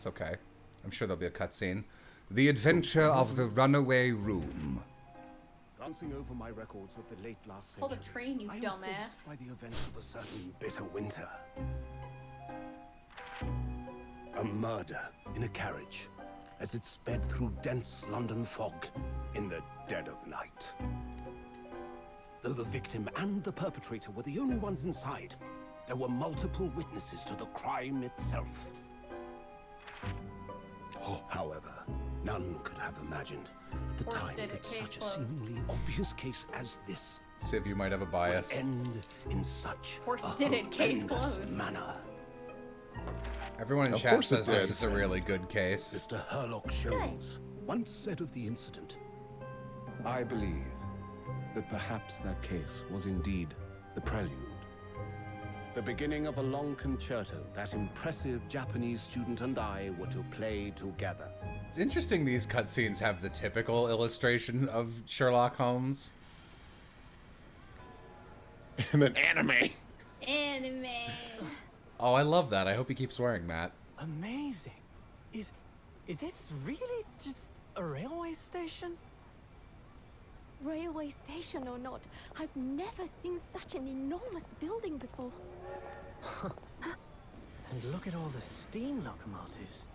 It's okay. I'm sure there'll be a cutscene. The Adventure of the Runaway Room. Glancing over my records of the late last Hold century, a train, you I am dumbass. faced by the events of a certain bitter winter. A murder in a carriage as it sped through dense London fog in the dead of night. Though the victim and the perpetrator were the only ones inside, there were multiple witnesses to the crime itself. However, none could have imagined at the time that such a seemingly obvious case as this Civ, you might have a bias. would end in such a Case horrendous closed. manner. Everyone in Of chat course it says this did. is a really good case. Mr. Herlock Sholmes once said of the incident, I believe that perhaps that case was indeed the prelude. The beginning of a long concerto that impressive Japanese student and I were to play together. It's interesting these cutscenes have the typical illustration of Sherlock Holmes. And then anime. Anime. Oh, I love that. I hope he keeps wearing that. Amazing. Is this really just a railway station? Railway station or not, I've never seen such an enormous building before. And look at all the steam locomotives.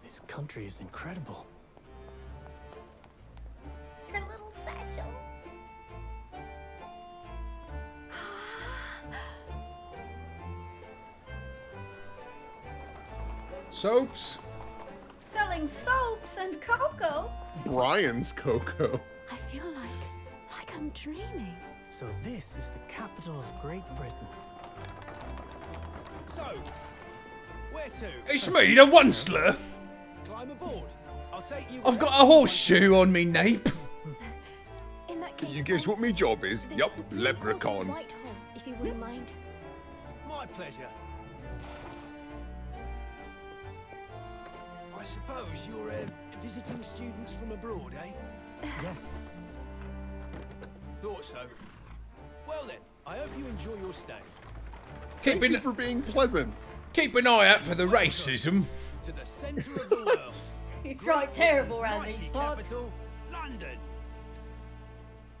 This country is incredible. Her little satchel. Soaps! Selling soaps and cocoa. Brian's Coco. I feel like I'm dreaming. So this is the capital of Great Britain. So, where to? It's me, the Onceler! Climb aboard. I'll take you. I've got a horseshoe on me nape. In that case, You guess what my job is? the Yup, Supreme leprechaun. Court of Whitehall, if you wouldn't mind. My pleasure. I suppose you're visiting students from abroad, eh? Yes. Thought so. Well then, I hope you enjoy your stay. Thank you for being pleasant. Keep an eye out for the racism. To the centre of the world. He's right terrible around Mighty these spots. capital, London.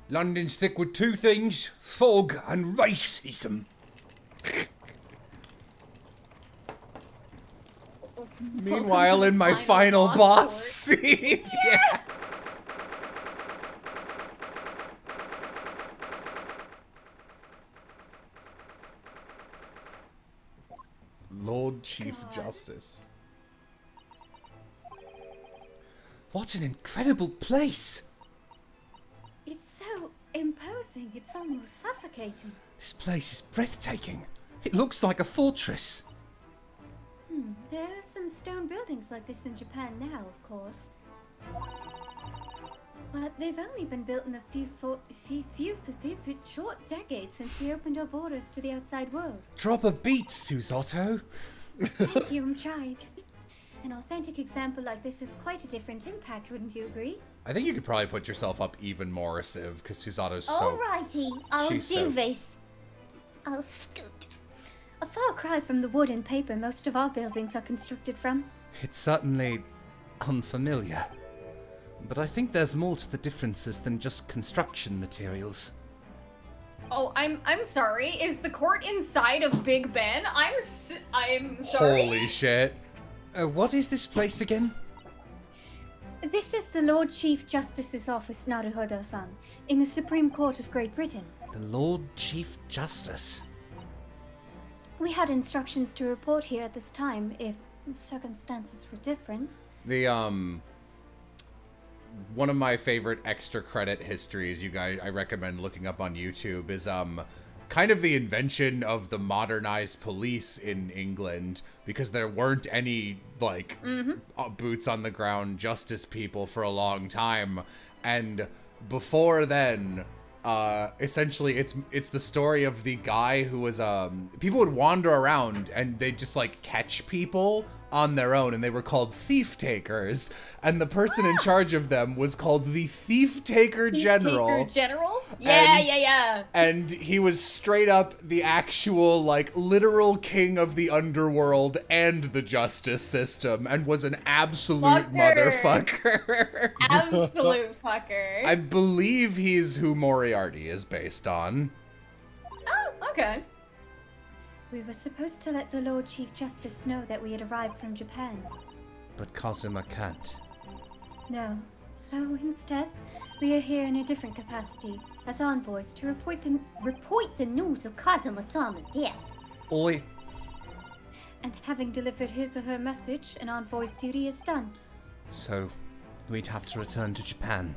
London's thick with two things, fog and racism. Meanwhile, in my final boss scene. Yeah. Lord Chief Justice. What an incredible place! It's so imposing, it's almost suffocating. This place is breathtaking. It looks like a fortress. There are some stone buildings like this in Japan now, of course. But they've only been built in a few short decades since we opened our borders to the outside world. Drop a beat, Susato. Thank you, I'm trying. An authentic example like this has quite a different impact, wouldn't you agree? I think you could probably put yourself up even more, Civ, because Susato's so... Alrighty, I'll she's do so- this. I'll scoot. A far cry from the wood and paper most of our buildings are constructed from. It's certainly unfamiliar. But I think there's more to the differences than just construction materials. Oh, I'm sorry. Is the court inside of Big Ben? I'm sorry. Holy shit. What is this place again? This is the Lord Chief Justice's office, Naruhodo-san, in the Supreme Court of Great Britain. The Lord Chief Justice. We had instructions to report here at this time if circumstances were different. The, one of my favorite extra credit histories you guys, I recommend looking up on YouTube is, kind of the invention of the modernized police in England, because there weren't any, like, boots on the ground justice people for a long time. And before then, essentially it's the story of the guy who was, people would wander around and they'd just, like, catch people on their own, and they were called thief takers. And the person in charge of them was called the Thief Taker General. General? Yeah, yeah. And he was straight up the actual, like, literal king of the underworld and the justice system, and was an absolute motherfucker. Absolute fucker. I believe he's who Moriarty is based on. Oh, okay. We were supposed to let the Lord Chief Justice know that we had arrived from Japan. But Kazuma can't. No. So instead, we are here in a different capacity, as envoys to report the news of Kazuma-sama's death. Oi. And having delivered his or her message, an envoy's duty is done. So, we'd have to return to Japan.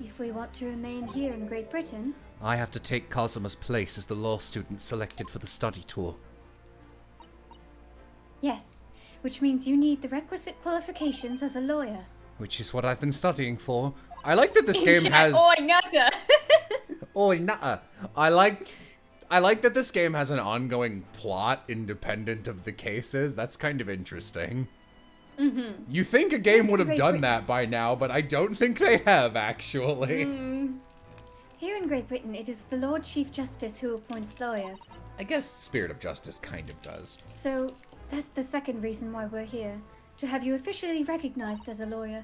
If we want to remain here in Great Britain... I have to take Kazuma's place as the law student selected for the study tour. Yes, which means you need the requisite qualifications as a lawyer. Which is what I've been studying for. I like that this game has... Oi, nutter! Oi, nutter. I like that this game has an ongoing plot independent of the cases. That's kind of interesting. Mm-hmm. You think a game would have done that by now, but I don't think they have, actually. Here in Great Britain, it is the Lord Chief Justice who appoints lawyers. I guess Spirit of Justice kind of does. So, that's the second reason why we're here. To have you officially recognized as a lawyer.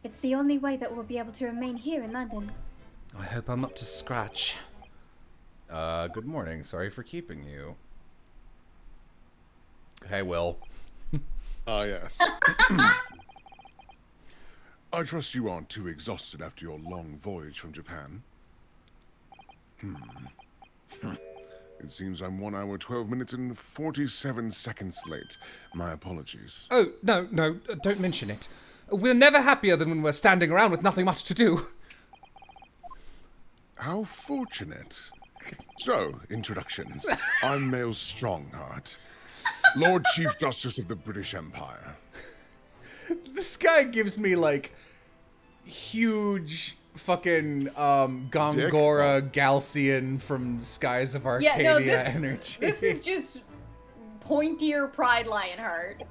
It's the only way that we'll be able to remain here in London. I hope I'm up to scratch. Good morning. Sorry for keeping you. Hey, Will. Yes. I trust you aren't too exhausted after your long voyage from Japan. It seems I'm 1 hour, 12 minutes, and 47 seconds late. My apologies. Oh, no, don't mention it. We're never happier than when we're standing around with nothing much to do. How fortunate. So, introductions. I'm Mail Strongheart, Lord Chief Justice of the British Empire. This guy gives me, like, huge fucking Gongora Galcian from Skies of Arcadia energy. This is just pointier Pride Lionheart.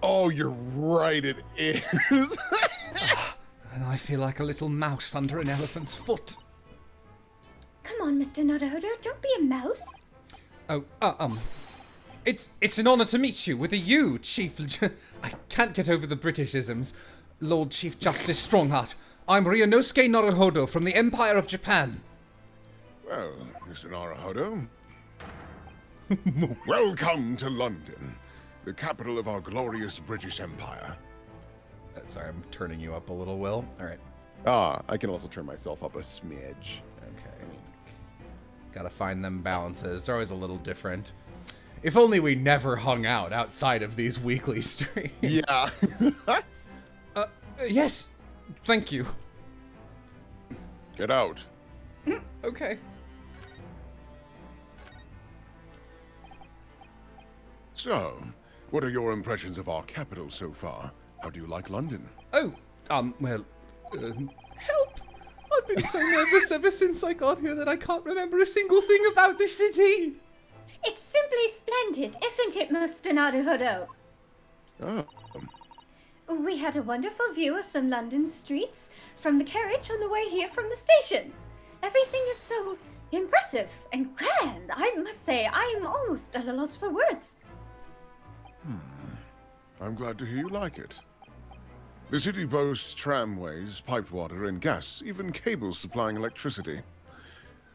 Oh, you're right, it is. And I feel like a little mouse under an elephant's foot. Come on, Mr. Naruhodo, don't be a mouse. Oh, It's an honor to meet you with a U, Chief... I can't get over the Britishisms. Lord Chief Justice Strongheart. I'm Ryunosuke Naruhodo from the Empire of Japan. Well, Mr. Naruhodo. Welcome to London, the capital of our glorious British Empire. Sorry, I'm turning you up a little, Will. Alright. I can also turn myself up a smidge. Okay. Gotta find them balances. They're always a little different. If only we never hung out outside of these weekly streams. Yeah. Yes. Thank you. Get out. Okay. So, what are your impressions of our capital so far? How do you like London? Oh, well, help! I've been so nervous ever since I got here that I can't remember a single thing about the city. It's simply splendid, isn't it, Mr. Naruhodo? Oh. We had a wonderful view of some London streets from the carriage on the way here from the station. Everything is so impressive and grand. I must say, I am almost at a loss for words. I'm glad to hear you like it. The city boasts tramways, piped water, and gas, even cables supplying electricity.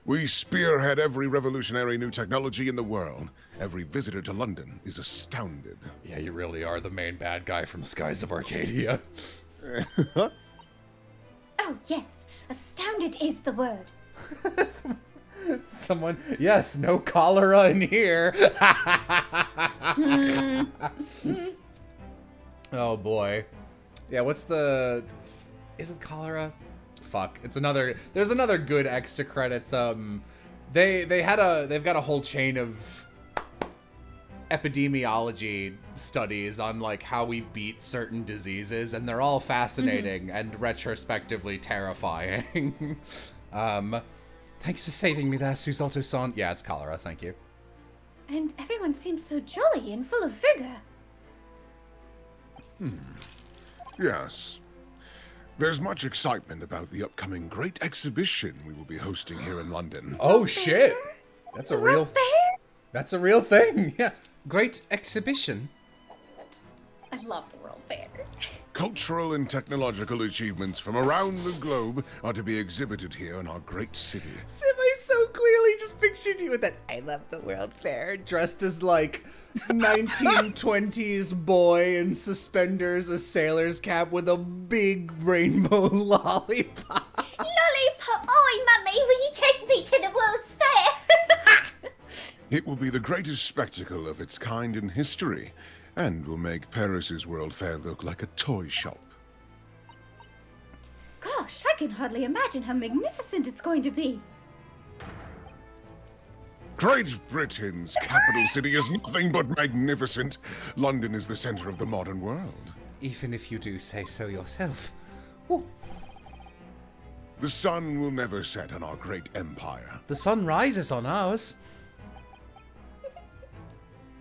We spearhead every revolutionary new technology in the world. Every visitor to London is astounded. Yeah, you really are the main bad guy from Skies of Arcadia. Oh, yes. Astounded is the word. Someone... Yes, no cholera in here. Oh, boy. Yeah, what's the... Is it cholera? Fuck. It's another... There's another good extra credits. They've got a whole chain of epidemiology studies on, like, how we beat certain diseases, and they're all fascinating and retrospectively terrifying. Thanks for saving me there, Susato-san. Yeah, it's cholera, thank you. And everyone seems so jolly and full of vigor. Yes. There's much excitement about the upcoming great exhibition we will be hosting here in London. Oh shit! That's a real. Fair? That's a real thing. Yeah. Great exhibition. I love the World Fair. Cultural and technological achievements from around the globe are to be exhibited here in our great city. Sim, I so clearly just pictured you with that I love the World Fair, dressed as like 1920s boy in suspenders, a sailor's cap with a big rainbow lollipop. Lollipop! Oi, Mummy, will you take me to the World's Fair? It will be the greatest spectacle of its kind in history, and will make Paris's World Fair look like a toy shop. Gosh, I can hardly imagine how magnificent it's going to be. Great Britain's capital city is nothing but magnificent. London is the center of the modern world. Even if you do say so yourself. Ooh. The sun will never set on our great empire. The sun rises on ours.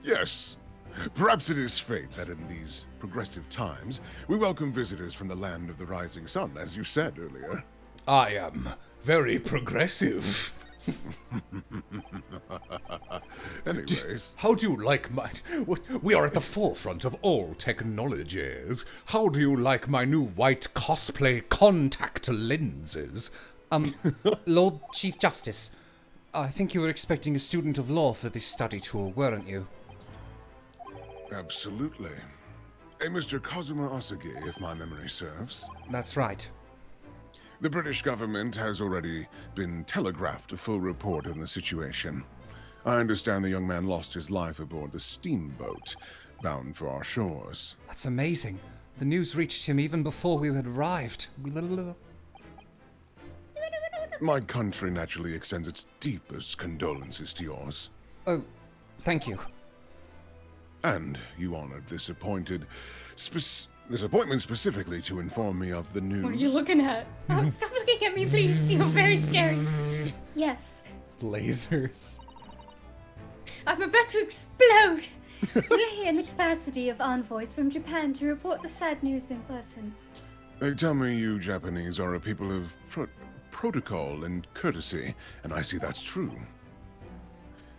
Yes. Perhaps it is fate that in these progressive times, we welcome visitors from the land of the rising sun, as you said earlier. I am very progressive. Anyways. How do you like my... We are at the forefront of all technologies. How do you like my new white cosplay contact lenses? Lord Chief Justice, I think you were expecting a student of law for this study tour, weren't you? Absolutely. A Mr. Kazuma Asagi, if my memory serves. That's right. The British government has already been telegraphed a full report on the situation. I understand the young man lost his life aboard the steamboat, bound for our shores. That's amazing. The news reached him even before we had arrived. My country naturally extends its deepest condolences to yours. Oh, thank you. And you honored this appointment specifically to inform me of the news. What are you looking at? Oh, stop looking at me, please. You're very scary. Yes. Lasers. I'm about to explode. We're here in the capacity of envoys from Japan to report the sad news in person. They tell me you Japanese are a people of protocol and courtesy, and I see that's true.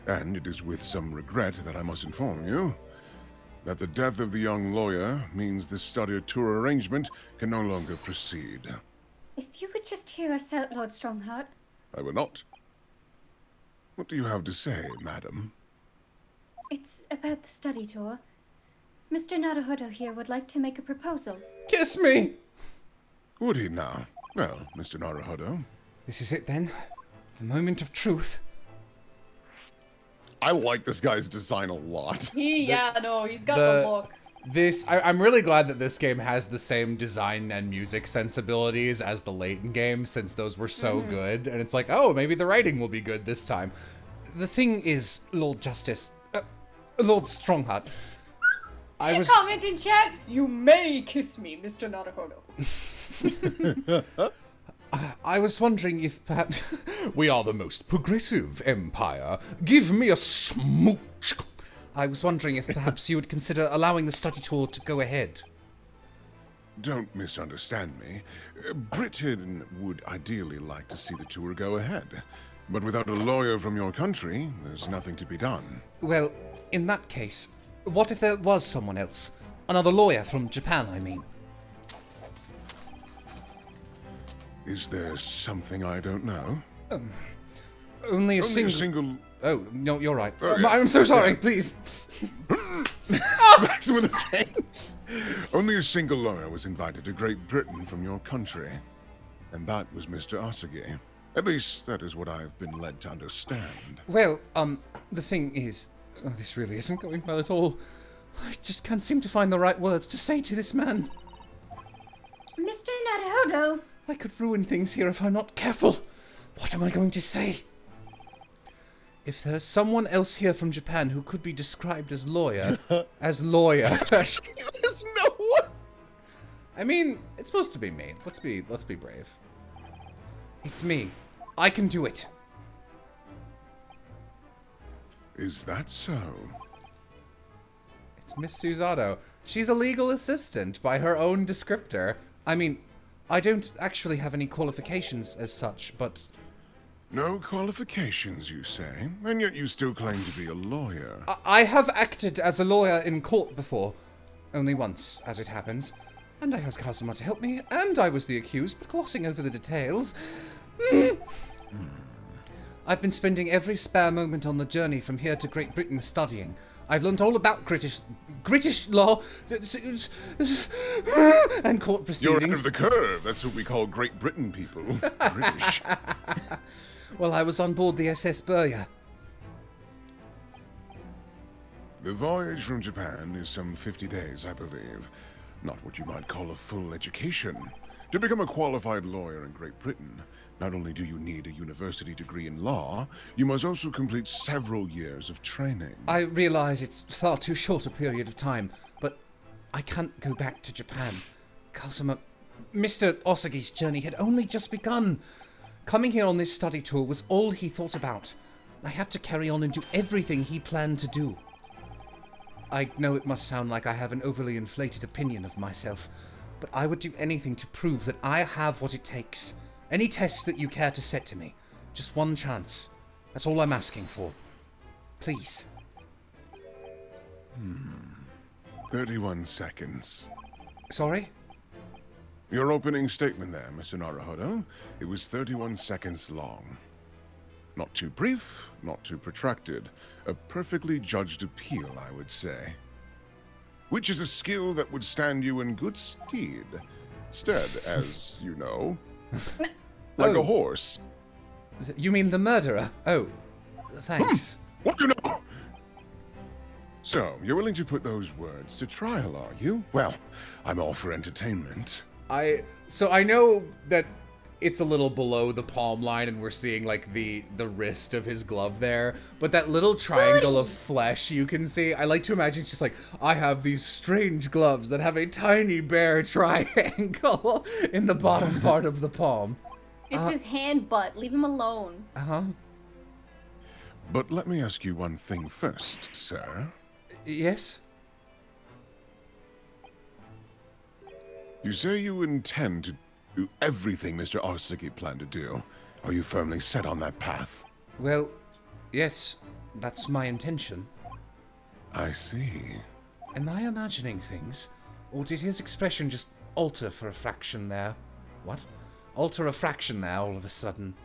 And it is with some regret that I must inform you that the death of the young lawyer means this study tour arrangement can no longer proceed. If you would just hear us out, Lord Strongheart. I will not. What do you have to say, madam? It's about the study tour. Mr. Naruhodo here would like to make a proposal. Kiss me! Would he now? Well, Mr. Naruhodo. This is it then? The moment of truth. I like this guy's design a lot. He's got the look. I'm really glad that this game has the same design and music sensibilities as the Layton game, since those were so good. And it's like, oh, maybe the writing will be good this time. The thing is, Lord Justice, Lord Strongheart, I was... Comment in chat, you may kiss me, Mr. Naruhodo. I was wondering if perhaps... We are the most progressive empire. Give me a smooch. I was wondering if perhaps you would consider allowing the study tour to go ahead. Don't misunderstand me. Britain would ideally like to see the tour go ahead. But without a lawyer from your country, there's nothing to be done. Well, in that case, what if there was someone else? Another lawyer from Japan, I mean. Is there something I don't know? Only a Only single... a single... Oh, no, you're right. Oh, yeah. I'm so sorry, please. Maximum pain. Only a single lawyer was invited to Great Britain from your country. And that was Mr. Asagi. At least, that is what I've been led to understand. Well, the thing is... Oh, this really isn't going well at all. I just can't seem to find the right words to say to this man. Mr. Naruhodo! I could ruin things here if I'm not careful. What am I going to say? If there's someone else here from Japan who could be described as lawyer, There's no one. I mean, it's supposed to be me. Let's be brave. it's me. I can do it. Is that so? It's Miss Susano. She's a legal assistant by her own descriptor. I mean, I don't actually have any qualifications as such, but... No qualifications, you say? And yet you still claim to be a lawyer. I have acted as a lawyer in court before. Only once, as it happens. And I asked Kazuma to help me, and I was the accused, but glossing over the details... I've been spending every spare moment on the journey from here to Great Britain studying. I've learned all about British law and court proceedings. You're ahead of the curve. That's what we call Great Britain people. British. Well, I was on board the SS Burya. The voyage from Japan is some 50 days, I believe. Not what you might call a full education. To become a qualified lawyer in Great Britain, not only do you need a university degree in law, you must also complete several years of training. I realize it's far too short a period of time, but I can't go back to Japan. Kazuma, Mr. Osagi's journey had only just begun. Coming here on this study tour was all he thought about. I have to carry on and do everything he planned to do. I know it must sound like I have an overly inflated opinion of myself, but I would do anything to prove that I have what it takes. Any test that you care to set to me. Just one chance. That's all I'm asking for. Please. 31 seconds. Sorry? Your opening statement there, Mr. Naruhodo, it was 31 seconds long. Not too brief, not too protracted. A perfectly judged appeal, I would say. Which is a skill that would stand you in good stead. Stead, as you know. Like a horse. You mean the murderer? Oh, thanks. What do you know? So, you're willing to put those words to trial, are you? Well, I'm all for entertainment. So I know that it's a little below the palm line and we're seeing like the wrist of his glove there, but that little triangle of flesh you can see, I like to imagine it's just like, I have these strange gloves that have a tiny bare triangle in the bottom part of the palm. It's his hand butt. Leave him alone. But let me ask you one thing first, sir. Yes? You say you intend to do everything Mr. Osagi planned to do. Are you firmly set on that path? Well, yes, that's my intention. I see. Am I imagining things? Or did his expression just alter for a fraction there? What? Alter a fraction there all of a sudden.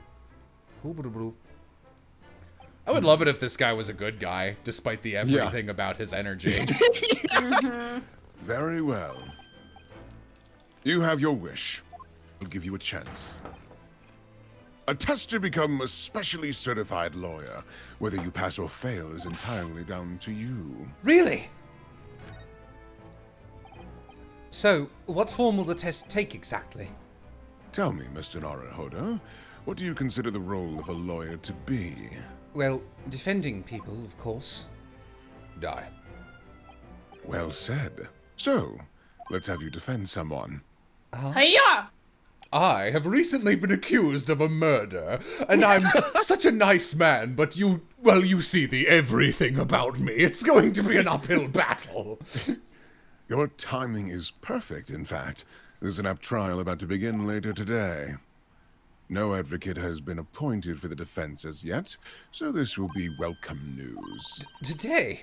I would love it if this guy was a good guy, despite the everything about his energy. Very well. You have your wish. I'll give you a chance. A test to become a specially certified lawyer. Whether you pass or fail is entirely down to you. Really? So, what form will the test take exactly? Tell me, Mr. Naruhodo, what do you consider the role of a lawyer to be? Well, defending people, of course. Die. Well said. So, let's have you defend someone. Hiya! I have recently been accused of a murder, and I'm such a nice man, but you see the everything about me. It's going to be an uphill battle. Your timing is perfect, in fact. There's an apt trial about to begin later today. No advocate has been appointed for the defense as yet, so this will be welcome news. Today?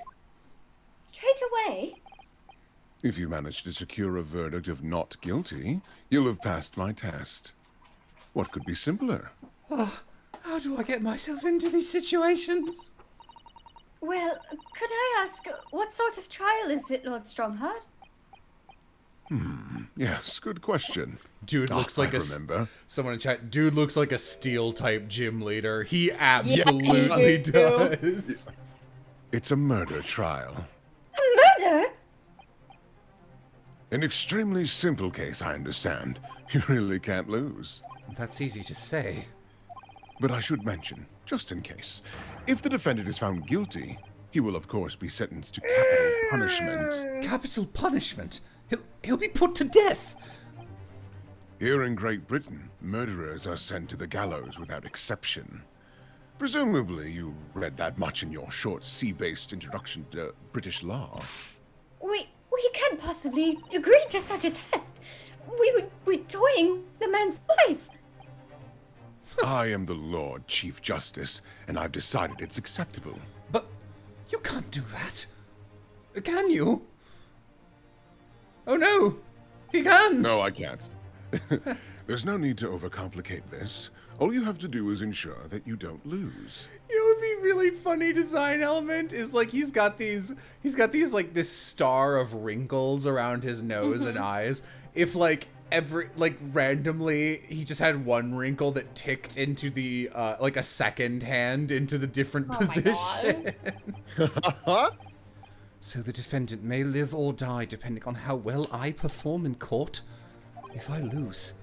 Straight away? If you manage to secure a verdict of not guilty, you'll have passed my test. What could be simpler? Oh, how do I get myself into these situations? Well, could I ask, what sort of trial is it, Lord Strongheart? Yes, good question. Dude looks like remember. Someone in chat, dude looks like a steel type gym leader. He absolutely does. It's a murder trial. A murder? An extremely simple case, I understand. You really can't lose. That's easy to say. But I should mention, just in case, if the defendant is found guilty, he will of course be sentenced to capital punishment. Capital punishment? He'll be put to death! Here in Great Britain, murderers are sent to the gallows without exception. Presumably you read that much in your short sea-based introduction to British law. We can't possibly agree to such a test. We would be toying the man's life. I am the Lord Chief Justice, and I've decided it's acceptable. But you can't do that. Can you? Oh no! He can! No, I can't. There's no need to overcomplicate this. All you have to do is ensure that you don't lose. You know what would be really funny design element is like he's got these like this star of wrinkles around his nose and eyes. If like randomly he just had one wrinkle that ticked into the like a second hand into the different position. So the defendant may live or die depending on how well I perform in court. If I lose,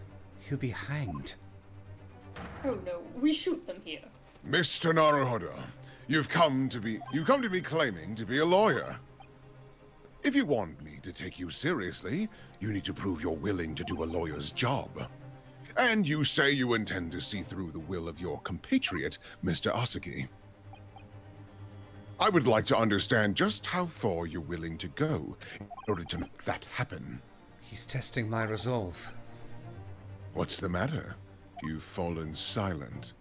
he'll be hanged. Oh no, we shoot them here. Mr. Naruhodo, you've come to me claiming to be a lawyer. If you want me to take you seriously, you need to prove you're willing to do a lawyer's job. And you say you intend to see through the will of your compatriot, Mr. Asagi. I would like to understand just how far you're willing to go in order to make that happen. He's testing my resolve. What's the matter? You've fallen silent.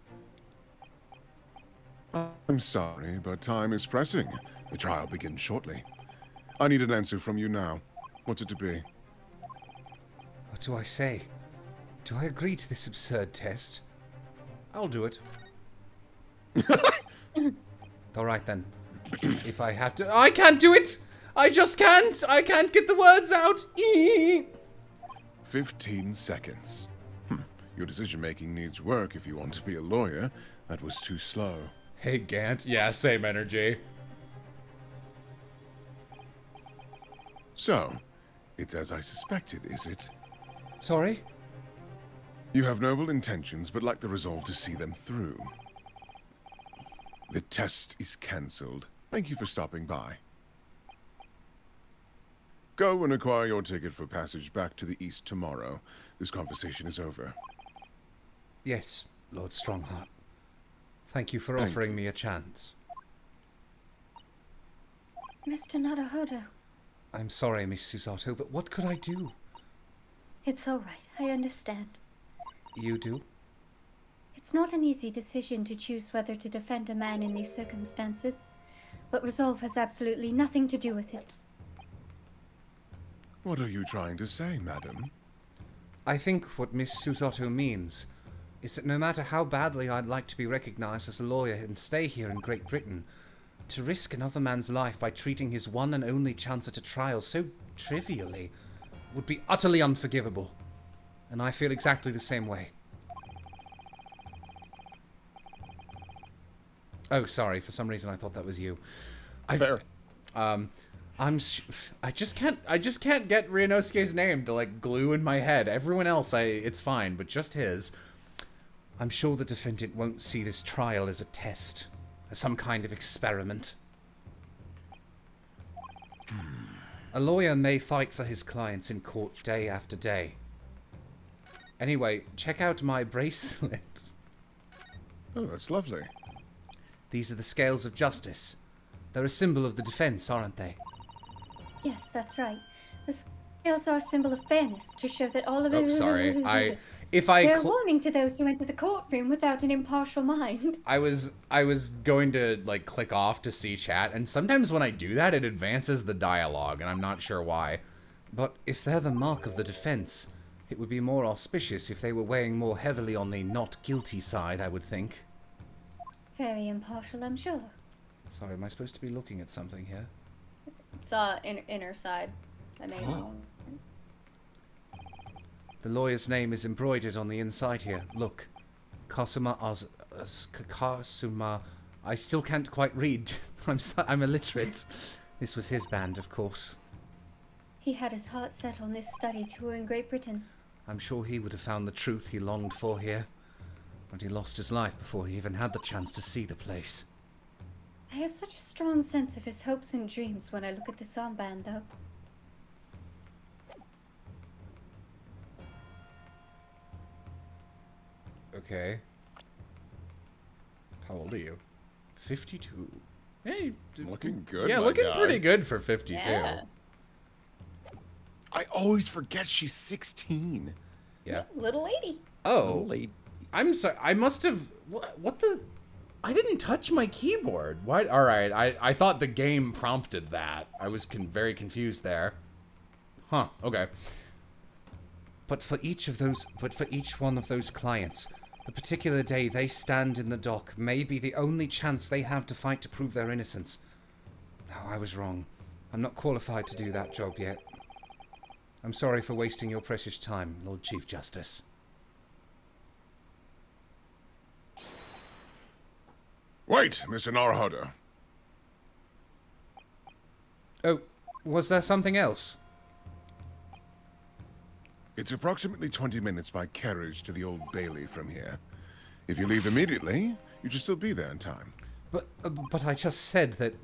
I'm sorry, but time is pressing. The trial begins shortly. I need an answer from you now. What's it to be? What do I say? Do I agree to this absurd test? I'll do it. All right then. If I have to... I can't do it! I just can't! I can't get the words out! 15 seconds. Your decision-making needs work if you want to be a lawyer. That was too slow. Hey, Gant. Yeah, same energy. So, it's as I suspected, is it? Sorry? You have noble intentions, but lack the resolve to see them through. The test is cancelled. Thank you for stopping by. Go and acquire your ticket for passage back to the east tomorrow. This conversation is over. Yes, Lord Strongheart. Thank you for offering me a chance. Mr. Naruhodo. I'm sorry, Miss Susato, but what could I do? It's all right. I understand. You do? It's not an easy decision to choose whether to defend a man in these circumstances, but resolve has absolutely nothing to do with it. What are you trying to say, madam? I think what Miss Susato means is that no matter how badly I'd like to be recognized as a lawyer and stay here in Great Britain, to risk another man's life by treating his one and only chance at a trial so trivially would be utterly unforgivable. And I feel exactly the same way. Oh, sorry. For some reason, I thought that was you. Fair. I just can't get Ryunosuke's name to like glue in my head. Everyone else, it's fine, but just his. I'm sure the defendant won't see this trial as a test, as some kind of experiment. A lawyer may fight for his clients in court day after day. Anyway, check out my bracelet. Oh, that's lovely. These are the scales of justice. They're a symbol of the defense, aren't they? Yes, that's right. The scales are a symbol of fairness to show that all of it... Oh, sorry. They're a warning to those who enter the courtroom without an impartial mind. I was going to like click off to see chat, and sometimes when I do that, it advances the dialogue, and I'm not sure why. But if they're the mark of the defense, it would be more auspicious if they were weighing more heavily on the not guilty side, I would think. Very impartial, I'm sure. Sorry, am I supposed to be looking at something here? It's inner side. The name. Oh. The lawyer's name is embroidered on the inside here. Look. Kasuma Kasuma. I still can't quite read. I'm illiterate. This was his band, of course. He had his heart set on this study tour in Great Britain. I'm sure he would have found the truth he longed for here. But he lost his life before he even had the chance to see the place. I have such a strong sense of his hopes and dreams when I look at this armband, though. Okay. How old are you? 52. Hey, looking good. Yeah, my looking guy. pretty good for 52. Yeah. I always forget she's 16. Yeah. Little lady. Oh. I'm sorry. I must have... What the... I didn't touch my keyboard. What? All right. I thought the game prompted that. I was very confused there. Huh. Okay. But for each one of those clients, the particular day they stand in the dock may be the only chance they have to fight to prove their innocence. No, I was wrong. I'm not qualified to do that job yet. I'm sorry for wasting your precious time, Lord Chief Justice. Wait, Mr. Naruhodo. Oh, was there something else? It's approximately 20 minutes by carriage to the Old Bailey from here. If you leave immediately, you should still be there in time. But I just said that...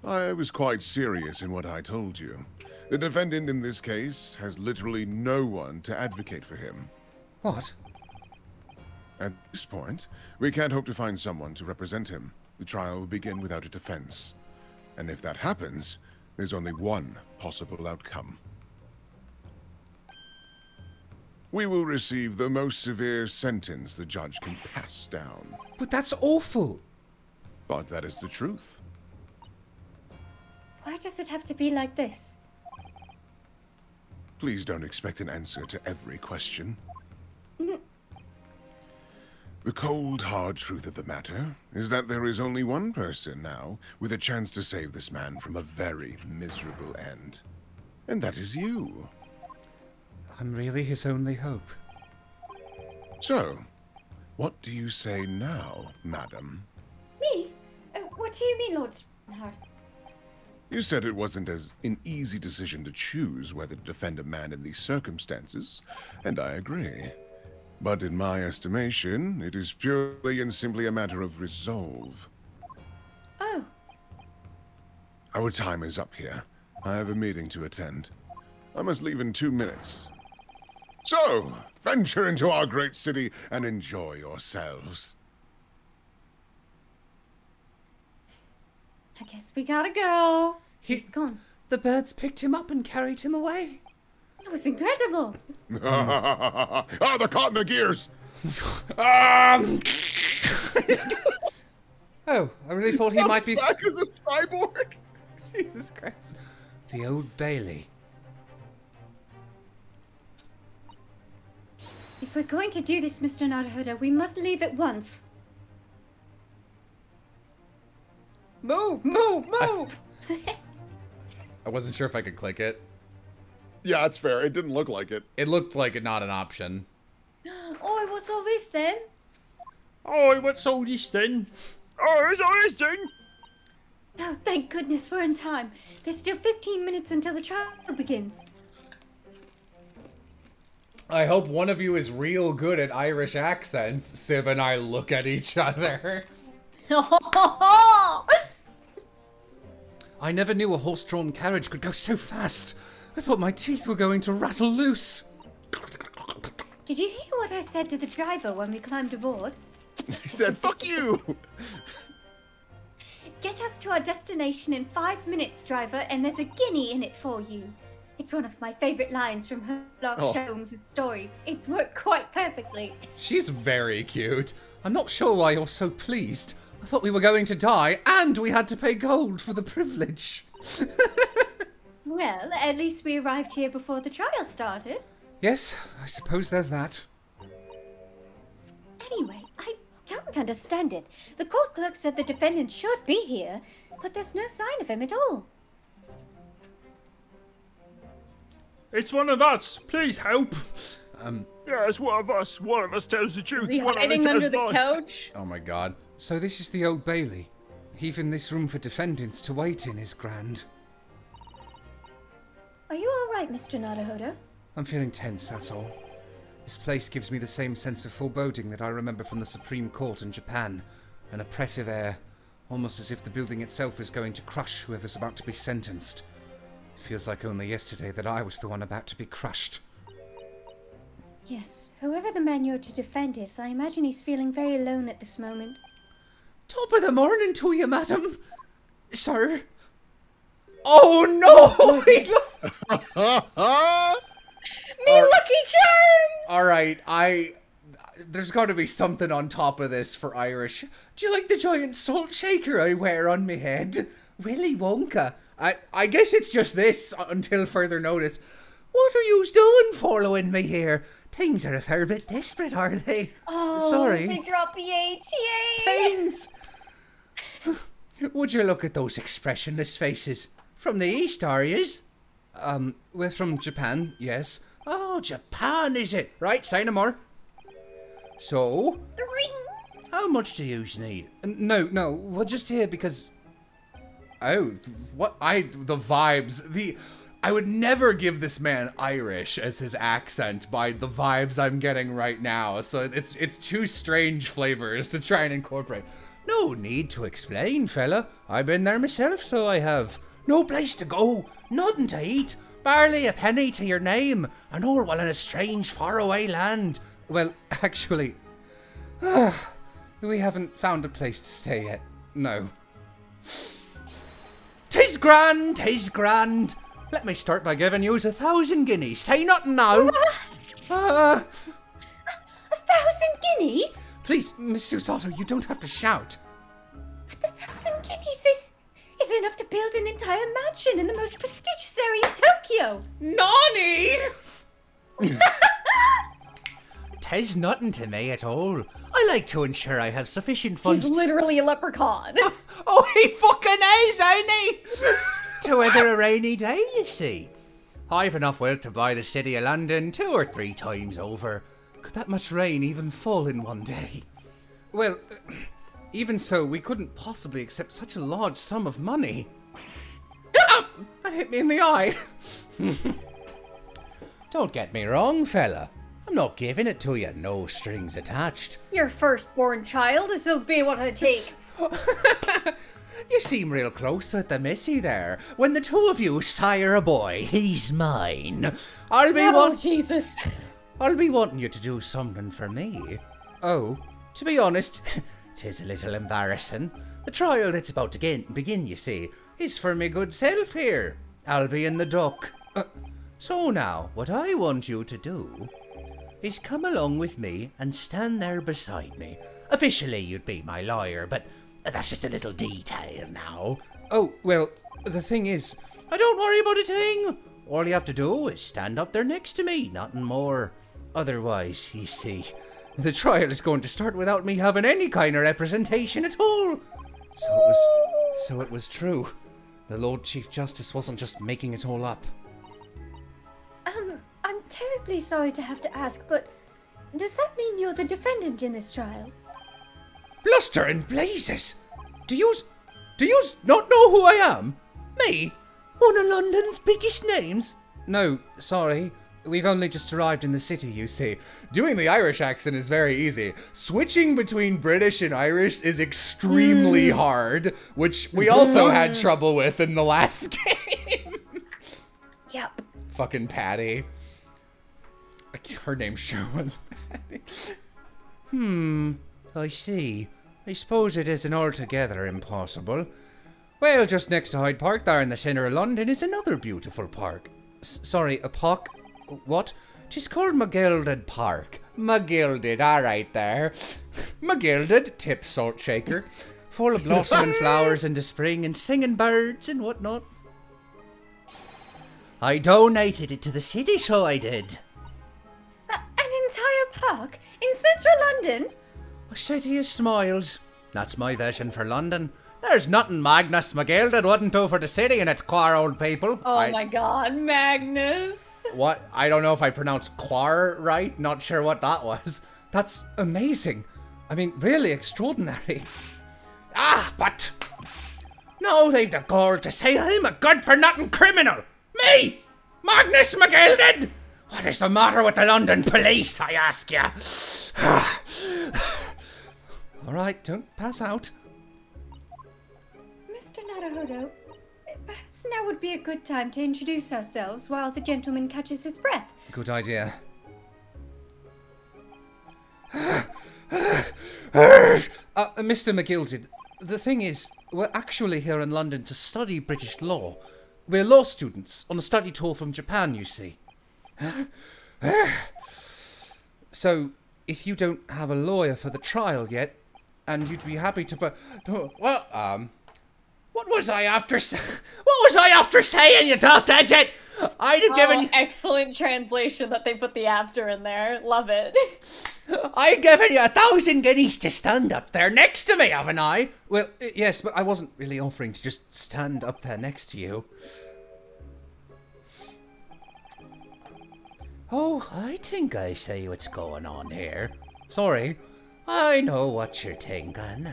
I was quite serious in what I told you. The defendant in this case has literally no one to advocate for him. What? At this point, we can't hope to find someone to represent him. The trial will begin without a defense. And if that happens, there's only one possible outcome. We will receive the most severe sentence the judge can pass down. But that's awful! But that is the truth. Why does it have to be like this? Please don't expect an answer to every question. The cold, hard truth of the matter is that there is only one person now with a chance to save this man from a very miserable end. And that is you. I'm really his only hope. So, what do you say now, madam? Me? What do you mean, Lord Strongheart? You said it wasn't an easy decision to choose whether to defend a man in these circumstances, and I agree. But in my estimation, it is purely and simply a matter of resolve. Oh. Our time is up here. I have a meeting to attend. I must leave in 2 minutes. So, venture into our great city and enjoy yourselves. I guess we gotta go. He's gone. The birds picked him up and carried him away. It was incredible. Ah, they're caught in the gears. Oh, I really thought he might be back as a cyborg. Jesus Christ. The Old Bailey. If we're going to do this, Mr. Naruhodo, we must leave at once. Move, move, move! I wasn't sure if I could click it. Yeah, that's fair. It didn't look like it. It looked like it not an option. Oh, what's all this then? Oh, what's all this then? Oh, what's all this then? Oh, thank goodness we're in time. There's still 15 minutes until the trial begins. I hope one of you is real good at Irish accents. Civ and I look at each other. I never knew a horse-drawn carriage could go so fast. I thought my teeth were going to rattle loose. Did you hear what I said to the driver when we climbed aboard? He said, "Fuck you!" Get us to our destination in 5 minutes, driver, and there's a guinea in it for you. It's one of my favorite lines from Sherlock Holmes' stories. It's worked quite perfectly. She's very cute. I'm not sure why you're so pleased. I thought we were going to die, and we had to pay gold for the privilege. Well, at least we arrived here before the trial started. Yes, I suppose there's that. Anyway, I don't understand it. The court clerk said the defendant should be here, but there's no sign of him at all. It's one of us. Please help. Yeah, it's one of us. One of us tells the truth. Is he one hiding of us under the tells lies. couch? Oh my god. So this is the Old Bailey. Even this room for defendants to wait in is grand. Are you all right, Mr. Naruhodo? I'm feeling tense, that's all. This place gives me the same sense of foreboding that I remember from the Supreme Court in Japan. An oppressive air, almost as if the building itself is going to crush whoever's about to be sentenced. It feels like only yesterday that I was the one about to be crushed. Yes, whoever the man you're to defend is, I imagine he's feeling very alone at this moment. Top of the morning to you, madam. Sir. Oh no! Charms! Alright, there's got to be something on top of this for Irish. Do you like the giant salt shaker I wear on my head? Willy Wonka. I guess it's just this until further notice. What are you doing following me here? Things are a fair bit desperate, are they? Oh, sorry. They dropped the H. Yay! Things. Would you look at those expressionless faces? From the East, are yous? We're from Japan, yes. Oh, Japan, is it? Right, say no more. So? The rings! How much do yous need? No, we're just here because... Oh, what? The vibes, I would never give this man Irish as his accent by the vibes I'm getting right now, so it's two strange flavors to try and incorporate. No need to explain, fella. I've been there myself, so I have. No place to go, nothing to eat, barely a penny to your name, and all while in a strange, faraway land. Well, actually, we haven't found a place to stay yet, no. 'Tis grand, 'tis grand. Let me start by giving yous 1,000 guineas. Say nothing now. 1,000 guineas? Please, Miss Susato, you don't have to shout. But 1,000 guineas is enough to build an entire mansion in the most prestigious area of Tokyo. Nani! 'Tis nothing to me at all. I like to ensure I have sufficient funds. He's literally a leprechaun. Oh, he fucking is, ain't he? To weather a rainy day, you see. I've enough wealth to buy the city of London 2 or 3 times over. Could that much rain even fall in one day? Well, even so, we couldn't possibly accept such a large sum of money. Oh, that hit me in the eye. Don't get me wrong, fella. I'm not giving it to you, no strings attached. Your firstborn child will be what I take. You seem real close with the missy there. When the two of you sire a boy, he's mine. Jesus. I'll be wanting you to do something for me. Oh, to be honest, 'tis a little embarrassing. The trial that's about to begin, you see, is for me good self here. I'll be in the dock. So now, what I want you to do is come along with me and stand there beside me. Officially, you'd be my lawyer, but that's just a little detail now. Oh, well, the thing is, I don't worry about a thing. All you have to do is stand up there next to me, nothing more. Otherwise, you see, the trial is going to start without me having any kind of representation at all. So it was true. The Lord Chief Justice wasn't just making it all up. I'm terribly sorry to have to ask, but does that mean you're the defendant in this trial? Bluster and blazes! Do yous not know who I am? Me? One of London's biggest names? No, sorry. We've only just arrived in the city, you see. Doing the Irish accent is very easy. Switching between British and Irish is extremely hard, which we also had trouble with in the last game. Yep. Fucking Patty. Her name sure was Patty. I see. I suppose it isn't altogether impossible. Well, just next to Hyde Park there in the centre of London is another beautiful park. Sorry, a park? What? 'Tis called Magilded Park. Magilded, alright there. Magilded, tip salt shaker. Full of blossoming flowers in the spring and singing birds and whatnot. I donated it to the city, so I did. An entire park in central London? A city of smiles. That's my vision for London. There's nothing Magnus Magilded wouldn't do for the city and its queer old people. Oh my god, Magnus. What? I don't know if I pronounced queer right. Not sure what that was. That's amazing. I mean, really extraordinary. But now they've the gall to say I'm a good-for-nothing criminal. Me, Magnus Magilded. What is the matter with the London police, I ask you? All right, don't pass out. Mr. Naruhodo, perhaps now would be a good time to introduce ourselves while the gentleman catches his breath. Good idea. Mr. Magilded, the thing is, we're actually here in London to study British law. We're law students on a study tour from Japan, you see. So, if you don't have a lawyer for the trial yet, and you'd be happy to well, what was I after saying, you daft edget? I'd have given... excellent translation that they put the after in there. Love it. I'd given you 1,000 guineas to stand up there next to me, haven't I? Well, yes, but I wasn't really offering to just stand up there next to you. Oh, I think I see what's going on here. Sorry, I know what you're thinking.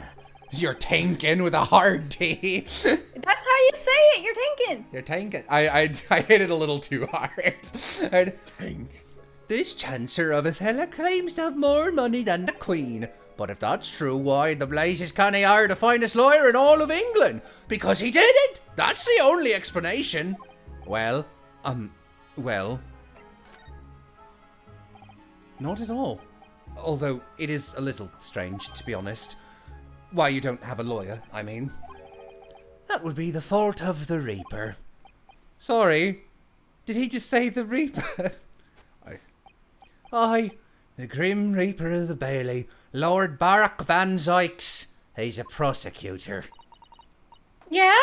You're thinking with a hard T. That's how you say it. You're thinking. You're thinking. I hit it a little too hard. This Chancellor of Othello claims to have more money than the Queen. But if that's true, why the blazes can't he hire the finest lawyer in all of England? Because he did it. That's the only explanation. Well. Not at all. Although it is a little strange, to be honest. Why you don't have a lawyer, I mean. That would be the fault of the Reaper. Sorry. Did he just say the Reaper? Aye, the Grim Reaper of the Bailey, Lord Barack Van Zykes. He's a prosecutor. Yeah?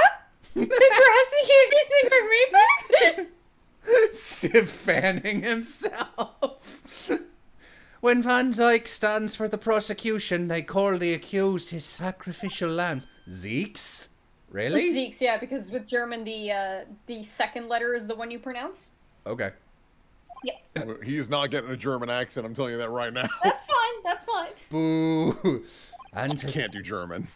The prosecutor's the Grim Reaper? Sib fanning himself. When Van Zyke stands for the prosecution, they call the accused his sacrificial lambs. Zeeks? Really? Zeeks, yeah, because with German, the second letter is the one you pronounce. Okay. Yeah. He is not getting a German accent, I'm telling you that right now. That's fine, that's fine. Boo. And I can't do German.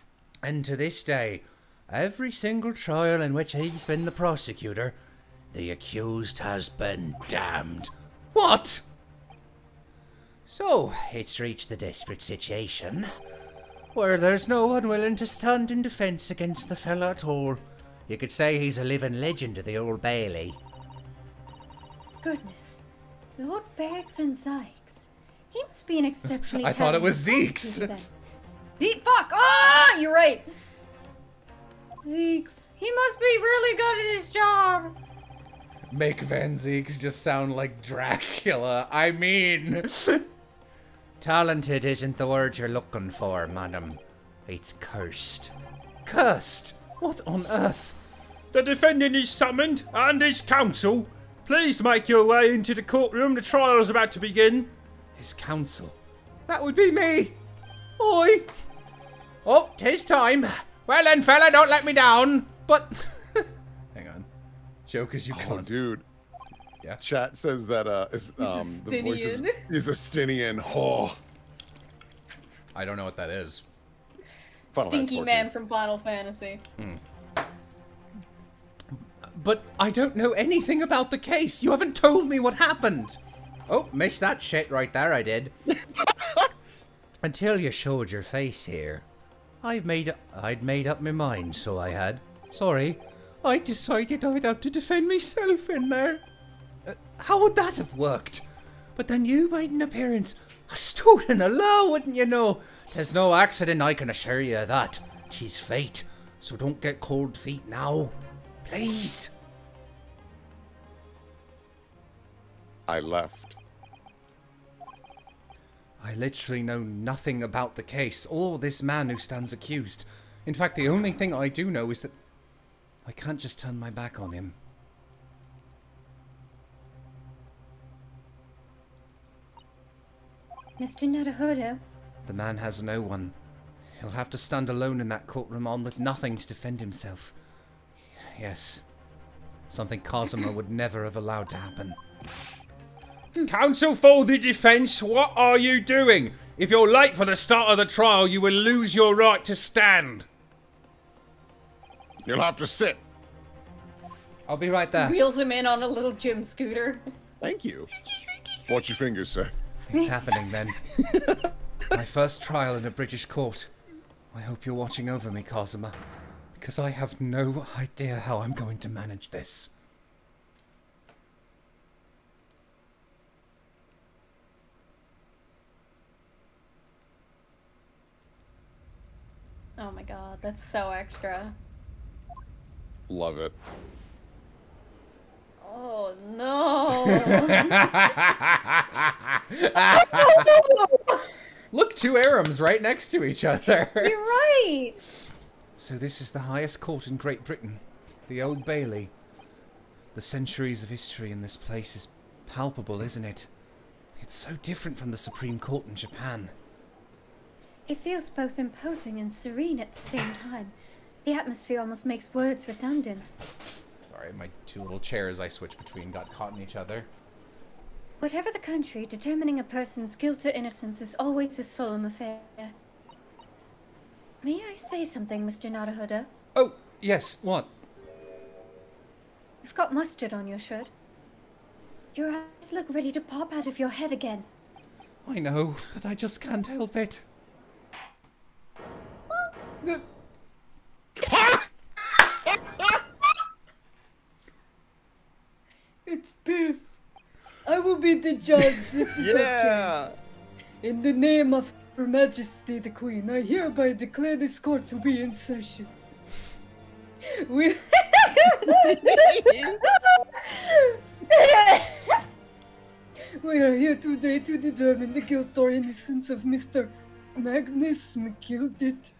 And to this day, every single trial in which he's been the prosecutor, the accused has been damned. What? So, it's reached the desperate situation where there's no one willing to stand in defence against the fella at all. You could say he's a living legend of the Old Bailey. Goodness. Lord Barack Van Zykes. He must be an exceptionally I thought it was Zeeks. Zeke, fuck! Ah, you're right. Zeeks. He must be really good at his job. Make Van Zeeks just sound like Dracula. I mean... Talented isn't the word you're looking for, madam. It's cursed. Cursed? What on earth? The defendant is summoned, and his counsel. Please make your way into the courtroom. The trial is about to begin. His counsel? That would be me. Oi. Oh, 'tis time. Well then, fella, don't let me down. But... Hang on. Joke as you can't. Dude. Yeah. Chat says that the voice is Estinian. Oh. I don't know what that is. Stinky man from Final Fantasy. But I don't know anything about the case. You haven't told me what happened. Oh, missed that shit right there, I did. Until you showed your face here. I'd made up my mind, so I had. Sorry. I decided I'd have to defend myself in there. How would that have worked? But then you made an appearance. A student of law, wouldn't you know? 'Tis no accident, I can assure you of that. 'Tis fate. So don't get cold feet now. Please. I left. I literally know nothing about the case, or this man who stands accused. In fact, the only thing I do know is that I can't just turn my back on him. Mr. Naruhodo. The man has no one. He'll have to stand alone in that courtroom on with nothing to defend himself. Yes. Something Kazuma would never have allowed to happen. Counsel for the defence, what are you doing? If you're late for the start of the trial, you will lose your right to stand. You'll have to sit. I'll be right there. Wheels him in on a little gym scooter. Thank you. Watch your fingers, sir. It's happening then. My first trial in a British court. I hope you're watching over me, Kazuma. Because I have no idea how I'm going to manage this. Oh my god, that's so extra. Love it. Oh no. Look, two Arams right next to each other. You're right. So this is the highest court in Great Britain, the Old Bailey. The centuries of history in this place is palpable, isn't it? It's so different from the Supreme Court in Japan. It feels both imposing and serene at the same time. The atmosphere almost makes words redundant. Sorry, my two little chairs I switched between got caught in each other. Whatever the country, determining a person's guilt or innocence is always a solemn affair. May I say something, Mr. Naruhodo? Oh, yes, what? You've got mustard on your shirt. Your eyes look ready to pop out of your head again. I know, but I just can't help it. It's Biff. I will be the judge. This is okay. In the name of Her Majesty the Queen, I hereby declare this court to be in session. We are here today to determine the guilt or innocence of Mr. Magnus McGilded.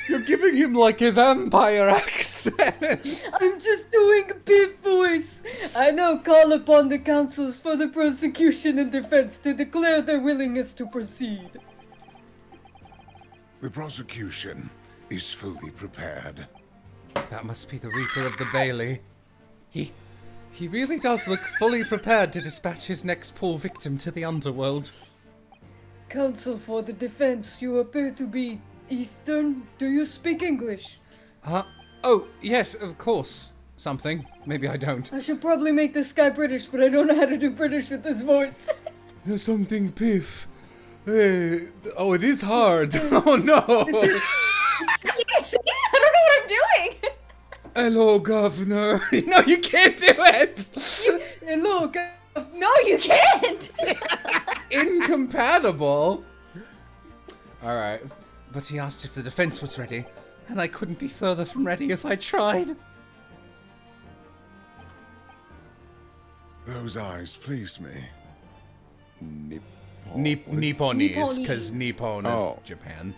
You're giving him like a vampire accent. I'm just doing a Biff voice. I now call upon the counsels for the prosecution and defense to declare their willingness to proceed. The prosecution is fully prepared. That must be the Reaper of the Bailey. He really does look fully prepared to dispatch his next poor victim to the underworld. Counsel for the defense, you appear to be Eastern. Do you speak English? Oh, yes, of course. Something. Maybe I don't. I should probably make this guy British, but I don't know how to do British with this voice. There's something, Piff. Hey, oh, it is hard. Oh, no. I don't know what I'm doing. Hello, Governor. No, you can't do it. Hello, Governor. No, you can't. Incompatible. All right. But he asked if the defense was ready, and I couldn't be further from ready if I tried. Those eyes please me. Nipponese, because Nippon is Japan.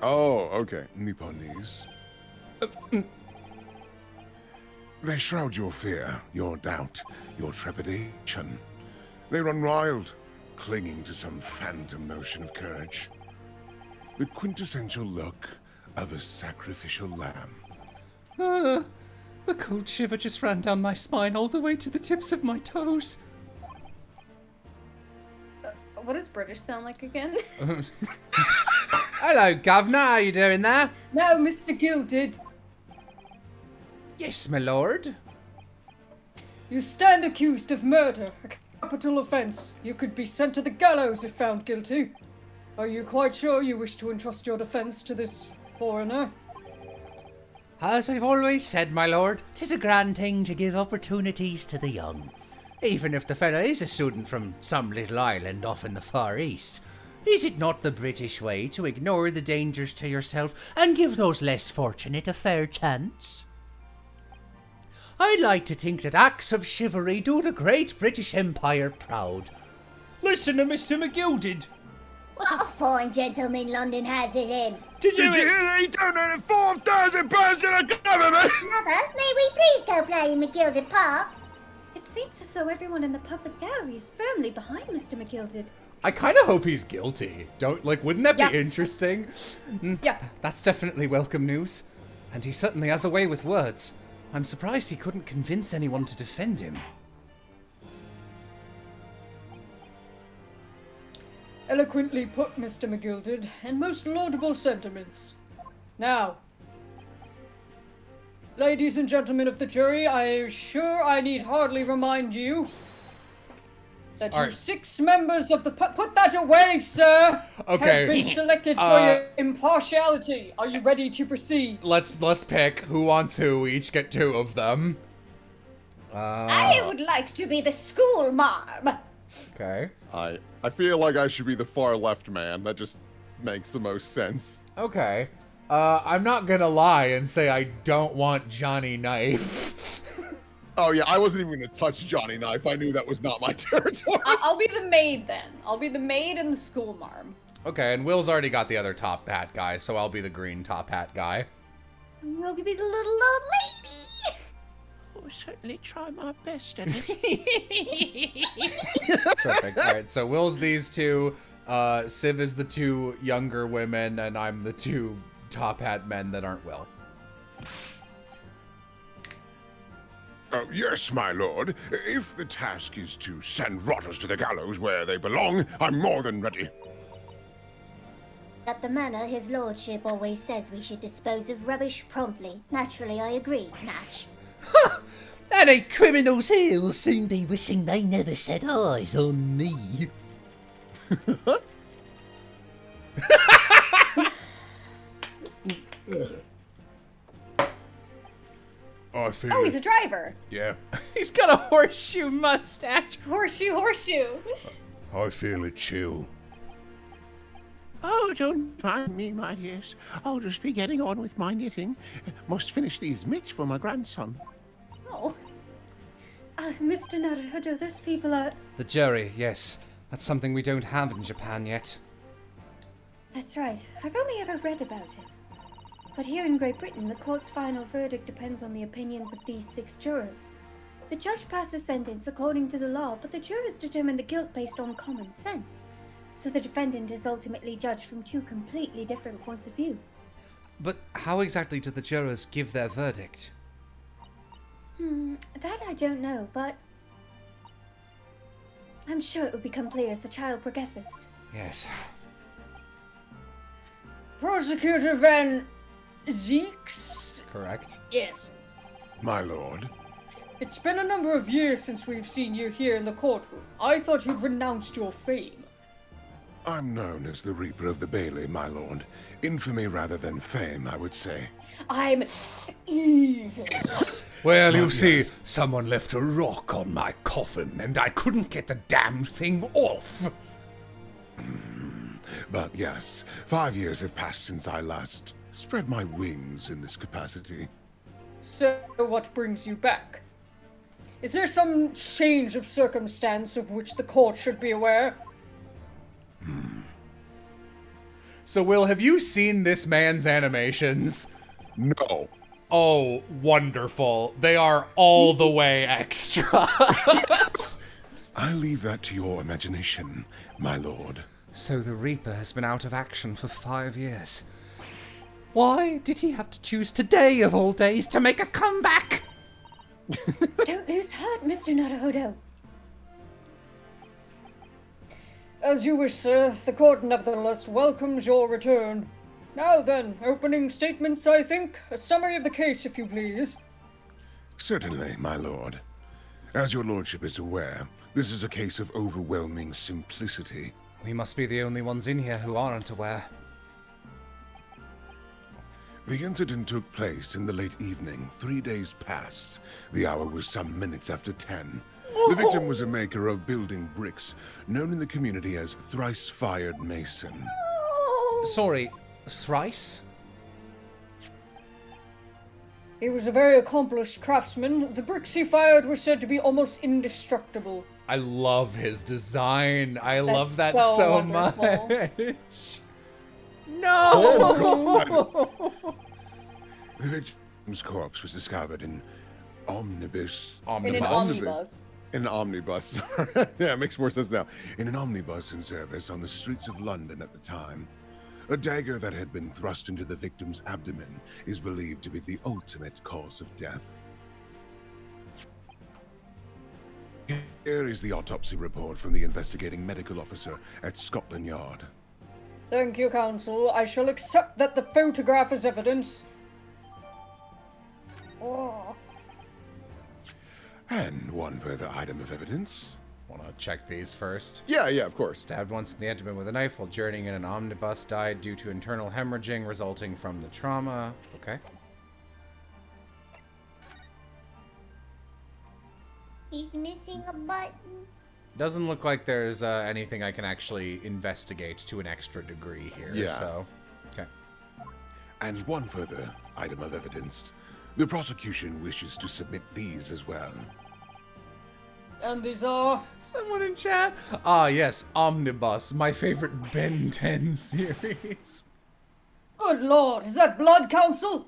Oh, okay. Nipponese. They shroud your fear, your doubt, your trepidation. They run wild, clinging to some phantom notion of courage. The quintessential look of a sacrificial lamb. A cold shiver just ran down my spine all the way to the tips of my toes. What does British sound like again? Hello, Governor. How you doing there? Now, Mr. Gilded. Yes, my lord. You stand accused of murder, a capital offence. You could be sent to the gallows if found guilty. Are you quite sure you wish to entrust your defence to this foreigner? As I've always said, my lord, 'tis a grand thing to give opportunities to the young. Even if the fellow is a student from some little island off in the Far East, is it not the British way to ignore the dangers to yourself and give those less fortunate a fair chance? I like to think that acts of chivalry do the great British Empire proud. Listen to Mr. McGilded. What a fine gentleman London has it in. Did you hear that he donated 4,000 pounds to the government? Mother, may we please go play in McGilded Park? It seems as though everyone in the public gallery is firmly behind Mr. McGilded. I kind of hope he's guilty. Wouldn't that be interesting? Yeah. That's definitely welcome news. And he certainly has a way with words. I'm surprised he couldn't convince anyone to defend him. Eloquently put, Mr. McGilded, and most laudable sentiments. Now, ladies and gentlemen of the jury, I'm sure I need hardly remind you that you 6 members of the put that away, sir. Okay. Have been selected for your impartiality. Are you ready to proceed? Let's pick who wants who. We each get 2 of them. I would like to be the school marm. Okay. I feel like I should be the far left man. That just makes the most sense. Okay. I'm not gonna lie and say I don't want Johnny Knife. Oh yeah, I wasn't even gonna touch Johnny Knife. I knew that was not my territory. I'll be the maid then. I'll be the maid and the school marm. Okay, and Will's already got the other top hat guy, so I'll be the green top hat guy. And we'll be the little old lady. I'll certainly try my best at it. That's perfect. All right, so Will's these two, Civ is the two younger women, and I'm the two top hat men that aren't Will. Yes, my lord. If the task is to send rotters to the gallows where they belong, I'm more than ready. At the manor, his lordship always says we should dispose of rubbish promptly. Naturally, I agree, Natch. Any criminals here will soon be wishing they never set eyes on me. I feel Oh, he's a driver. Yeah. He's got a horseshoe mustache. Horseshoe. I feel it chill. Oh, don't mind me, my dears. I'll just be getting on with my knitting. Must finish these mitts for my grandson. Oh. Mr. Naruhodo, those people are... The jury, yes. That's something we don't have in Japan yet. That's right. I've only ever read about it. But here in Great Britain, the court's final verdict depends on the opinions of these 6 jurors. The judge passes sentence according to the law, but the jurors determine the guilt based on common sense. So the defendant is ultimately judged from 2 completely different points of view. But how exactly do the jurors give their verdict? That I don't know, but... I'm sure it will become clear as the trial progresses. Yes. Prosecutor Van Zeeks? Correct. Yes. My lord. It's been a number of years since we've seen you here in the courtroom. I thought you'd renounced your fame. I'm known as the Reaper of the Bailey, my lord. Infamy rather than fame, I would say. I'm evil. Well, you see, someone left a rock on my coffin, and I couldn't get the damn thing off. But yes, 5 years have passed since I last spread my wings in this capacity. So what brings you back? Is there some change of circumstance of which the court should be aware? So, Will, have you seen this man's animations? No. Oh, wonderful. They are all the way extra. I leave that to your imagination, my lord. So the Reaper has been out of action for 5 years. Why did he have to choose today of all days to make a comeback? Don't lose heart, Mr. Naruhodo. As you wish, sir. The court nevertheless welcomes your return. Now then, opening statements, I think. A summary of the case, if you please. Certainly, my lord. As your lordship is aware, this is a case of overwhelming simplicity. We must be the only ones in here who aren't aware. The incident took place in the late evening, 3 days past. The hour was some minutes after 10. The victim was a maker of building bricks, known in the community as Thrice-Fired Mason. Sorry, thrice? He was a very accomplished craftsman. The bricks he fired were said to be almost indestructible. I love his design. I love that so so wonderful. much. No! The victim's corpse was discovered in omnibus. In an omnibus. In an omnibus. Yeah, it makes more sense now. In an omnibus in service on the streets of London at the time. A dagger that had been thrust into the victim's abdomen is believed to be the ultimate cause of death. Here is the autopsy report from the investigating medical officer at Scotland Yard. Thank you, counsel. I shall accept that the photograph is evidence. Oh. And one further item of evidence. Want to check these first? Yeah, of course. Stabbed once in the abdomen with a knife while journeying in an omnibus. Died due to internal hemorrhaging resulting from the trauma. Okay. He's missing a button. Doesn't look like there's anything I can actually investigate to an extra degree here. Yeah. So, okay. And one further item of evidence. The prosecution wishes to submit these as well. And these are... Someone in chat? Ah, yes, Omnibus, my favorite Ben 10 series. Good lord, is that blood, Counsel?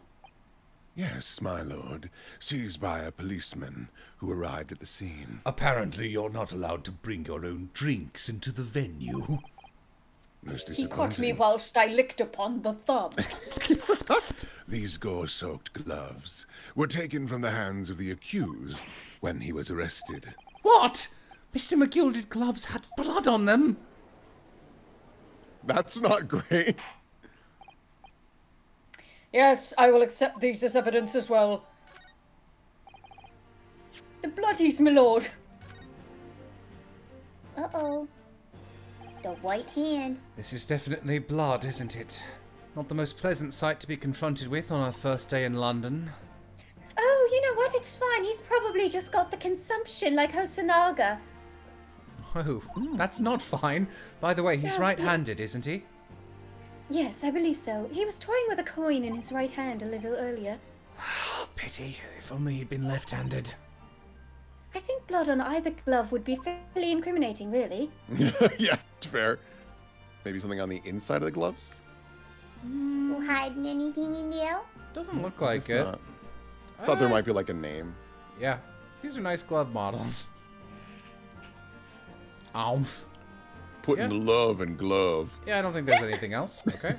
Yes, my lord. Seized by a policeman who arrived at the scene. Apparently you're not allowed to bring your own drinks into the venue. Most He caught me whilst I licked upon the thumb. These gore-soaked gloves were taken from the hands of the accused when he was arrested. What? Mr. McGilded gloves had blood on them? That's not great. Yes, I will accept these as evidence as well. The bloodies, my lord. Uh-oh. The white hand. This is definitely blood, isn't it? Not the most pleasant sight to be confronted with on our first day in London. Oh, you know what? It's fine. He's probably just got the consumption like Hosonaga. Oh, that's not fine. By the way, he's Yeah, right-handed, isn't he? Yes, I believe so. He was toying with a coin in his right hand a little earlier. Pity. If only he'd been left-handed. I think blood on either glove would be fairly incriminating, really. Yeah, it's fair. Maybe something on the inside of the gloves? You hiding anything in there? Doesn't look like It's it. not. Thought there might be like a name. Yeah, these are nice glove models. Oomph. Putting love in glove. Yeah, I don't think there's anything else. Okay.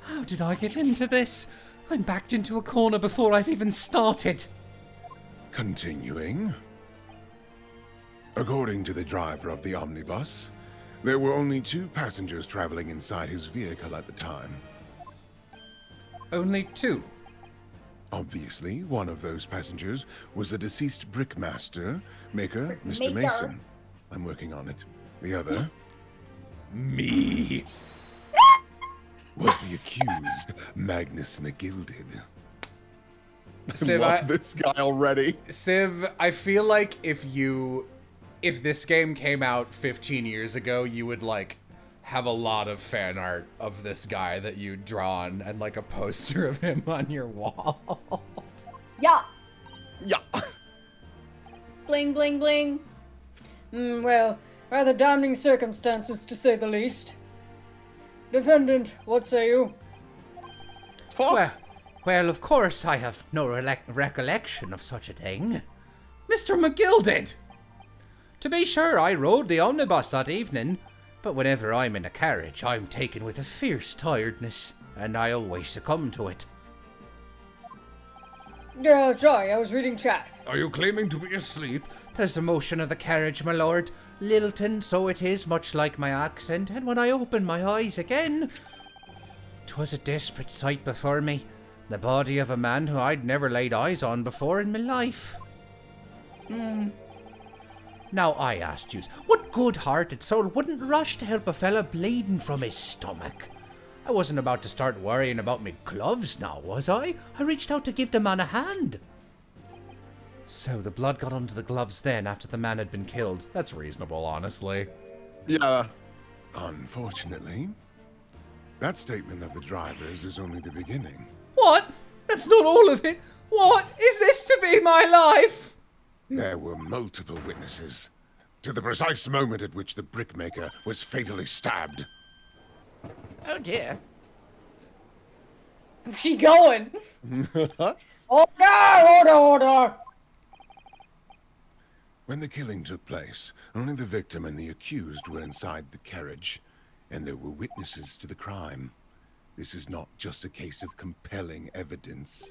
How did I get into this? I'm backed into a corner before I've even started. Continuing. According to the driver of the omnibus, there were only 2 passengers traveling inside his vehicle at the time. Only 2? Obviously, one of those passengers was the deceased brickmaster, maker, Mr. Maker. Mason. I'm working on it. The other Me. was the accused, Magnus McGilded. I love this guy already. Civ, I feel like if this game came out 15 years ago, you would like have a lot of fan art of this guy that you'd drawn and like a poster of him on your wall. Yeah. Yeah. Bling, bling, bling. Well, rather damning circumstances to say the least. Defendant, what say you? Well, of course I have no recollection of such a thing. Mr. McGilded! To be sure, I rode the omnibus that evening, but whenever I'm in a carriage, I'm taken with a fierce tiredness, and I always succumb to it. Yeah, sorry, I was reading chat. Are you claiming to be asleep? 'Tis the motion of the carriage, my lord. Littleton, so it is, much like my accent, and when I opened my eyes again, 'twas a desperate sight before me. The body of a man who I'd never laid eyes on before in my life. Now I asked yous, what good-hearted soul wouldn't rush to help a fella bleeding from his stomach? I wasn't about to start worrying about me gloves now, was I? I reached out to give the man a hand. So the blood got onto the gloves then after the man had been killed. That's reasonable, honestly. Yeah. Unfortunately, that statement of the driver's is only the beginning. What? That's not all of it. What? Is this to be my life? There were multiple witnesses to the precise moment at which the brickmaker was fatally stabbed. Oh dear. Where's she going? Order! When the killing took place, only the victim and the accused were inside the carriage, and there were witnesses to the crime. This is not just a case of compelling evidence.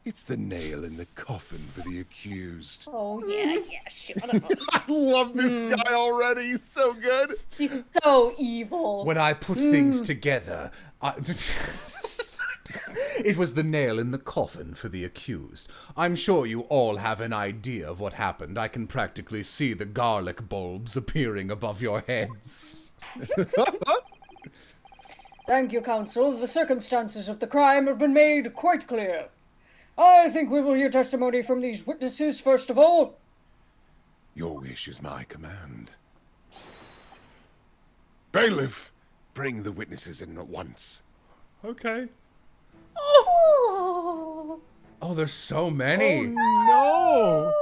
It's the nail in the coffin for the accused. Oh, yeah, shut up. I love this guy already. He's so good. He's so evil. When I put things together, it was the nail in the coffin for the accused. I'm sure you all have an idea of what happened. I can practically see the garlic bulbs appearing above your heads. Thank you, Counsel. The circumstances of the crime have been made quite clear. I think we will hear testimony from these witnesses first of all. Your wish is my command. Bailiff, bring the witnesses in at once. Okay. Oh. Oh, there's so many. No!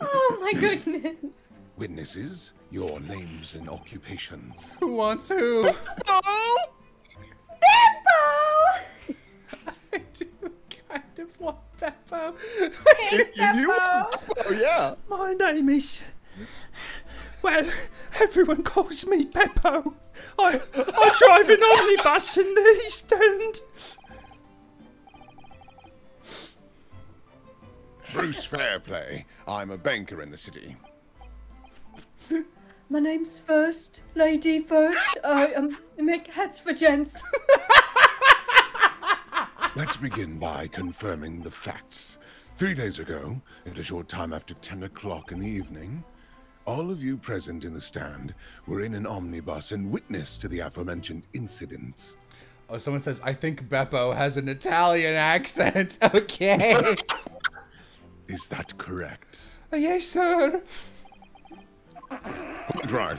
Oh my goodness. Witnesses, your names and occupations. Who wants who? Bimbo! I do kind of want Beppo. Oh, yeah. My name is... Well, everyone calls me Beppo. I drive an omnibus in the East End. Bruce Fairplay. I'm a banker in the city. My name's First, Lady First. I make hats for gents. Let's begin by confirming the facts. 3 days ago, at a short time after 10 o'clock in the evening, all of you present in the stand were in an omnibus and witness to the aforementioned incidents. Oh, someone says, I think Beppo has an Italian accent. Okay. Is that correct? Yes, sir. Right.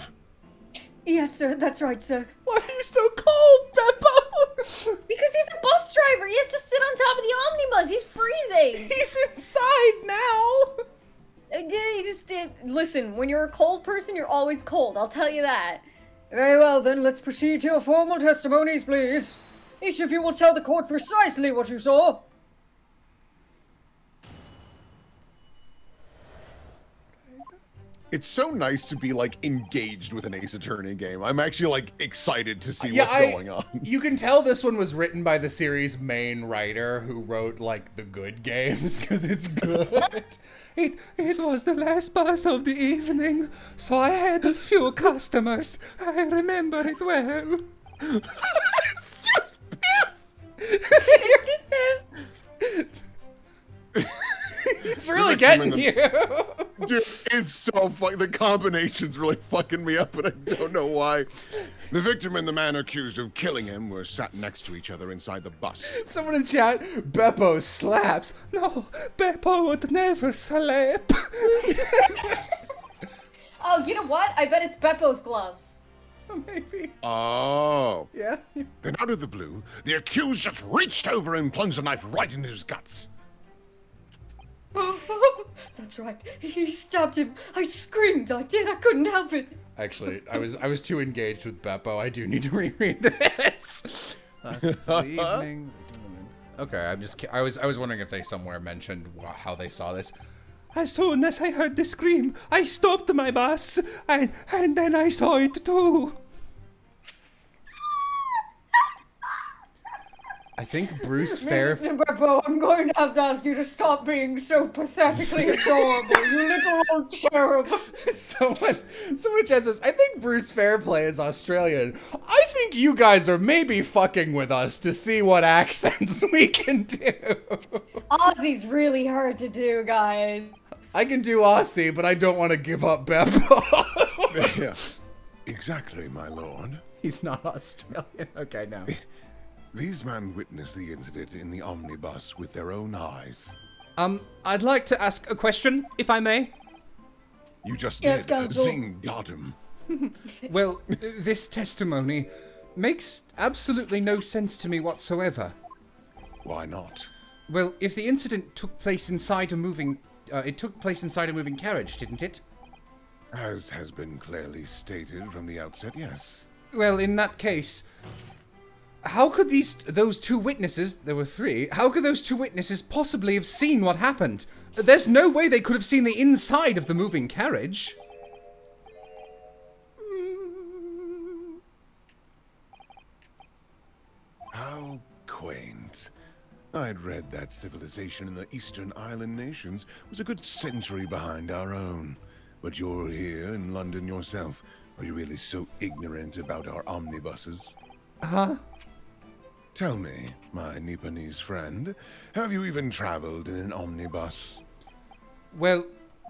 Yes, sir. That's right, sir. Why are you so cold, Beppo? Because he's a bus driver. He has to sit on top of the omnibus. He's freezing. He's inside now. Listen, when you're a cold person, you're always cold. I'll tell you that. Very well, then. Let's proceed to your formal testimonies, please. Each of you will tell the court precisely what you saw. It's so nice to be, like, engaged with an Ace Attorney game. I'm actually, like, excited to see Yeah, what's going on. You can tell this one was written by the series' main writer who wrote, like, the good games, because it's good. It was the last bus of the evening, so I had a few customers. I remember it well. It's just Biff! It's just Biff. It's really getting you. Dude, it's so funny. The combination's really fucking me up, but I don't know why. The victim and the man accused of killing him were sat next to each other inside the bus. Someone in chat, Beppo slaps. No, Beppo would never slap. Oh, you know what? I bet it's Beppo's gloves. Maybe. Oh. Yeah. Then out of the blue, the accused just reached over and plunged a knife right into his guts. That's right. He stabbed him. I screamed. I did. I couldn't help it. Actually, I was too engaged with Beppo. I do need to reread this. Evening. Okay, I was wondering if they somewhere mentioned how they saw this. As soon as I heard the scream, I stopped my bus, and then I saw it too. I think Bruce Fair. Mr. Beppo, I'm going to have to ask you to stop being so pathetically adorable, you little old cherub. Someone in chat says, I think Bruce Fairplay is Australian. I think you guys are maybe fucking with us to see what accents we can do. Aussie's really hard to do, guys. I can do Aussie, but I don't want to give up Beppo. Yeah, exactly, my lord. He's not Australian. Okay, now. These men witnessed the incident in the omnibus with their own eyes. I'd like to ask a question, if I may. You just Yes, did. Counsel. Zing, got him. Well, this testimony makes absolutely no sense to me whatsoever. Why not? Well, if the incident took place inside a moving... it took place inside a moving carriage, didn't it? As has been clearly stated from the outset, yes. Well, in that case... How could those two witnesses, there were three, how could those two witnesses possibly have seen what happened? There's no way they could have seen the inside of the moving carriage. How quaint. I'd read that civilization in the Eastern Island nations was a good century behind our own. But you're here in London yourself. Are you really so ignorant about our omnibuses? Huh? Tell me, my Nipponese friend, have you even traveled in an omnibus? Well,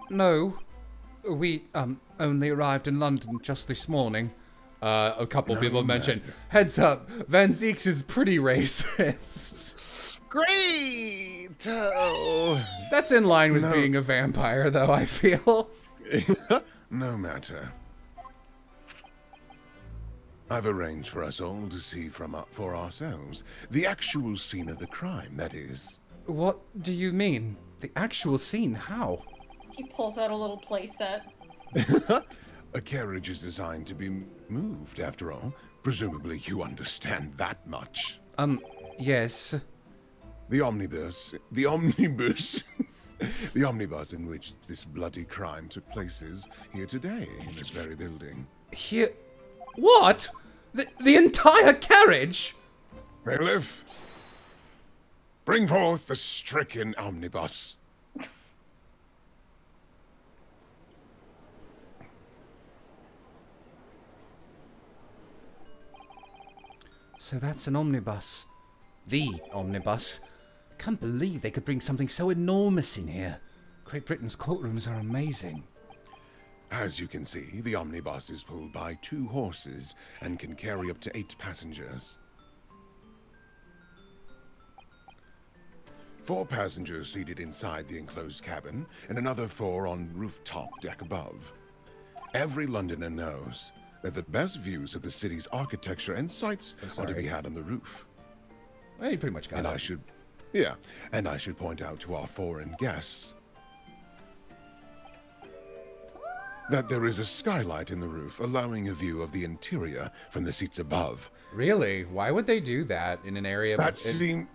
no. We, only arrived in London just this morning. A couple people mentioned, heads up, Van Zeeks is pretty racist. Great! Oh. That's in line with being a vampire, though, I feel. No matter. I've arranged for us all to see for ourselves. The actual scene of the crime, that is. What do you mean? The actual scene? How? He pulls out a little playset. A carriage is designed to be moved, after all. Presumably you understand that much. Yes. The omnibus the omnibus in which this bloody crime took place is here today, in this very building. Here... What? The entire carriage? Bailiff, bring forth the stricken omnibus. So that's an omnibus. The omnibus. Can't believe they could bring something so enormous in here. Great Britain's courtrooms are amazing. As you can see, the omnibus is pulled by 2 horses and can carry up to 8 passengers. 4 passengers seated inside the enclosed cabin, and another 4 on rooftop deck above. Every Londoner knows that the best views of the city's architecture and sights are to be had on the roof. Well, you pretty much got it. And I should point out to our foreign guests that there is a skylight in the roof, allowing a view of the interior from the seats above. Really? Why would they do that in an area... That seems...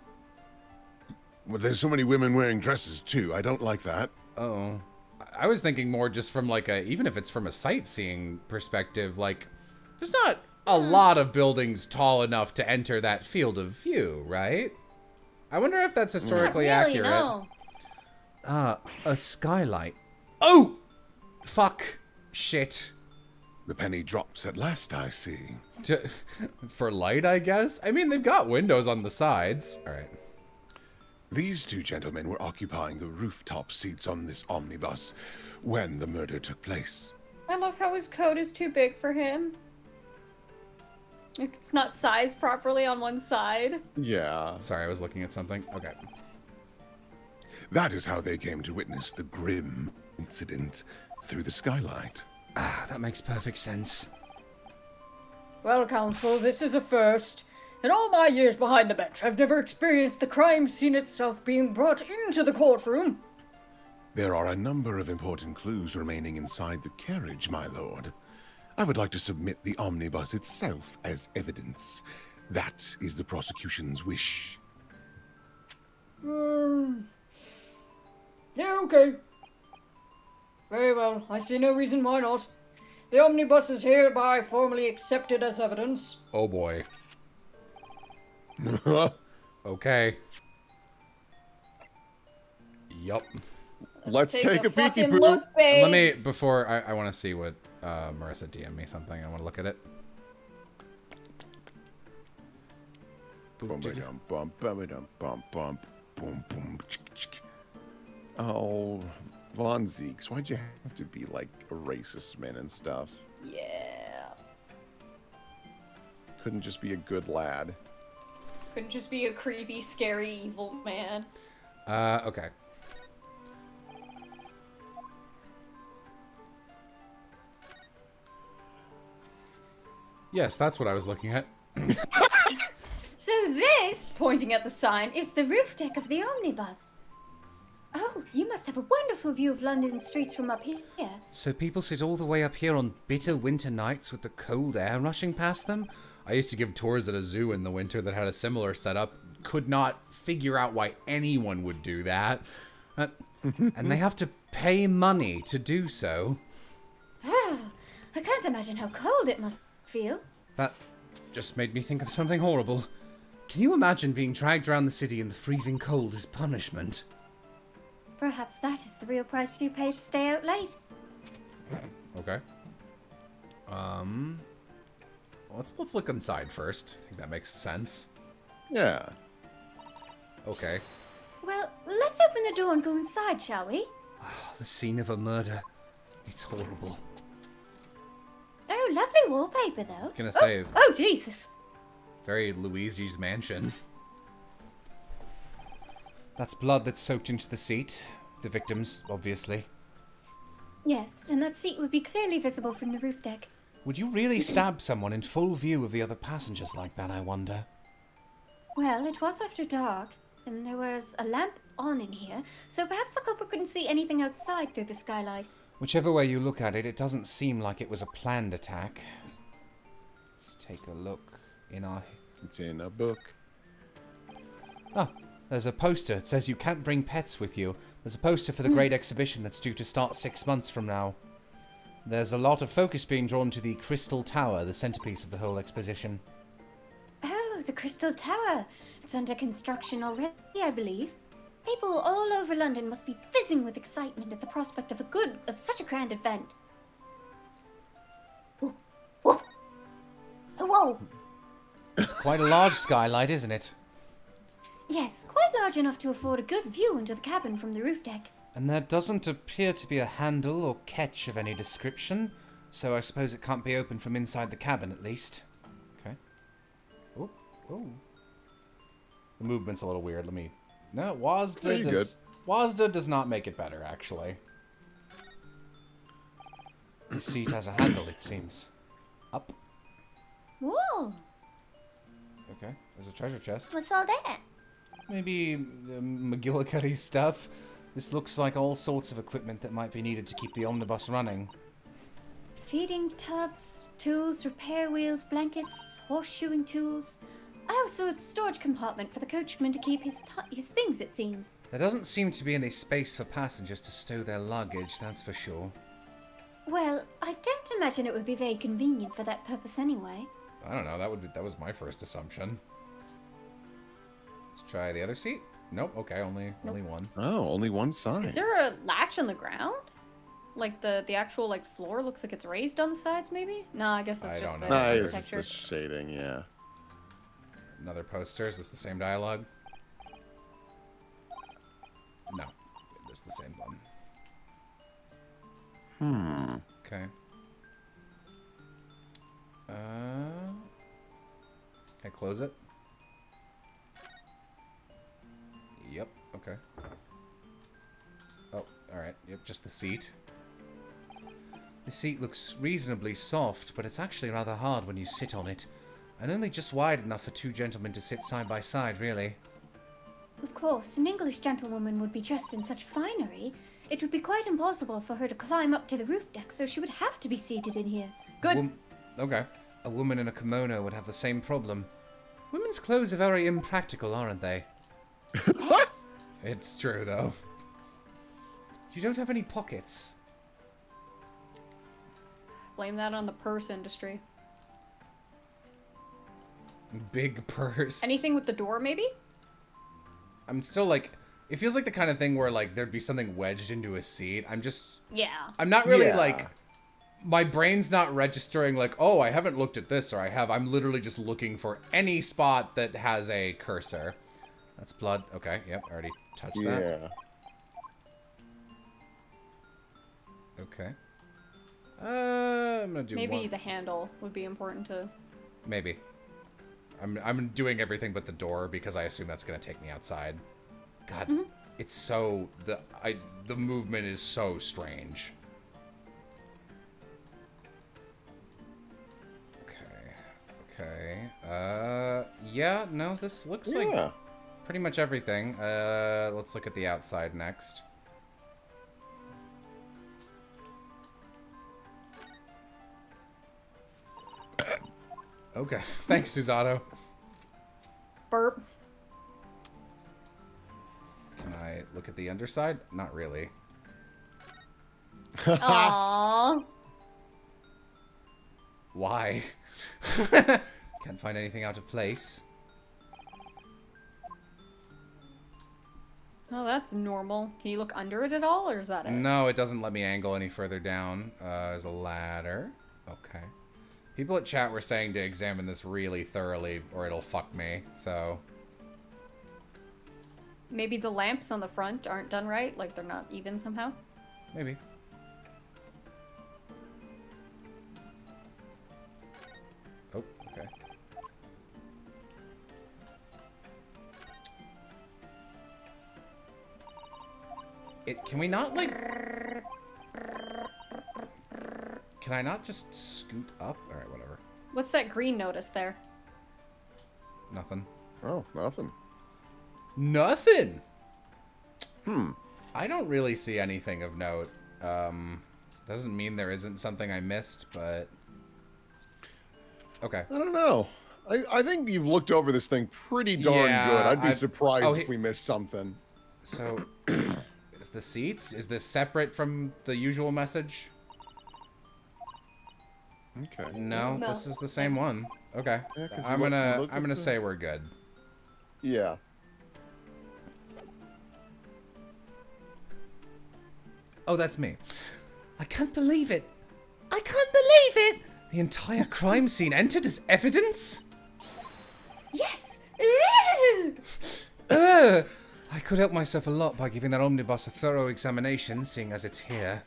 Well, there's so many women wearing dresses, too. I don't like that. Oh. I was thinking more just from, like, even if it's from a sightseeing perspective, like, there's not a lot of buildings tall enough to enter that field of view, right? I wonder if that's historically accurate. No. A skylight. Oh! Fuck. Shit. The penny drops at last, I see. For light, I guess? I mean, they've got windows on the sides. All right. These 2 gentlemen were occupying the rooftop seats on this omnibus when the murder took place. I love how his coat is too big for him. It's not sized properly on one side. Yeah. Sorry, I was looking at something. Okay. That is how they came to witness the grim incident through the skylight. Ah, that makes perfect sense. Well, Counsel, this is a first. In all my years behind the bench, I've never experienced the crime scene itself being brought into the courtroom. There are a number of important clues remaining inside the carriage, my lord. I would like to submit the omnibus itself as evidence. That is the prosecution's wish. Yeah, okay. Very well. I see no reason why not. The omnibus is hereby formally accepted as evidence. Oh boy. Okay. Yup. Let's take a peeky poo. Look, babes. Let me, before, I want to see what, Marissa DM me something. I want to look at it. Oh, Von Zeeks, why'd you have to be like a racist man and stuff? Yeah. Couldn't just be a good lad. Couldn't just be a creepy, scary, evil man. Okay. Yes, that's what I was looking at. So this, pointing at the sign, is the roof deck of the omnibus. Oh, you must have a wonderful view of London streets from up here. So people sit all the way up here on bitter winter nights with the cold air rushing past them? I used to give tours at a zoo in the winter that had a similar setup. Could not figure out why anyone would do that. And they have to pay money to do so. I can't imagine how cold it must feel. That just made me think of something horrible. Can you imagine being dragged around the city in the freezing cold as punishment? Perhaps that is the real price you pay to stay out late. Okay. Let's look inside first. I think that makes sense. Yeah. Okay. Well, let's open the door and go inside, shall we? The scene of a murder. It's horrible. Oh, lovely wallpaper, though. I was gonna say. Oh, Jesus. Very Luigi's Mansion. That's blood that's soaked into the seat. The victims, obviously. Yes, and that seat would be clearly visible from the roof deck. Would you really stab someone in full view of the other passengers like that, I wonder? Well, it was after dark, and there was a lamp on in here, so perhaps the culprit couldn't see anything outside through the skylight. Whichever way you look at it, it doesn't seem like it was a planned attack. Let's take a look in our... It's in a book. Ah, there's a poster. It says you can't bring pets with you. There's a poster for the great exhibition that's due to start 6 months from now. There's a lot of focus being drawn to the Crystal Tower, the centerpiece of the whole exposition. Oh, the Crystal Tower. It's under construction already, I believe. People all over London must be fizzing with excitement at the prospect of such a grand event. Whoa. Whoa. Whoa. It's quite a large skylight, isn't it? Yes, quite large enough to afford a good view into the cabin from the roof deck. And there doesn't appear to be a handle or catch of any description, so I suppose it can't be opened from inside the cabin at least. Okay. Oh, oh. The movement's a little weird. Let me... No, WASDA does not make it better, actually. The seat has a handle, it seems. Up. Whoa! Okay, there's a treasure chest. What's all that? Maybe McGillicuddy stuff. This looks like all sorts of equipment that might be needed to keep the omnibus running. Feeding tubs, tools, repair wheels, blankets, horseshoeing tools. Oh, so it's a storage compartment for the coachman to keep his things, it seems. There doesn't seem to be any space for passengers to stow their luggage, that's for sure. Well, I don't imagine it would be very convenient for that purpose anyway. I don't know, that was my first assumption. Let's try the other seat. Nope, okay, only one. Oh, only one side. Is there a latch on the ground? Like the actual like floor looks like it's raised on the sides, maybe? No, I guess it's just the architecture. It's the shading, yeah. Another poster. Is this the same dialogue? No, it is the same one. Okay. Can I close it? Yep. Okay. Oh, all right. Yep, just the seat. The seat looks reasonably soft, but it's actually rather hard when you sit on it. And only just wide enough for two gentlemen to sit side by side, really. Of course, an English gentlewoman would be dressed in such finery. It would be quite impossible for her to climb up to the roof deck, so she would have to be seated in here. Good. Okay. A woman in a kimono would have the same problem. Women's clothes are very impractical, aren't they? Yes. It's true, though. You don't have any pockets. Blame that on the purse industry. Big purse. Anything with the door, maybe? I'm still like... It feels like the kind of thing where, like, there'd be something wedged into a seat. Yeah. I'm not really, like... My brain's not registering, like, oh, I haven't looked at this, or I have. I'm literally just looking for any spot that has a cursor. That's blood. Okay, yep, already touched that. Yeah. Okay. I'm gonna do maybe one. the handle would be important to... Maybe. I'm doing everything but the door because I assume that's gonna take me outside. God, it's so the movement is so strange. Okay. Yeah, no, this looks like pretty much everything. Let's look at the outside next. Okay, thanks, Susato. Burp. Can I look at the underside? Not really. Aww. Why? Can't find anything out of place. Oh, that's normal. Can you look under it at all, or is that it? No, it doesn't let me angle any further down. There's a ladder. Okay. People at chat were saying to examine this really thoroughly, or it'll fuck me, so... Maybe the lamps on the front aren't done right, like they're not even somehow? Maybe. Oh, okay. Can we not, like... Can I not just scoot up? Alright, whatever. What's that green notice there? Nothing. Oh, nothing. Nothing? Hmm. I don't really see anything of note. Doesn't mean there isn't something I missed, but... Okay. I don't know. I think you've looked over this thing pretty darn good. I'd be surprised if we missed something. So, is the seats? Is this separate from the usual message? Okay. No, this is the same one. Okay. Yeah, I'm gonna say we're good. Yeah. Oh, that's me. I can't believe it. I can't believe it! The entire crime scene entered as evidence? Yes! I could help myself a lot by giving that omnibus a thorough examination, seeing as it's here.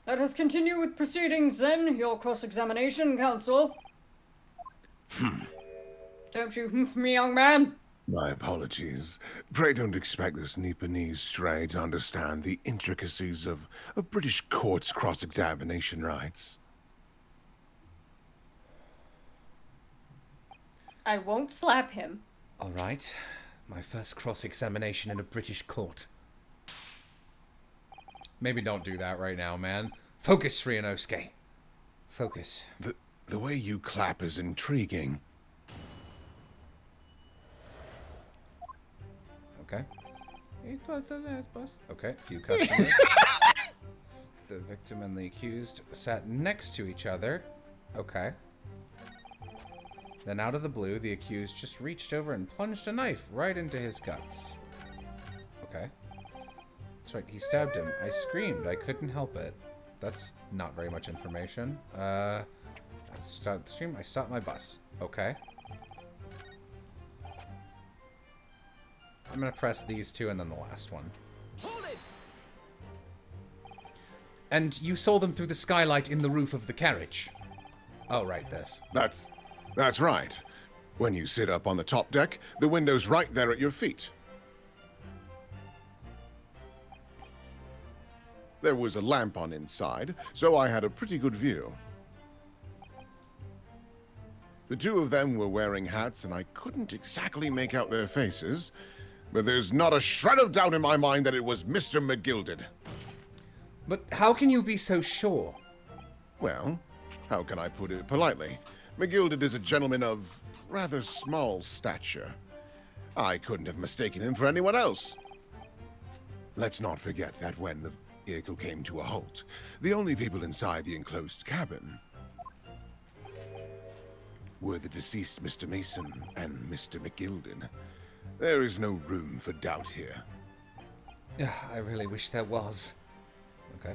Let us continue with proceedings then, your cross-examination, counsel. Don't you humph me, young man? My apologies. Pray don't expect this Nipponese stray to understand the intricacies of a British court's cross-examination rights. I won't slap him. Alright. My first cross-examination in a British court. Maybe don't do that right now, man. Focus, Ryunosuke. Focus. The way you clap is intriguing. Okay. Okay, a few customers. The victim and the accused sat next to each other. Okay. Then out of the blue, the accused just reached over and plunged a knife right into his guts. Okay. That's right, he stabbed him. I screamed. I couldn't help it. That's not very much information. I stopped the stream. I stopped my bus. Okay. I'm gonna press these two and then the last one. Hold it! And you saw them through the skylight in the roof of the carriage. Oh, right, this. That's right. When you sit up on the top deck, the window's right there at your feet. There was a lamp on inside, so I had a pretty good view. The two of them were wearing hats, and I couldn't exactly make out their faces, but there's not a shred of doubt in my mind that it was Mr. McGilded. But how can you be so sure? Well, how can I put it politely? McGilded is a gentleman of rather small stature. I couldn't have mistaken him for anyone else. Let's not forget that when the vehicle came to a halt, the only people inside the enclosed cabin were the deceased Mr. Mason and Mr. McGilded. There is no room for doubt here. I really wish there was. Okay.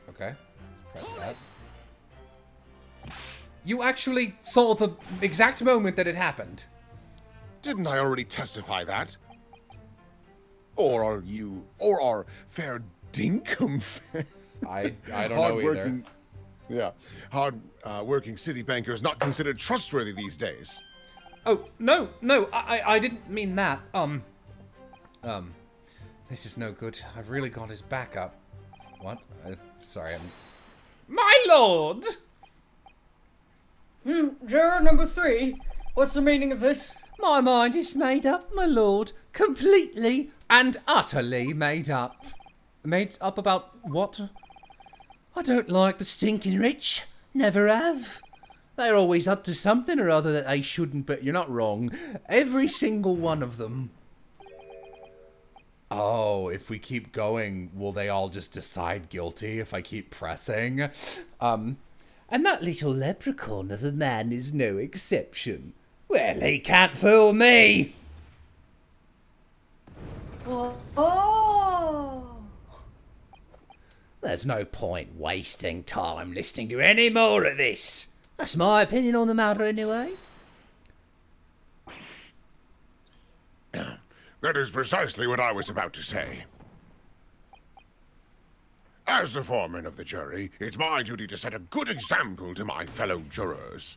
Okay. Let's press that. You actually saw the exact moment that it happened. Didn't I already testify that? Or are fair dinkum? I don't know either. Yeah, hard-working city bankers not considered trustworthy these days. Oh, no, I didn't mean that. This is no good. I've really got his back up. What? Sorry, I'm... My lord! Juror number 3, what's the meaning of this? My mind is made up, my lord. Completely and utterly made up. Made up about what? I don't like the stinking rich. Never have. They're always up to something or other that they shouldn't, but you're not wrong. Every single one of them. Oh, if we keep going, will they all just decide guilty if I keep pressing? And that little leprechaun of a man is no exception. Well, he can't fool me! Oh! There's no point wasting time listening to any more of this. That's my opinion on the matter anyway. That is precisely what I was about to say. As the foreman of the jury, it's my duty to set a good example to my fellow jurors.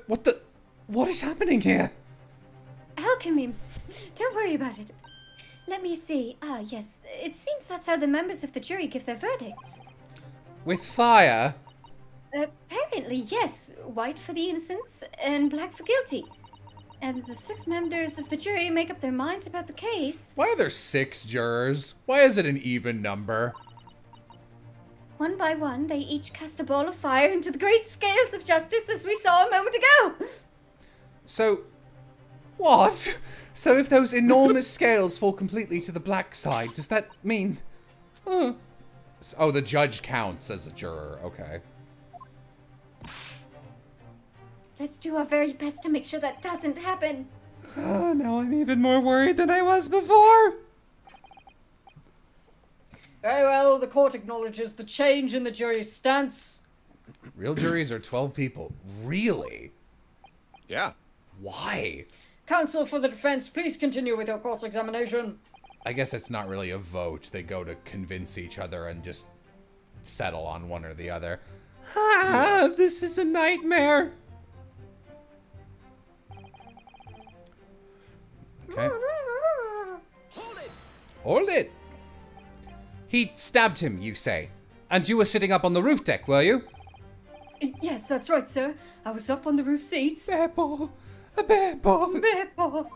What is happening here? How look at me. Don't worry about it. Let me see. Ah, yes. It seems that's how the members of the jury give their verdicts. With fire? Apparently, yes. White for the innocents and black for guilty. And the 6 members of the jury make up their minds about the case. Why are there 6 jurors? Why is it an even number? One by one, they each cast a ball of fire into the great scales of justice as we saw a moment ago. So, what? So if those enormous scales fall completely to the black side, does that mean... Oh, the judge counts as a juror. Okay. Let's do our very best to make sure that doesn't happen. Now I'm even more worried than I was before. Very well, the court acknowledges the change in the jury's stance. Real juries are 12 people. Really? Yeah. Why? Counsel for the defense, please continue with your cross-examination. I guess it's not really a vote. They go to convince each other and just settle on one or the other. This is a nightmare. Okay. Hold it. He stabbed him, you say. And you were sitting up on the roof deck, were you? Yes, that's right, sir. I was up on the roof seats. Beppo. Beppo. Beppo.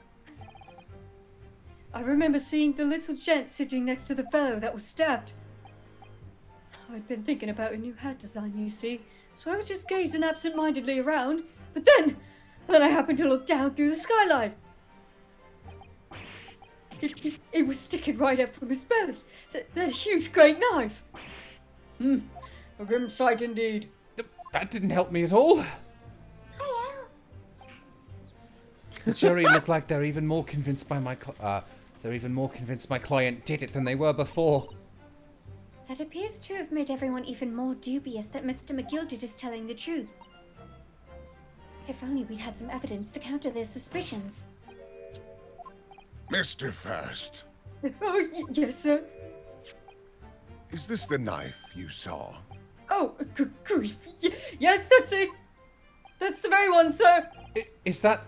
I remember seeing the little gent sitting next to the fellow that was stabbed. I'd been thinking about a new hat design, you see, so I was just gazing absent-mindedly around, but then I happened to look down through the skylight. It was sticking right up from his belly, that huge great knife. A grim sight indeed. That didn't help me at all. The jury look like they're even more convinced by my client did it than they were before. That appears to have made everyone even more dubious that Mr. McGilded is telling the truth. If only we'd had some evidence to counter their suspicions. Mr. First. Oh, yes, sir. Is this the knife you saw? Oh, good grief. Yes, that's it. That's the very one, sir. Is that...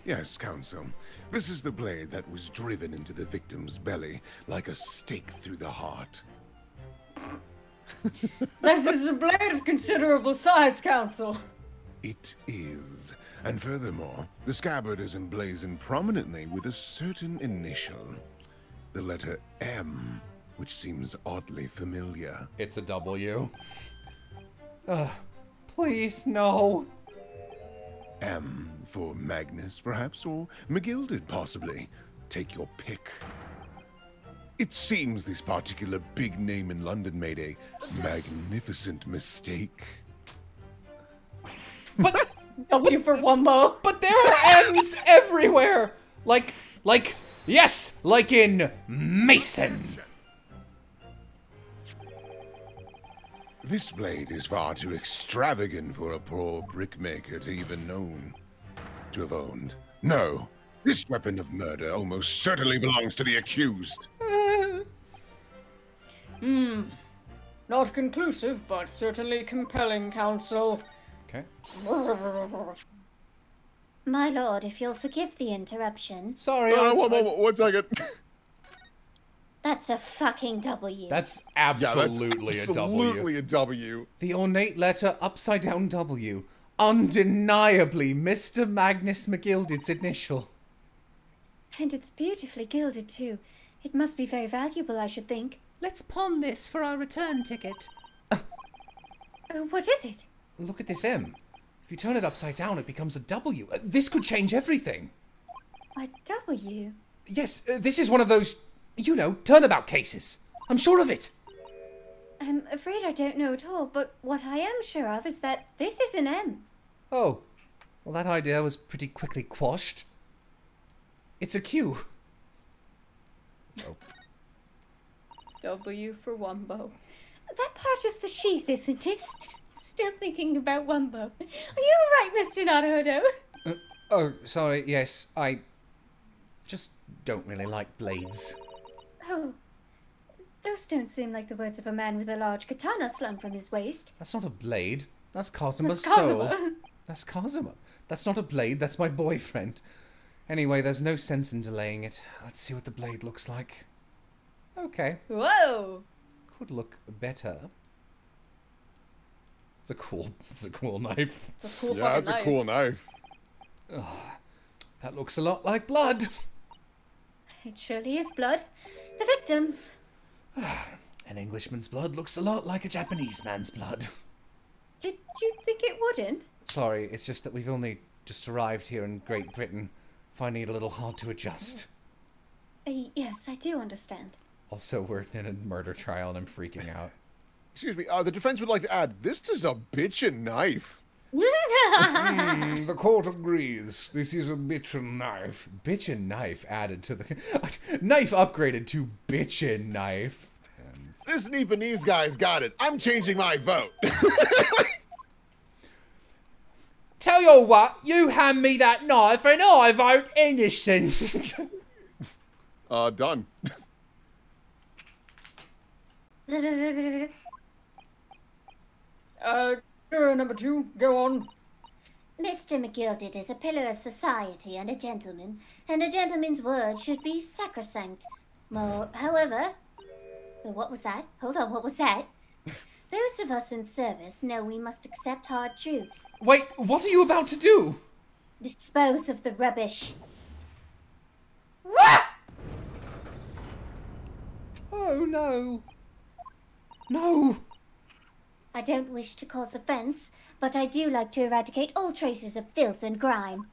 Yes, counsel. This is the blade that was driven into the victim's belly like a stake through the heart. That is a blade of considerable size, counsel. It is. And furthermore, the scabbard is emblazoned prominently with a certain initial. The letter M, which seems oddly familiar. It's a W. Please, no. M for Magnus, perhaps, or McGilded, possibly. Take your pick. It seems this particular big name in London made a magnificent mistake. But... W for Wumbo. But there are M's everywhere! Like in Mason. This blade is far too extravagant for a poor brickmaker to even known to have owned. No, this weapon of murder almost certainly belongs to the accused. Not conclusive, but certainly compelling, counsel. Okay. My lord, if you'll forgive the interruption. Sorry. One second. That's a fucking W. That's absolutely a W. Absolutely a W. The ornate letter upside down W. Undeniably Mr. Magnus McGilded's initial. And it's beautifully gilded, too. It must be very valuable, I should think. Let's pawn this for our return ticket. What is it? Look at this M. If you turn it upside down, it becomes a W. This could change everything. A W? Yes, this is one of those, you know, turnabout cases. I'm sure of it. I'm afraid I don't know at all, but what I am sure of is that this is an M. Oh, well, that idea was pretty quickly quashed. It's a Q. Oh. W for Wumbo. That part is the sheath, isn't it? Still thinking about Wumbo. Are you alright, Mr. Naruto? Oh, sorry, yes, I just don't really like blades. Oh, those don't seem like the words of a man with a large katana slung from his waist. That's not a blade. That's Kazuma's That's soul. Kazuma. That's Kazuma. That's not a blade, that's my boyfriend. Anyway, there's no sense in delaying it. Let's see what the blade looks like. Okay. Whoa! Could look better. It's a cool knife. It's a cool yeah, it's a cool knife. Oh, that looks a lot like blood. It surely is blood. The victims. An Englishman's blood looks a lot like a Japanese man's blood. Did you think it wouldn't? Sorry, it's just that we've only just arrived here in Great Britain, finding it a little hard to adjust. Yes, I do understand. Also, we're in a murder trial and I'm freaking out. Excuse me, the defense would like to add, this is a bitchin' knife. The court agrees. This is a bitchin' knife. Bitchin' knife added to the... knife upgraded to bitchin' knife. And... This Nepalese guy's got it. I'm changing my vote. Tell you what, you hand me that knife and I vote innocent. Done. Juror number 2, go on. Mr. McGilded is a pillar of society and a gentleman's word should be sacrosanct. However, what was that? Hold on, what was that? Those of us in service know we must accept hard truths. Wait, what are you about to do? Dispose of the rubbish. Oh, no. No. I don't wish to cause offense, but I do like to eradicate all traces of filth and grime.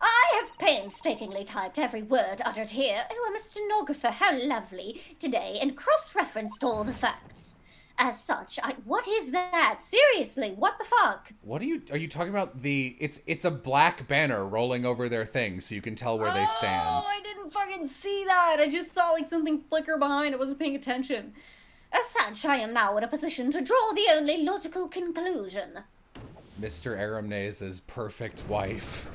I have painstakingly typed every word uttered here. Oh, a stenographer, how lovely today, and cross-referenced all the facts. As such, what is that? Seriously, what the fuck? What are you talking about? It's a black banner rolling over their thing so you can tell where they stand. Oh, I didn't fucking see that. I just saw like something flicker behind. I wasn't paying attention. As such, I am now in a position to draw the only logical conclusion. Mr. Aramnaze's perfect wife.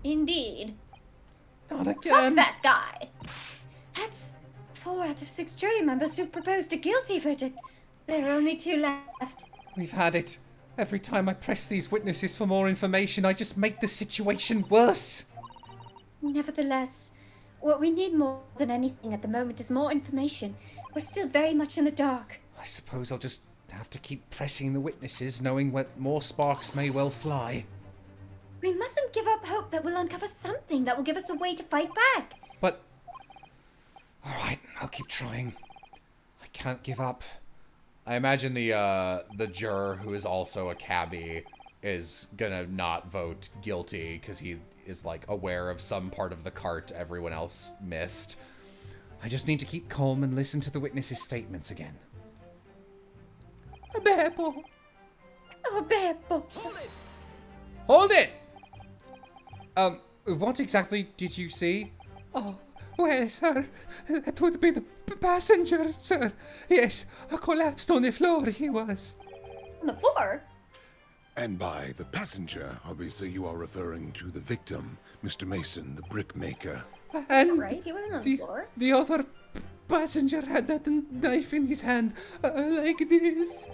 Indeed. Not again. Fuck that guy. That's 4 out of 6 jury members who've proposed a guilty verdict. There are only 2 left. We've had it. Every time I press these witnesses for more information, I just make the situation worse. Nevertheless, what we need more than anything at the moment is more information. We're still very much in the dark. I suppose I'll just have to keep pressing the witnesses, knowing what more sparks may well fly. We mustn't give up hope that we'll uncover something that will give us a way to fight back. But... Alright, I'll keep trying. I can't give up. I imagine the juror who is also a cabbie is gonna not vote guilty because he is like aware of some part of the cart everyone else missed. I just need to keep calm and listen to the witnesses' statements again. Beppo. Oh, Beppo. Hold it! What exactly did you see? Oh, well, sir, that would be the passenger, sir. Yes, collapsed on the floor he was. On the floor? And by the passenger, obviously you are referring to the victim, Mr. Mason, the brickmaker. And right, he wasn't on the floor. The other passenger had that knife in his hand, like this.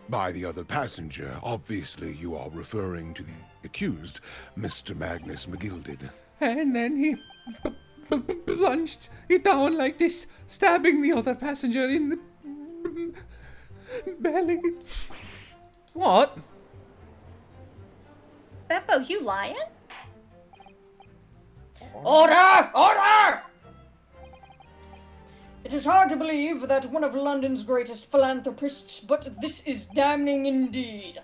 By the other passenger, obviously you are referring to the accused, Mr. Magnus McGilded. And then he plunged it down like this, stabbing the other passenger in the belly. What? Beppo, you lying? Order! Order! It is hard to believe that one of London's greatest philanthropists, but this is damning indeed.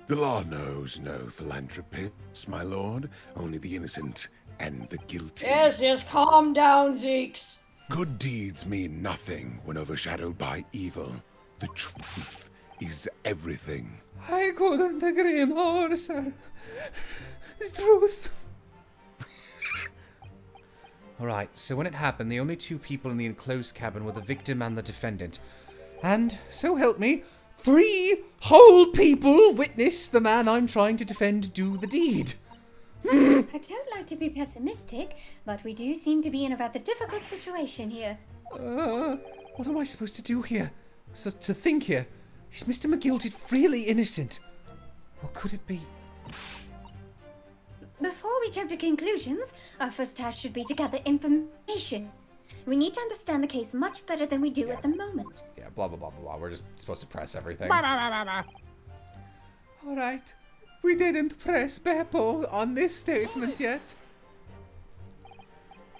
The law knows no philanthropists, my lord. Only the innocent and the guilty. Yes, calm down, Zeeks. Good deeds mean nothing when overshadowed by evil. The truth is everything. I couldn't agree more, sir. The truth. Alright, so when it happened, the only 2 people in the enclosed cabin were the victim and the defendant. And, so help me, 3 whole people witness the man I'm trying to defend do the deed. I don't like to be pessimistic, but we do seem to be in a rather difficult situation here. What am I supposed to do here? To think here? Is Mr. McGilded really innocent? Or could it be... Before we jump to conclusions, our first task should be to gather information. We need to understand the case much better than we do at the moment. Yeah, blah, blah, blah, blah, blah. We're just supposed to press everything. Alright. We didn't press Beppo on this statement yet.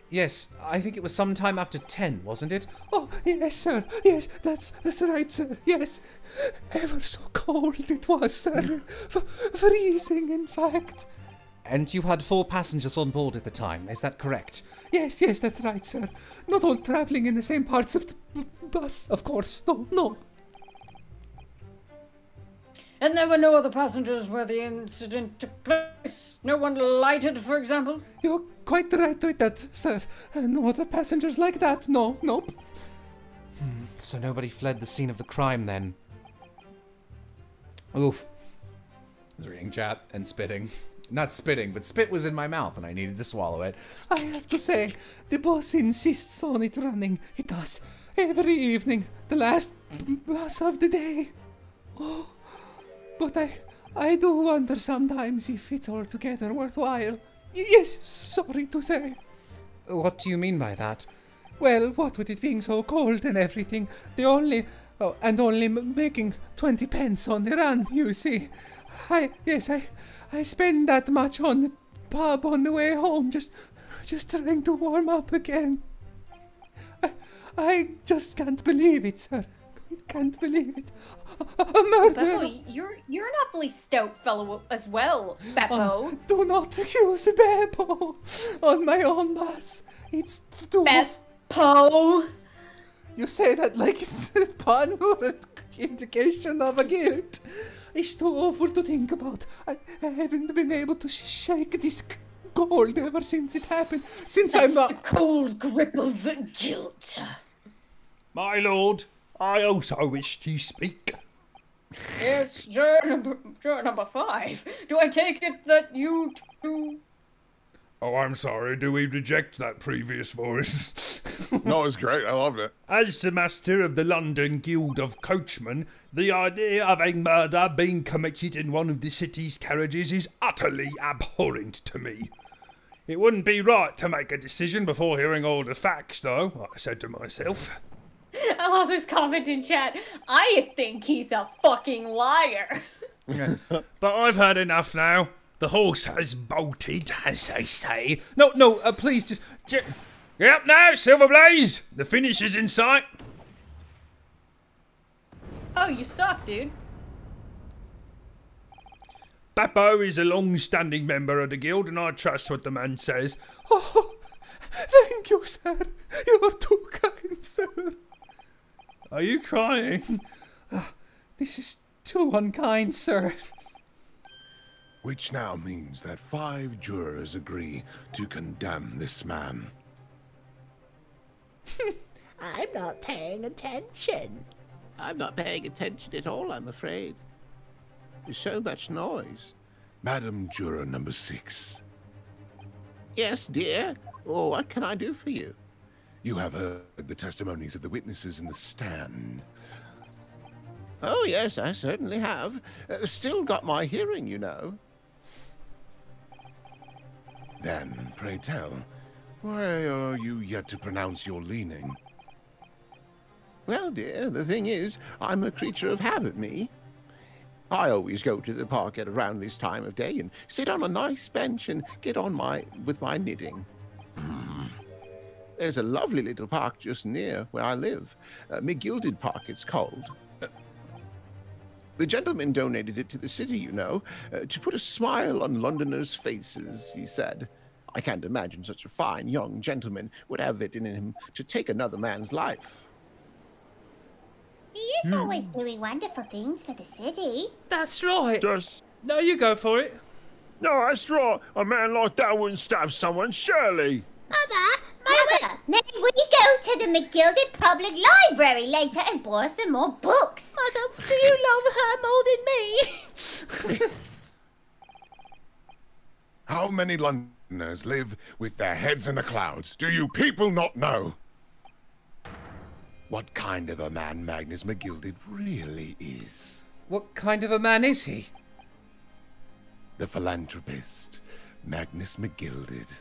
Yes, I think it was sometime after 10, wasn't it? Oh, yes, sir. Yes, that's right, sir. Yes. Ever so cold it was, sir. Freezing, in fact. And you had 4 passengers on board at the time, is that correct? Yes, that's right, sir. Not all travelling in the same parts of the bus, of course. No. And there were no other passengers where the incident took place? No one lighted, for example? You're quite right with that, sir. No other passengers like that, nope. So nobody fled the scene of the crime, then? Oof. I was reading chat and spitting. Not spitting, but spit was in my mouth and I needed to swallow it. I have to say, the boss insists on it running. It does. Every evening. The last bus of the day. Oh, but I do wonder sometimes if it's altogether worthwhile. Yes, sorry to say. What do you mean by that? Well, what with it being so cold and everything, only making 20 pence on the run, you see. I spend that much on the pub on the way home, just trying to warm up again. I just can't believe it, sir. Can't believe it. A murder! Beppo, you're an awfully stout fellow as well, Beppo. Do not accuse Beppo on my own bus. It's too... Beppo! You say that like it's a pun or an indication of a guilt. It's too awful to think about. I haven't been able to shake this cold ever since it happened. Since That's the cold grip of guilt. My lord, I also wish to speak. Yes, juror number 5. Do I take it that you two... Oh, I'm sorry, do we reject that previous voice? No, it's great, I loved it. As the master of the London Guild of Coachmen, the idea of a murder being committed in one of the city's carriages is utterly abhorrent to me. It wouldn't be right to make a decision before hearing all the facts, though, I said to myself. I love this comment in chat. I think he's a fucking liar. But I've heard enough now. The horse has bolted, as they say. No, please, just get up now, Silverblaze. The finish is in sight. Oh, you suck, dude. Beppo is a long-standing member of the guild, and I trust what the man says. Oh, thank you, sir. You're too kind, sir. Are you crying? This is too unkind, sir. Which now means that 5 jurors agree to condemn this man. I'm not paying attention. I'm not paying attention at all, I'm afraid. There's so much noise. Madam Juror number 6. Yes, dear? Oh, what can I do for you? You have heard the testimonies of the witnesses in the stand. Oh, yes, I certainly have. Still got my hearing, you know. Then, pray tell, why are you yet to pronounce your leaning? Well, dear, the thing is, I'm a creature of habit, me. I always go to the park at around this time of day and sit on a nice bench and get on with my knitting. There's a lovely little park just near where I live. McGilded Park, it's called. The gentleman donated it to the city, you know, to put a smile on Londoners' faces, he said. I can't imagine such a fine young gentleman would have it in him to take another man's life. He is always doing wonderful things for the city. That's right. No, you go for it. No, that's right. A man like that wouldn't stab someone, surely. Mother, may we go to the McGilded Public Library later and borrow some more books? Mother, do you love her more than me? How many Londoners live with their heads in the clouds? Do you people not know? what kind of a man Magnus McGilded really is. What kind of a man is he? The philanthropist, Magnus McGilded,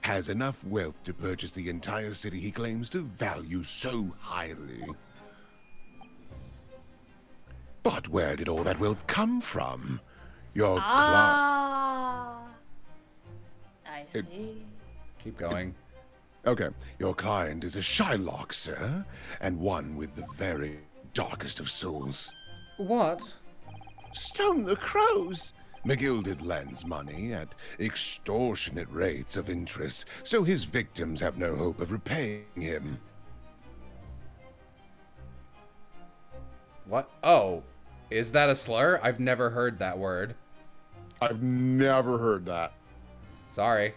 has enough wealth to purchase the entire city he claims to value so highly. But where did all that wealth come from? Your I see. Keep going. Okay, your client is a Shylock, sir, and one with the very darkest of souls. What? Stone the crows! McGilded lends money at extortionate rates of interest, so his victims have no hope of repaying him. What? Oh, is that a slur? I've never heard that word. I've never heard that. Sorry.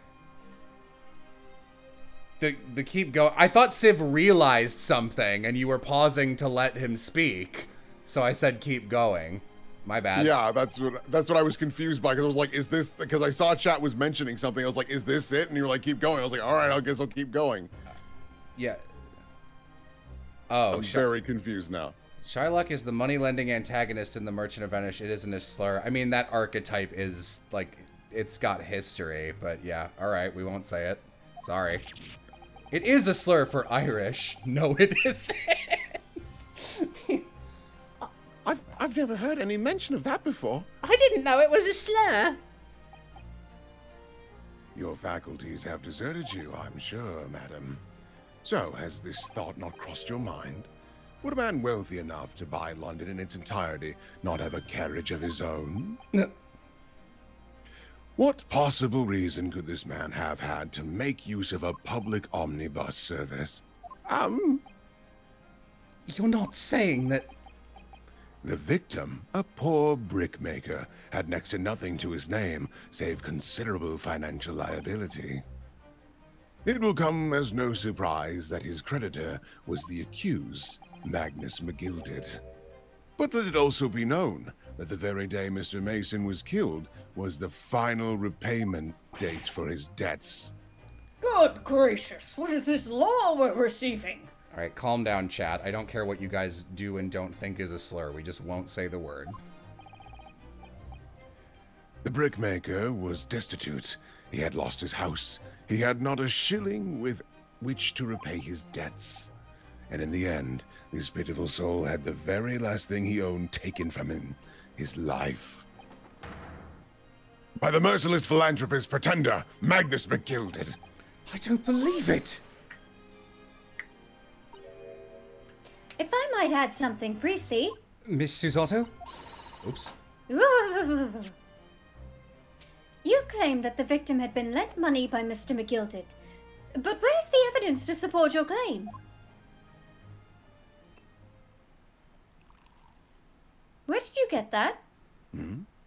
The keep going. I thought Civ realized something and you were pausing to let him speak. So I said keep going. My bad. Yeah, that's what I was confused by, because I was like, is this, because I saw chat was mentioning something. I was like, is this it? And you were like, keep going. I was like, all right, I guess I'll keep going. Yeah. Oh, I'm very confused now. Shylock is the money-lending antagonist in The Merchant of Venice. It isn't a slur. I mean, that archetype is, like, it's got history, but yeah. All right, we won't say it. Sorry. It is a slur for Irish. No, it isn't. I've never heard any mention of that before. I didn't know it was a slur. Your faculties have deserted you, I'm sure, madam. So, has this thought not crossed your mind? Would a man wealthy enough to buy London in its entirety not have a carriage of his own? No. What possible reason could this man have had to make use of a public omnibus service? You're not saying that... The victim, a poor brickmaker, had next to nothing to his name, save considerable financial liability. It will come as no surprise that his creditor was the accused, Magnus McGilded. But let it also be known that the very day Mr. Mason was killed was the final repayment date for his debts. Good gracious, what is this law we're receiving? All right, calm down, chat. I don't care what you guys do and don't think is a slur. We just won't say the word. The brickmaker was destitute. He had lost his house. He had not a shilling with which to repay his debts. And in the end, this pitiful soul had the very last thing he owned taken from him, his life. By the merciless philanthropist pretender, Magnus McGilded. I don't believe it. If I might add something briefly... Miss Susato? Oops. You claim that the victim had been lent money by Mr. McGilded. But where's the evidence to support your claim? Where did you get that?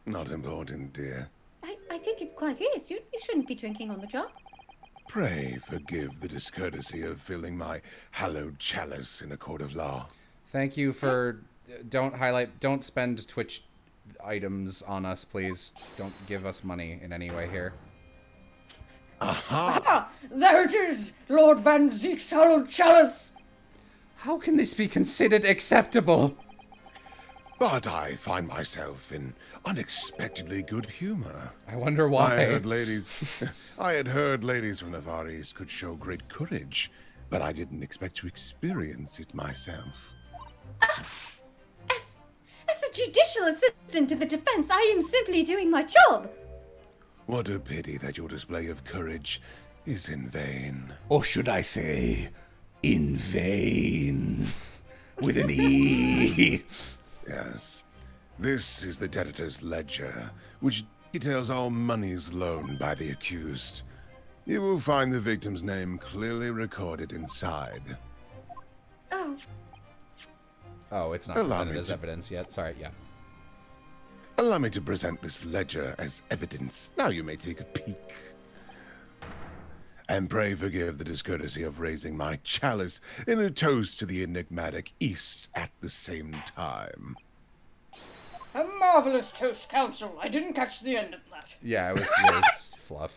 Not important, dear. I think it quite is. You shouldn't be drinking on the job. Pray forgive the discourtesy of filling my hallowed chalice in a court of law. Thank you for... Don't spend Twitch items on us, please. Don't give us money in any way here. Aha! Ah, there it is! Lord Van Zeek's hallowed chalice! How can this be considered acceptable? But I find myself in unexpectedly good humor. I wonder why. I had heard ladies from the Far East could show great courage, but I didn't expect to experience it myself. As a judicial assistant to the defense, I am simply doing my job. What a pity that your display of courage is in vain. Or should I say, in vain. With an E. Yes. This is the debtor's ledger, which details all monies loaned by the accused. You will find the victim's name clearly recorded inside. Oh. Oh, it's not presented as evidence yet. Sorry, yeah. Allow me to present this ledger as evidence. Now you may take a peek. And pray forgive the discourtesy of raising my chalice in a toast to the enigmatic East at the same time. A marvelous toast, Council. I didn't catch the end of that. Yeah, it was just fluff.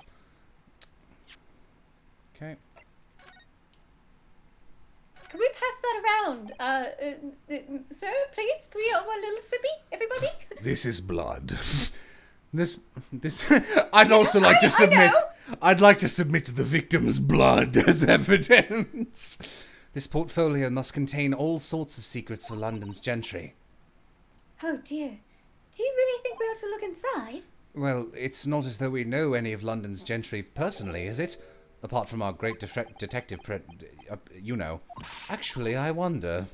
Okay. can we pass that around? Sir, please, can we have a little sippy, everybody? This is blood. This, I'd also like to submit, I'd like to submit the victim's blood as evidence. This portfolio must contain all sorts of secrets for London's gentry. Oh dear. Do you really think we ought to look inside? Well, it's not as though we know any of London's gentry personally, is it? Apart from our great detective, you know. Actually, I wonder.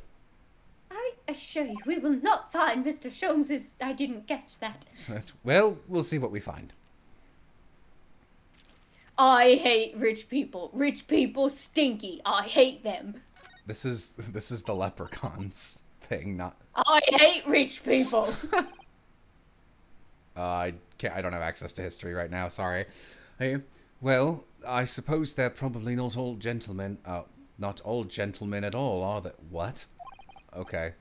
I assure you, we will not find Mr. Sholmes's... I didn't catch that. Well, we'll see what we find. I hate rich people. Rich people stinky. I hate them. This is the leprechauns thing, not... I hate rich people. I don't have access to history right now, sorry. Hey, well, I suppose they're probably not all gentlemen. Not all gentlemen at all, are they? What? Okay.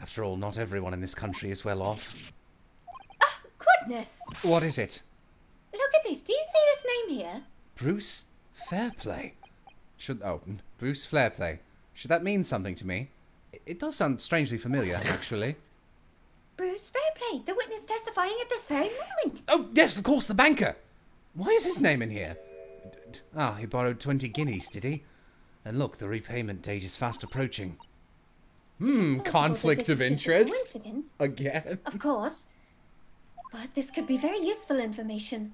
After all, not everyone in this country is well off. Ah, goodness! What is it? Look at this. Do you see this name here? Bruce Fairplay. Bruce Fairplay. Should that mean something to me? It does sound strangely familiar, actually. Bruce Fairplay, the witness testifying at this very moment. Oh, yes, of course, the banker. Why is his name in here? He borrowed 20 guineas, did he? And look, the repayment date is fast approaching. Conflict of interest. Again. Of course. But this could be very useful information.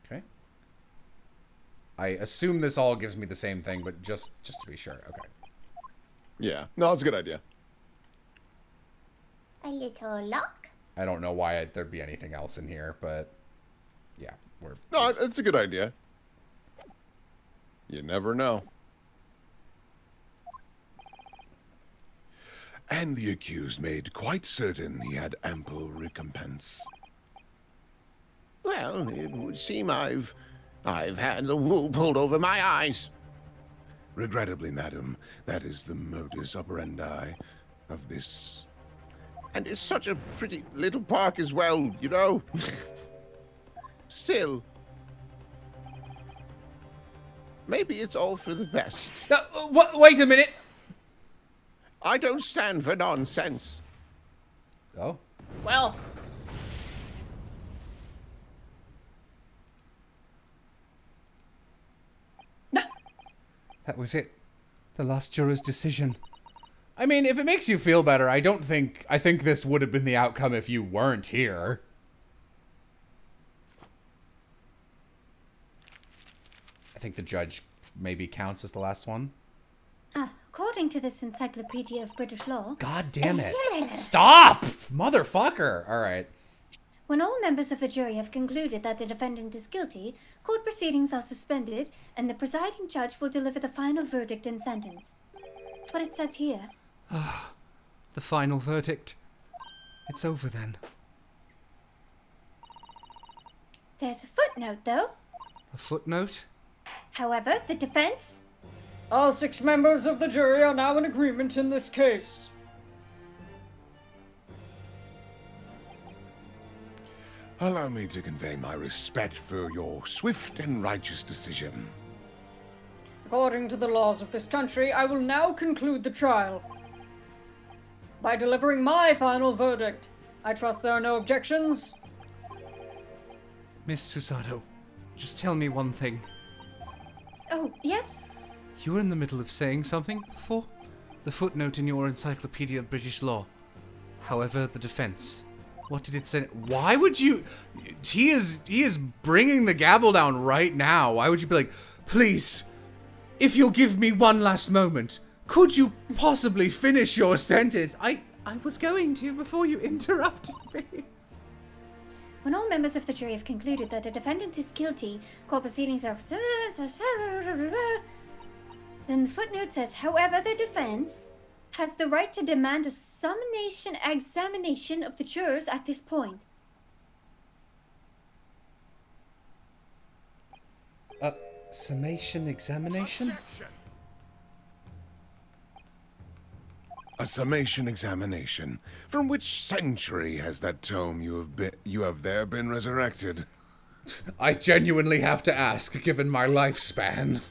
Okay. I assume this all gives me the same thing, but just to be sure. Okay. Yeah. No, that's a good idea. A little lock? I don't know why there'd be anything else in here, but yeah, No, it's a good idea. You never know. And the accused made quite certain he had ample recompense. Well, it would seem I've had the wool pulled over my eyes. Regrettably, madam, that is the modus operandi of this. And it's such a pretty little park as well, you know. Still, maybe it's all for the best. Wait a minute. I don't stand for nonsense. Oh. Well. That was it. The last juror's decision. I mean, if it makes you feel better, I think this would have been the outcome if you weren't here. I think the judge maybe counts as the last one. According to this Encyclopedia of British Law... God damn it. Stop! Motherfucker! Alright. When all members of the jury have concluded that the defendant is guilty, court proceedings are suspended, and the presiding judge will deliver the final verdict and sentence. That's what it says here. The final verdict. It's over then. There's a footnote, though. A footnote? However, the defense... All 6 members of the jury are now in agreement in this case. Allow me to convey my respect for your swift and righteous decision. According to the laws of this country, I will now conclude the trial by delivering my final verdict. I trust there are no objections. Miss Susato, just tell me one thing. Oh, yes? You were in the middle of saying something before? The footnote in your Encyclopedia of British Law. However, the defense. What did it say? Why would you... He is bringing the gavel down right now. Why would you be like, please, if you'll give me one last moment, could you possibly finish your sentence? I was going to before you interrupted me. When all members of the jury have concluded that the defendant is guilty, court proceedings are... Then the footnote says, however, the defense has the right to demand a summation examination of the jurors at this point. Summation examination? Objection. A summation examination. From which century has that tome you have there been resurrected? I genuinely have to ask, given my lifespan.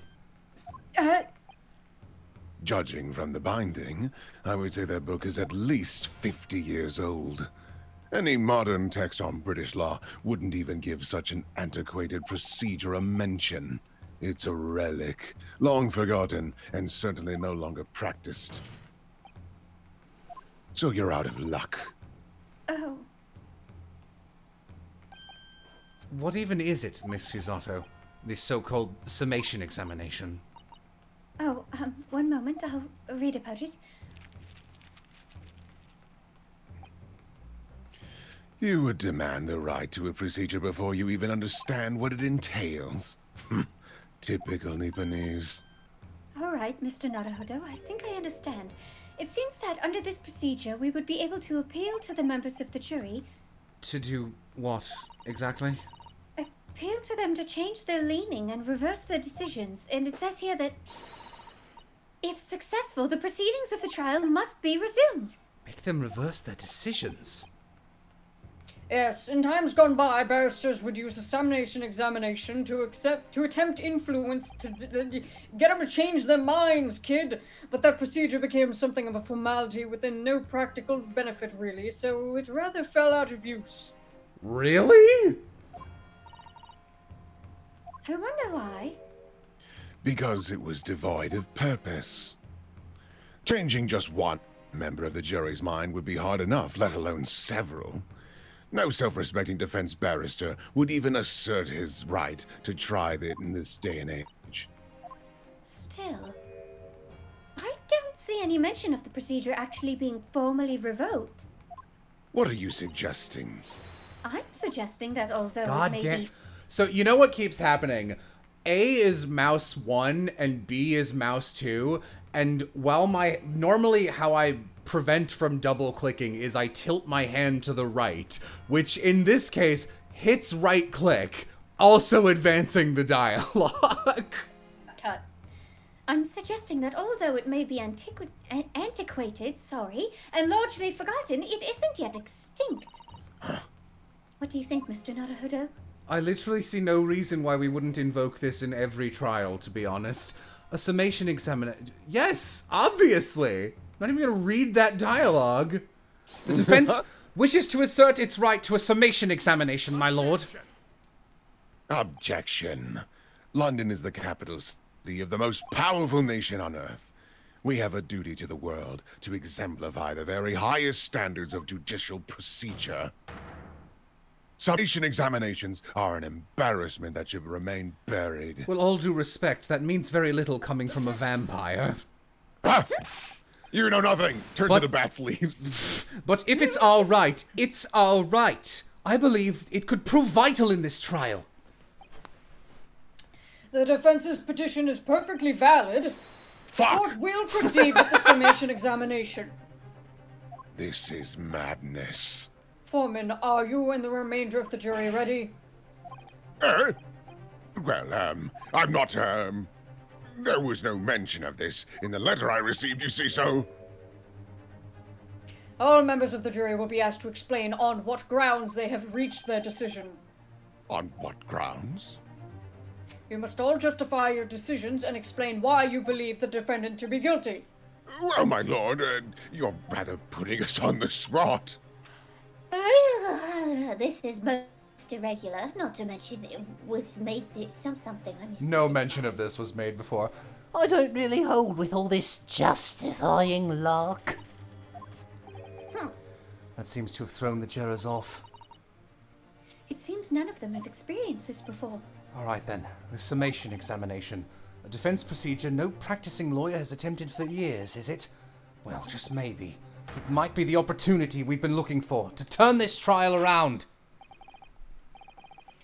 Judging from the binding, I would say that book is at least 50 years old. Any modern text on British law wouldn't even give such an antiquated procedure a mention. It's a relic, long forgotten, and certainly no longer practiced. So you're out of luck. Oh. What even is it, Miss Cesotto? This so-called summation examination? Oh, one moment, I'll read about it. You would demand the right to a procedure before you even understand what it entails. Typical Nipponese. All right, Mr. Naruhodo, I think I understand. It seems that under this procedure, we would be able to appeal to the members of the jury. To do what, exactly? Appeal to them to change their leaning and reverse their decisions. And it says here that, if successful, the proceedings of the trial must be resumed. Make them reverse their decisions? Yes, in times gone by, barristers would use examination to attempt influence to get them to change their minds, kid. But that procedure became something of a formality with no practical benefit, really, so it rather fell out of use. Really? I wonder why. Because it was devoid of purpose. Changing just one member of the jury's mind would be hard enough, let alone several. No self-respecting defense barrister would even assert his right to try it in this day and age. Still, I don't see any mention of the procedure actually being formally revoked. What are you suggesting? I'm suggesting that although God it may be... So, you know what keeps happening? A is mouse 1 and B is mouse 2, and while normally how I prevent from double clicking is I tilt my hand to the right, which in this case hits right click, also advancing the dialogue. Tut. I'm suggesting that although it may be antiquated, and largely forgotten, it isn't yet extinct. What do you think, Mr. Naruhodo? I literally see no reason why we wouldn't invoke this in every trial, to be honest. A summation examination. Yes, obviously. Not even gonna read that dialogue. The defense wishes to assert its right to a summation examination, my lord. Objection. London is the capital city of the most powerful nation on earth. We have a duty to the world to exemplify the very highest standards of judicial procedure. Summation examinations are an embarrassment that should remain buried. With all due respect, that means very little coming from a vampire. Ah! You know nothing! Turn to the bat's leaves. But if it's alright, it's alright. I believe it could prove vital in this trial. The defense's petition is perfectly valid. Fuck! The court will proceed with the summation examination. This is madness. Foreman, are you and the remainder of the jury ready? Well, I'm not, there was no mention of this in the letter I received, you see, so... All members of the jury will be asked to explain on what grounds they have reached their decision. On what grounds? You must all justify your decisions and explain why you believe the defendant to be guilty. Well, my lord, you're rather putting us on the spot. This is most irregular, not to mention it was made something I missed. No mention of this was made before. I don't really hold with all this justifying lark. That seems to have thrown the jurors off. It seems none of them have experienced this before. All right then, the summation examination. A defense procedure no practicing lawyer has attempted for years, is it? Well, just maybe. It might be the opportunity we've been looking for to turn this trial around.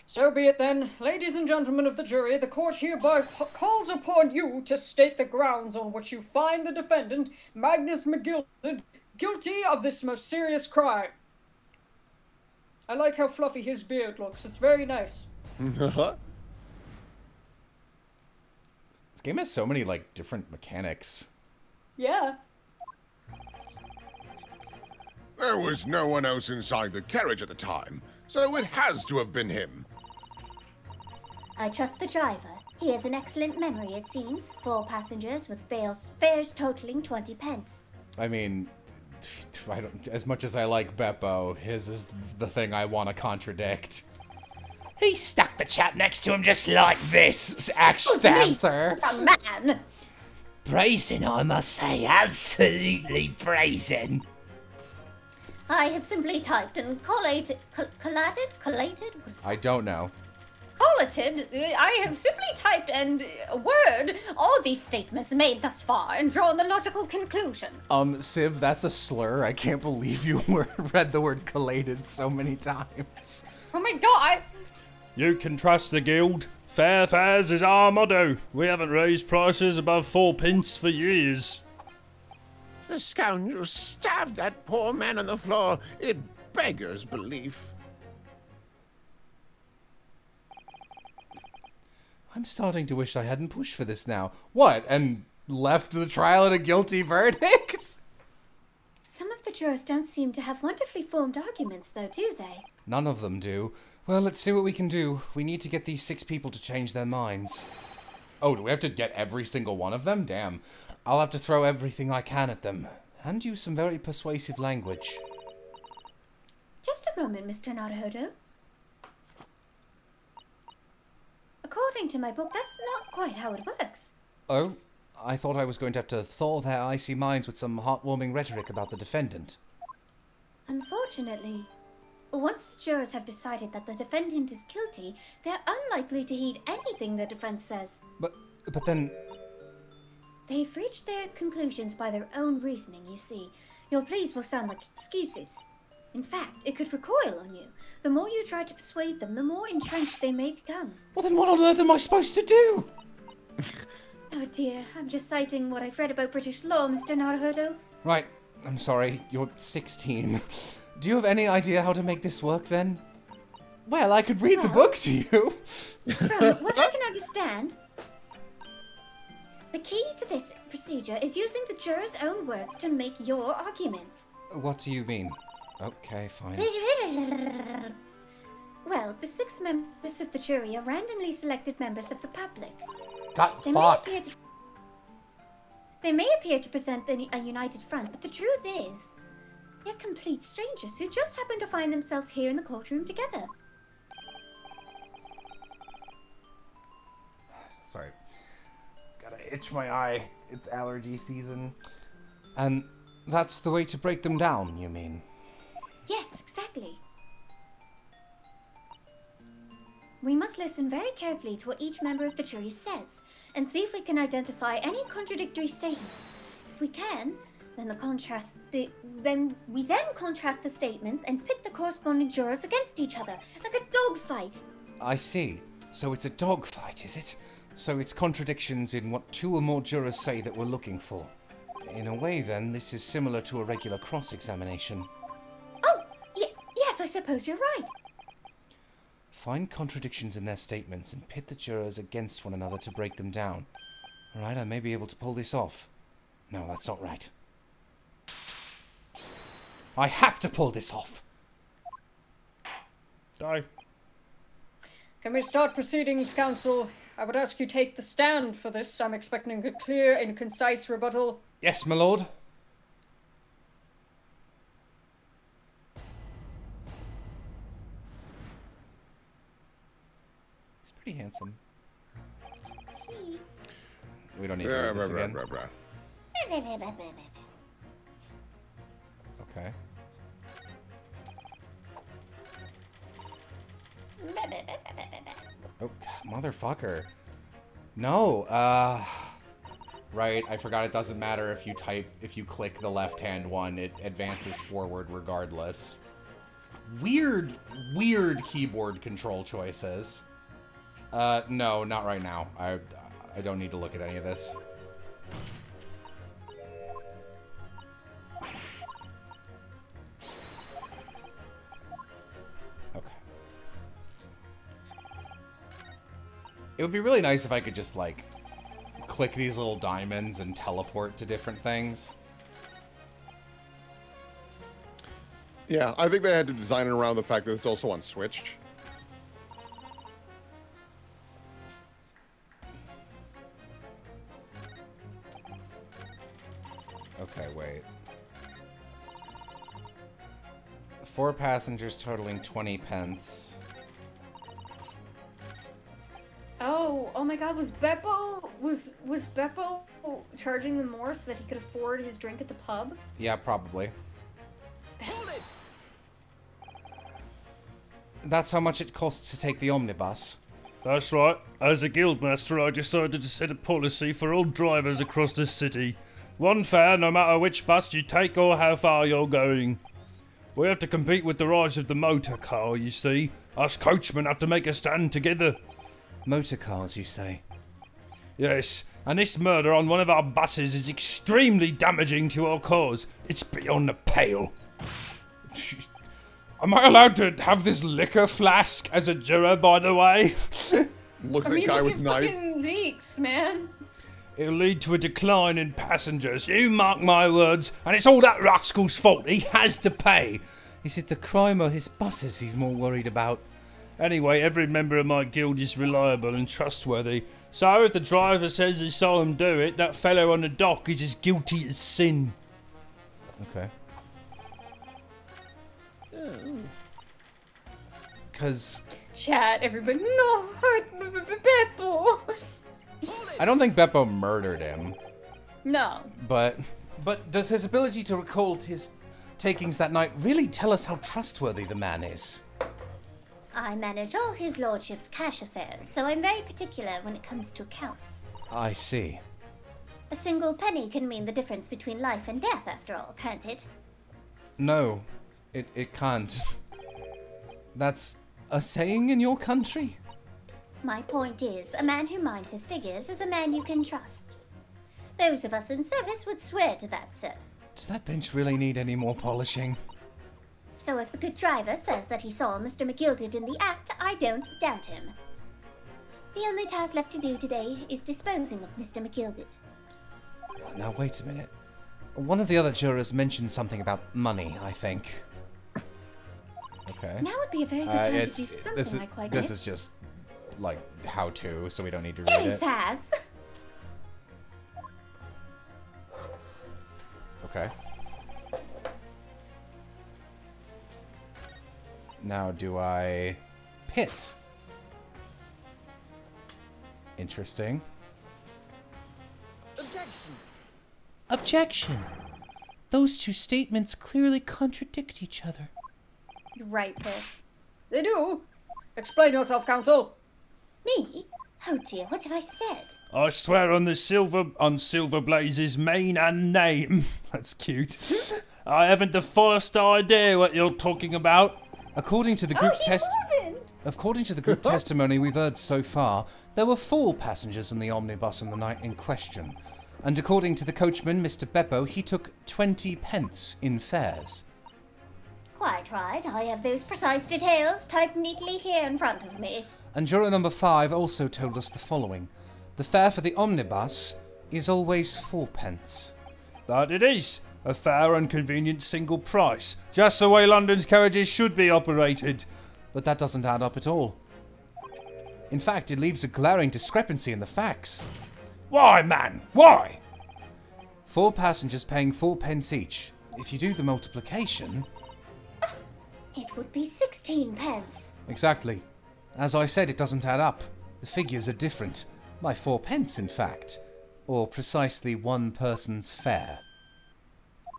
So be it then. Ladies and gentlemen of the jury, the court hereby calls upon you to state the grounds on which you find the defendant, Magnus McGilded, guilty of this most serious crime. I like how fluffy his beard looks. It's very nice. This game has so many, like, different mechanics. Yeah. There was no one else inside the carriage at the time, so it has to have been him. I trust the driver. He has an excellent memory, it seems. 4 passengers with fares totaling 20 pence. I mean, I don't, as much as I like Beppo, his is the thing I want to contradict. He stuck the chap next to him just like this. Axe stabs her. A man! Brazen, I must say. Absolutely brazen. I have simply typed and collated? I don't know. Collated? I have simply typed and word all these statements made thus far and drawn the logical conclusion. Civ, that's a slur. I can't believe you read the word collated so many times. Oh my god! You can trust the guild. Fair fares is our motto. We haven't raised prices above 4 pence for years. The scoundrel stabbed that poor man on the floor. It beggars belief. I'm starting to wish I hadn't pushed for this now. What, and left the trial at a guilty verdict? Some of the jurors don't seem to have wonderfully formed arguments, though, do they? None of them do. Well, let's see what we can do. We need to get these 6 people to change their minds. Oh, do we have to get every single one of them? Damn. I'll have to throw everything I can at them. And use some very persuasive language. Just a moment, Mr. Naruhodo. According to my book, that's not quite how it works. Oh? I thought I was going to have to thaw their icy minds with some heartwarming rhetoric about the defendant. Unfortunately, once the jurors have decided that the defendant is guilty, they're unlikely to heed anything the defense says. But then... They've reached their conclusions by their own reasoning, you see. Your pleas will sound like excuses. In fact, it could recoil on you. The more you try to persuade them, the more entrenched they may become. Well, then what on earth am I supposed to do? Oh dear, I'm just citing what I've read about British law, Mr. Naruhodo. Right, I'm sorry, you're 16. Do you have any idea how to make this work, then? Well, I could read the book to you. From what I can understand, the key to this procedure is using the jurors' own words to make your arguments. What do you mean? Okay, fine. Well, the 6 members of the jury are randomly selected members of the public. They may appear to present a united front, but the truth is, they're complete strangers who just happen to find themselves here in the courtroom together. Sorry. Gotta itch my eye. It's allergy season. And that's the way to break them down, you mean? Yes, exactly. We must listen very carefully to what each member of the jury says, and see if we can identify any contradictory statements. If we can, then we contrast the statements and pit the corresponding jurors against each other, like a dogfight. I see. So it's a dogfight, is it? So it's contradictions in what 2 or more jurors say that we're looking for. In a way, then, this is similar to a regular cross-examination. Oh, yes, I suppose you're right. Find contradictions in their statements and pit the jurors against one another to break them down. Alright, I may be able to pull this off. No, that's not right. I have to pull this off! Die. Can we start proceedings, counsel? I would ask you take the stand for this. I'm expecting a clear and concise rebuttal. Yes, my lord. He's pretty handsome. We don't need to read this again. Okay. Oh, motherfucker. No, right, I forgot it doesn't matter if you click the left-hand one, it advances forward regardless. Weird keyboard control choices. No, not right now. I don't need to look at any of this. It would be really nice if I could just, like, click these little diamonds and teleport to different things. Yeah, I think they had to design it around the fact that it's also on Switch. Okay, wait. 4 passengers totaling 20 pence. Oh my god, was Beppo charging them more so that he could afford his drink at the pub? Yeah, probably. That's how much it costs to take the omnibus. That's right. As a guildmaster, I decided to set a policy for all drivers across the city. 1 fare no matter which bus you take or how far you're going. We have to compete with the rise of the motor car, you see. Us coachmen have to make a stand together. Motor cars, you say? Yes, and this murder on one of our buses is extremely damaging to our cause. It's beyond the pale. Am I allowed to have this liquor flask as a juror, by the way? Looks like a guy with knife. Fucking Zeke's, man. It'll lead to a decline in passengers. You mark my words, and it's all that rascal's fault. He has to pay. Is it the crime or his buses he's more worried about? Anyway, every member of my guild is reliable and trustworthy. So if the driver says he saw him do it, that fellow on the dock is as guilty as sin. Okay. Because... Chat, everybody, no, Beppo. I don't think Beppo murdered him. No. But does his ability to recall his takings that night really tell us how trustworthy the man is? I manage all his lordship's cash affairs, so I'm very particular when it comes to accounts. I see. A single penny can mean the difference between life and death, after all, can't it? No, it can't. That's a saying in your country? My point is, a man who minds his figures is a man you can trust. Those of us in service would swear to that, sir. Does that bench really need any more polishing? So if the good driver says that he saw Mr. McGilded in the act, I don't doubt him. The only task left to do today is disposing of Mr. McGilded. Now wait a minute. One of the other jurors mentioned something about money, I think. Okay. Now would be a very good time to do something like this. This is just, like, how-to, so we don't need to read Yes, it. has. Okay. Now, do I pit? Interesting. Objection. Objection. Those two statements clearly contradict each other. Right, Piff. They do. Explain yourself, counsel. Me? Oh dear, what have I said? I swear on Silver Blaze's mane and name. That's cute. I haven't the first idea what you're talking about. According to the group testimony we've heard so far, there were 4 passengers in the omnibus on the night in question. And according to the coachman, Mr. Beppo, he took 20 pence in fares. Quite right, I have those precise details typed neatly here in front of me. And juror number 5 also told us the following. The fare for the omnibus is always 4 pence. That it is. A fair and convenient single price. Just the way London's carriages should be operated. But that doesn't add up at all. In fact, it leaves a glaring discrepancy in the facts. Why, man? Why? 4 passengers paying 4 pence each. If you do the multiplication... It would be 16 pence. Exactly. As I said, it doesn't add up. The figures are different. By 4 pence, in fact. Or precisely 1 person's fare.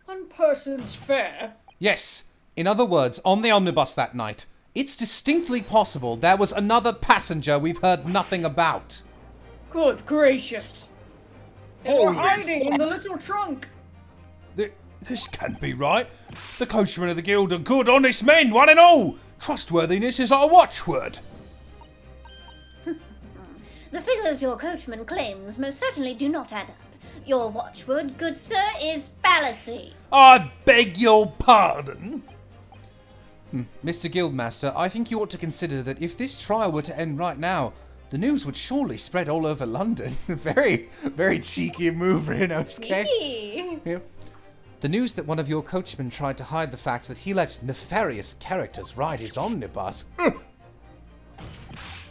1 person's fare? Yes. In other words, on the omnibus that night, it's distinctly possible there was another passenger we've heard nothing about. Good gracious. They were hiding in the little trunk. This can't be right. The coachmen of the guild are good, honest men, one and all. Trustworthiness is our watchword. The figures your coachman claims most certainly do not add up. Your watchword, good sir, is fallacy. I beg your pardon? Mr. Guildmaster, I think you ought to consider that if this trial were to end right now, the news would surely spread all over London. Very, very cheeky move, Rinosuke. Yep. The news that one of your coachmen tried to hide the fact that he let nefarious characters ride his omnibus.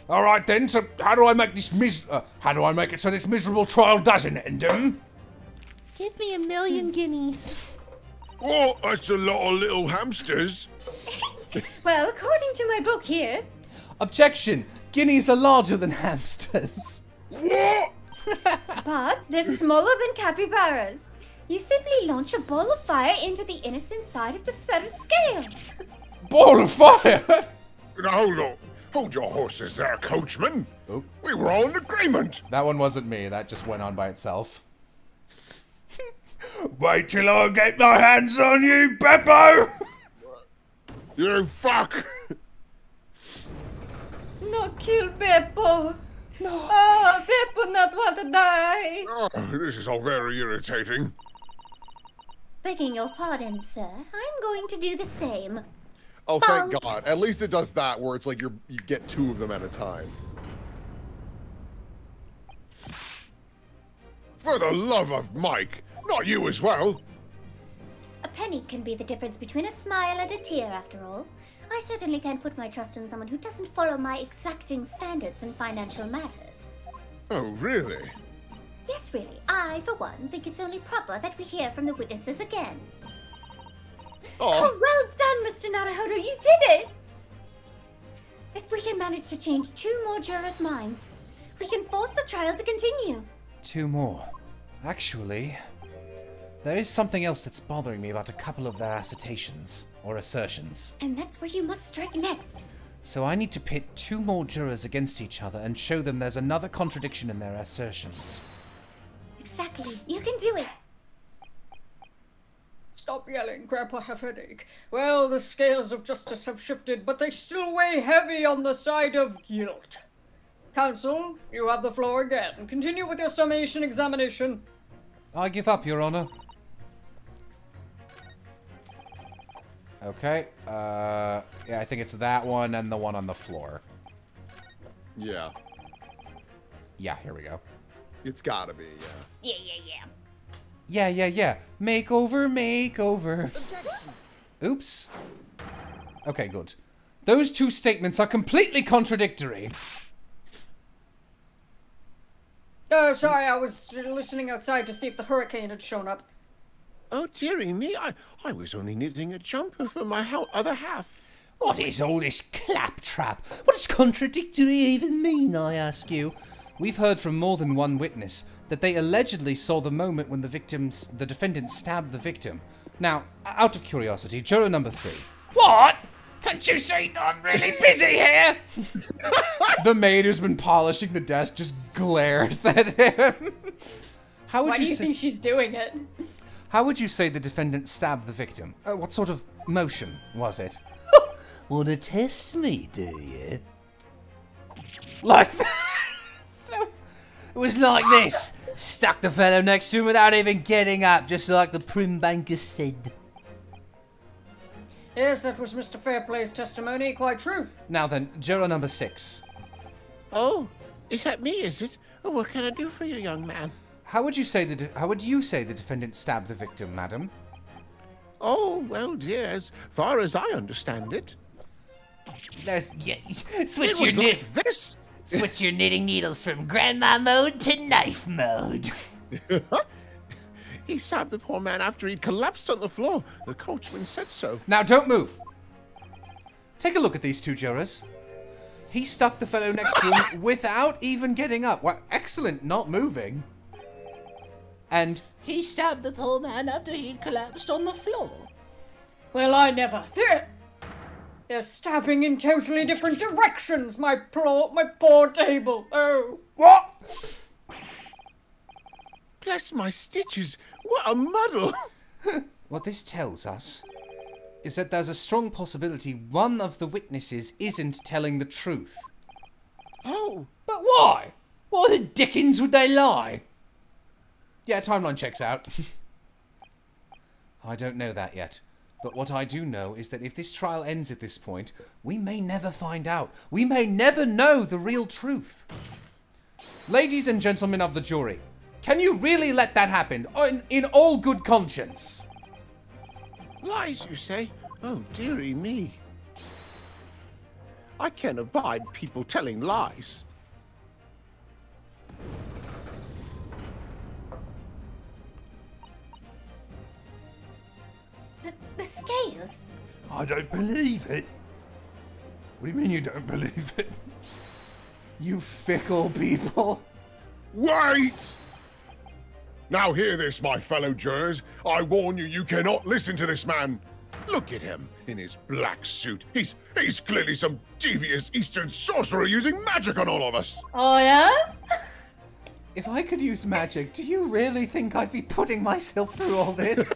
All right then. So how do I make this how do I make it so this miserable trial doesn't end? To Give me 1,000,000 guineas. Oh, that's a lot of little hamsters. Well, according to my book here... Objection! Guineas are larger than hamsters. What? But they're smaller than capybaras. You simply launch a ball of fire into the innocent side of the set of scales. Ball of fire? Now, hold on. Hold your horses there, coachman. Oop. We were all in agreement. That one wasn't me. That just went on by itself. Wait till I get my hands on you, Beppo! You fuck! No, kill Beppo. No. Oh, Beppo not want to die. Oh, this is all very irritating. Begging your pardon, sir, I'm going to do the same. Oh, thank God. At least it does that, where it's like you get 2 of them at a time. For the love of Mike, not you as well. A penny can be the difference between a smile and a tear, after all. I certainly can't put my trust in someone who doesn't follow my exacting standards in financial matters. Oh, really? Yes, really. I, for one, think it's only proper that we hear from the witnesses again. Oh, well done, Mr. Naruhodo. You did it! If we can manage to change 2 more jurors' minds, we can force the trial to continue. 2 more. Actually, there is something else that's bothering me about a couple of their assertions, or assertions. And that's where you must strike next. So I need to pit 2 more jurors against each other and show them there's another contradiction in their assertions. Exactly. You can do it. Stop yelling, Grandpa have headache. Well, the scales of justice have shifted, but they still weigh heavy on the side of guilt. Counsel, you have the floor again. Continue with your summation examination. I give up, Your Honor. Okay, yeah, I think it's that one and the one on the floor. Yeah. Yeah, here we go. It's gotta be, yeah. Yeah. Makeover. Oops. Okay, good. Those 2 statements are completely contradictory. Oh, sorry, I was listening outside to see if the hurricane had shown up. Oh, dearie me, I was only knitting a jumper for my other half. What is all this claptrap? What does contradictory even mean, I ask you? We've heard from more than one witness that they allegedly saw the moment when the defendant stabbed the victim. Now, out of curiosity, juror number 3. What? Can't you see I'm really busy here? The maid who's been polishing the desk just glares at him. Why do you think she's doing it? How would you say the defendant stabbed the victim? What sort of motion was it? Want to test me, do you? Like that? It was like this. Stuck the fellow next to him without even getting up, just like the prim banker said. Yes, that was Mr. Fairplay's testimony. Quite true. Now then, juror number 6. Oh, is that me, is it? Oh, what can I do for you, young man? How would you say the defendant stabbed the victim, madam? Oh, well, dear, as far as I understand it. Switch your knitting needles from grandma mode to knife mode. He stabbed the poor man after he'd collapsed on the floor. The coachman said so. Now, don't move. Take a look at these 2 jurors. He stuck the fellow next to him without even getting up. Well, excellent, not moving. And he stabbed the poor man after he'd collapsed on the floor. Well, I never. They're stabbing in totally different directions, my poor table. Oh. What? Bless my stitches. What a muddle. What this tells us is that there's a strong possibility one of the witnesses isn't telling the truth. Oh. But why? Why the dickens would they lie? Yeah, timeline checks out. I don't know that yet. But what I do know is that if this trial ends at this point, we may never find out. We may never know the real truth. Ladies and gentlemen of the jury, can you really let that happen in all good conscience? Lies, you say? Oh, dearie me. I can't abide people telling lies. The scales? I don't believe it. What do you mean you don't believe it? You fickle people. Wait! Now hear this, my fellow jurors. I warn you, you cannot listen to this man. Look at him in his black suit. He's clearly some devious Eastern sorcerer using magic on all of us. Oh, yeah? If I could use magic, do you really think I'd be putting myself through all this?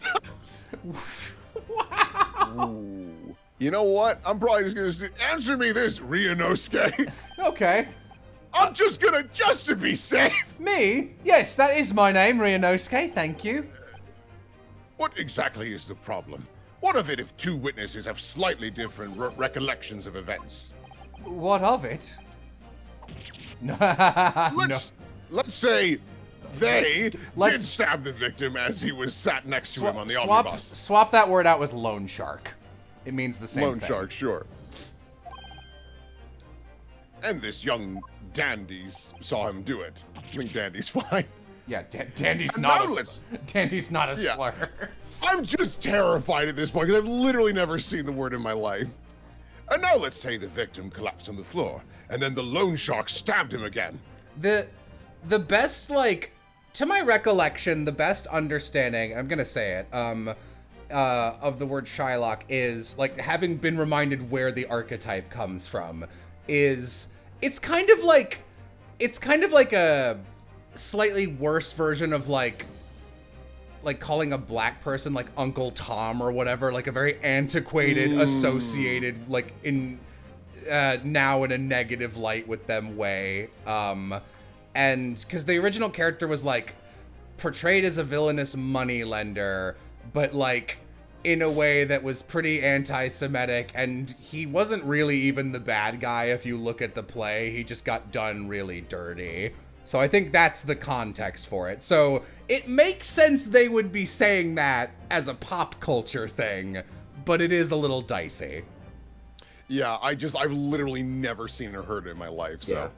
Wow. Ooh. You know what? I'm probably just gonna say, answer me this, Ryunosuke. Okay. I'm just to be safe. Me? Yes, that is my name, Ryunosuke. Thank you. What exactly is the problem? What of it if two witnesses have slightly different recollections of events? What of it? Let's say they did stab the victim as he was sat next to him on the omnibus. Swap that word out with loan shark. It means the same thing. Loan shark, sure. And this young dandies saw him do it. I think dandy's fine. Yeah, dandy's not a slur. I'm just terrified at this point because I've literally never seen the word in my life. And now let's say the victim collapsed on the floor, and then the loan shark stabbed him again. The best, like, to my recollection, the best understanding, I'm gonna say it, of the word Shylock is, like, having been reminded where the archetype comes from, is, it's kind of like a slightly worse version of, like calling a black person, like, Uncle Tom or whatever, like a very antiquated, associated, like, in, now in a negative light with them way, and because the original character was, like, portrayed as a villainous moneylender, but, like, in a way that was pretty anti-Semitic, and he wasn't really even the bad guy if you look at the play. He just got done really dirty. So I think that's the context for it. So it makes sense they would be saying that as a pop culture thing, but it is a little dicey. Yeah, I've literally never seen or heard it in my life, so. Yeah.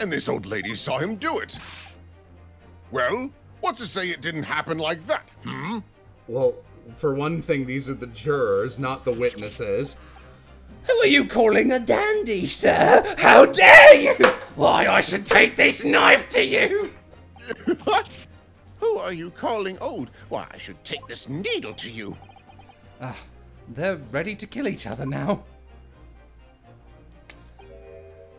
And this old lady saw him do it. Well, what's to say it didn't happen like that, Well, for one thing, these are the jurors, not the witnesses. Who are you calling a dandy, sir? How dare you! Why, I should take this knife to you! What? Who are you calling old? Why, I should take this needle to you. They're ready to kill each other now.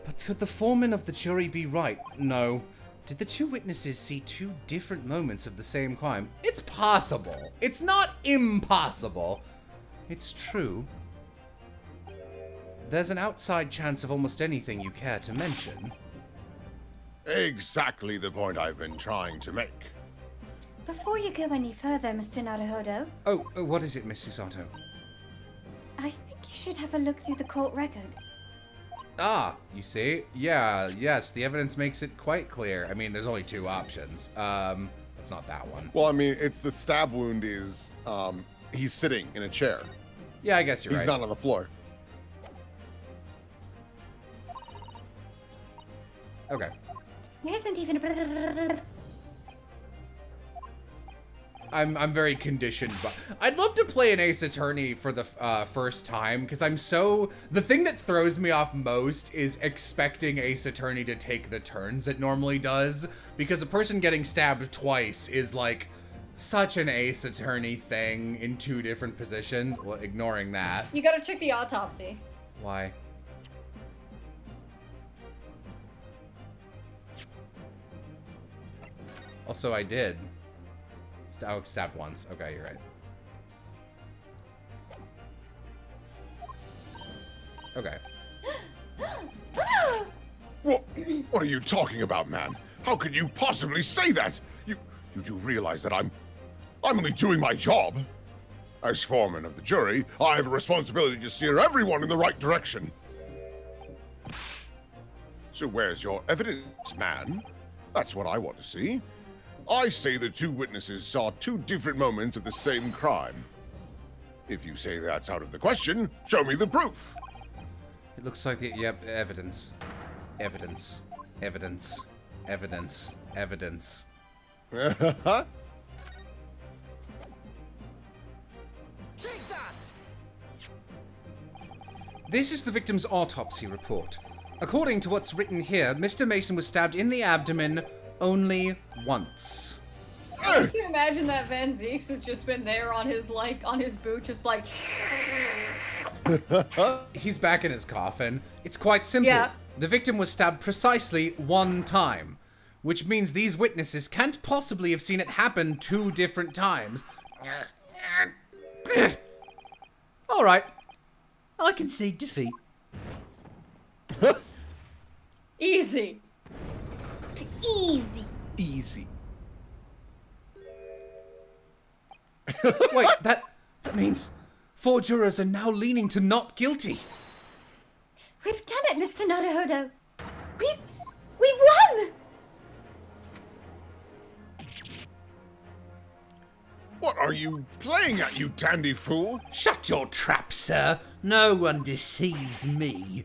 But could the foreman of the jury be right? No. Did the two witnesses see two different moments of the same crime? It's possible. It's not impossible. It's true. There's an outside chance of almost anything you care to mention. Exactly the point I've been trying to make. Before you go any further, Mr. Naruhodo. Oh, what is it, Miss Susato? I think you should have a look through the court record. Ah, you see? Yeah, yes, the evidence makes it quite clear. I mean, there's only two options. It's not that one. Well, I mean, it's the stab wound is, he's sitting in a chair. Yeah, I guess you're right. He's not on the floor. Okay. There isn't even a... I'm very conditioned, but I'd love to play an Ace Attorney for the first time, because the thing that throws me off most is expecting Ace Attorney to take the turns it normally does, because a person getting stabbed twice is like such an Ace Attorney thing in two different positions. Well, ignoring that. You gotta check the autopsy. Why? Also, I did. Oh, stabbed once. Okay, you're right. Okay. What are you talking about, man? How could you possibly say that? You do realize that I'm only doing my job. As foreman of the jury, I have a responsibility to steer everyone in the right direction. So where's your evidence, man? That's what I want to see. I say the two witnesses saw two different moments of the same crime. If you say that's out of the question, show me the proof. It looks like yep, evidence. Evidence. Evidence. Evidence. Evidence. This is the victim's autopsy report. According to what's written here, Mr. Mason was stabbed in the abdomen only once. I can imagine that Van Zeeks has just been there on his boot, just like... He's back in his coffin. It's quite simple. Yeah. The victim was stabbed precisely one time, which means these witnesses can't possibly have seen it happen 2 different times. All right. I concede defeat. Easy. Easy. Easy. Wait, that means 4 jurors are now leaning to not guilty. We've done it, Mr. Naruhodo. We've won! What are you playing at, you dandy fool? Shut your trap, sir. No one deceives me.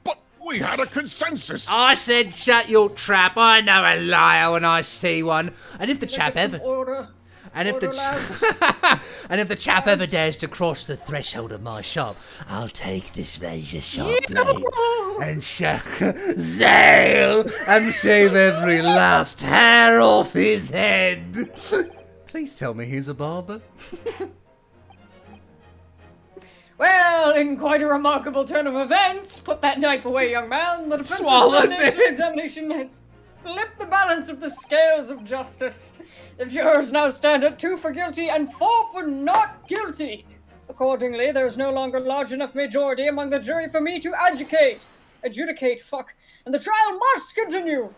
But we had a consensus. I said shut your trap. I know a liar when I see one. And if the chap ever... And if the chap ever dares to cross the threshold of my shop, I'll take this razor sharp blade and Zale and shave every last hair off his head. Please tell me he's a barber. Well, in quite a remarkable turn of events, put that knife away, young man. The defense examination has flipped the balance of the scales of justice. The jurors now stand at 2 for guilty and 4 for not guilty. Accordingly, there is no longer a large enough majority among the jury for me to adjudicate, and the trial must continue.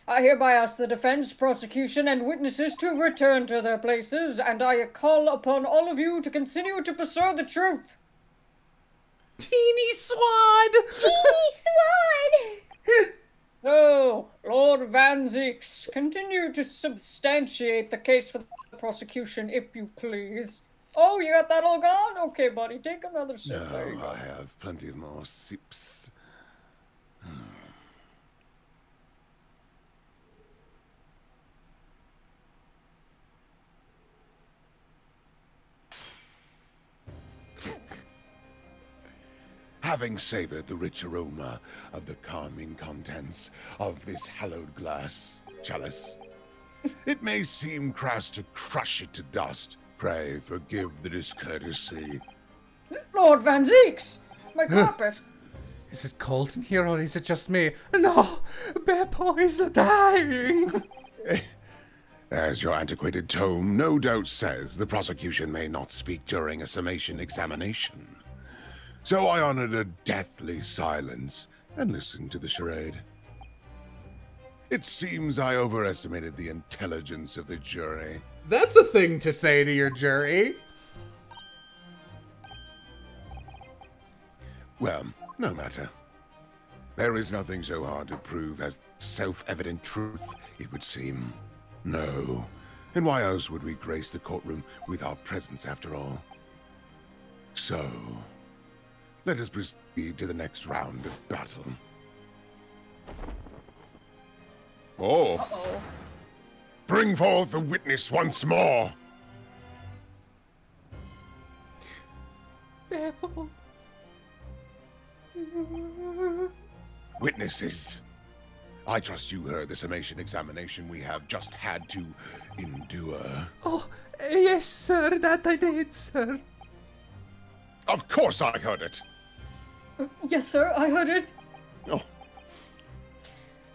I hereby ask the defense, prosecution, and witnesses to return to their places, and I call upon all of you to continue to pursue the truth. Teeny swine! Teeny swine! So, Lord Van Zeeks, continue to substantiate the case for the prosecution, if you please. Oh, you got that all gone? Okay, buddy, take another sip. No, I have plenty more sips. Having savored the rich aroma of the calming contents of this hallowed glass chalice, it may seem crass to crush it to dust. Pray forgive the discourtesy. Lord Van Zeeks, my carpet. Is it cold in here or is it just me? No, bear boys are dying. As your antiquated tome no doubt says, the prosecution may not speak during a summation examination. So I honored a deathly silence and listened to the charade. It seems I overestimated the intelligence of the jury. That's a thing to say to your jury. Well, no matter. There is nothing so hard to prove as self-evident truth, it would seem. No. And why else would we grace the courtroom with our presence after all? So, let us proceed to the next round of battle. Oh. Uh-oh. Bring forth the witness once more. Witnesses, I trust you heard the summation examination we have just had to endure. Oh, yes, sir, that I did, sir. Of course I heard it. Yes, sir, I heard it. Oh.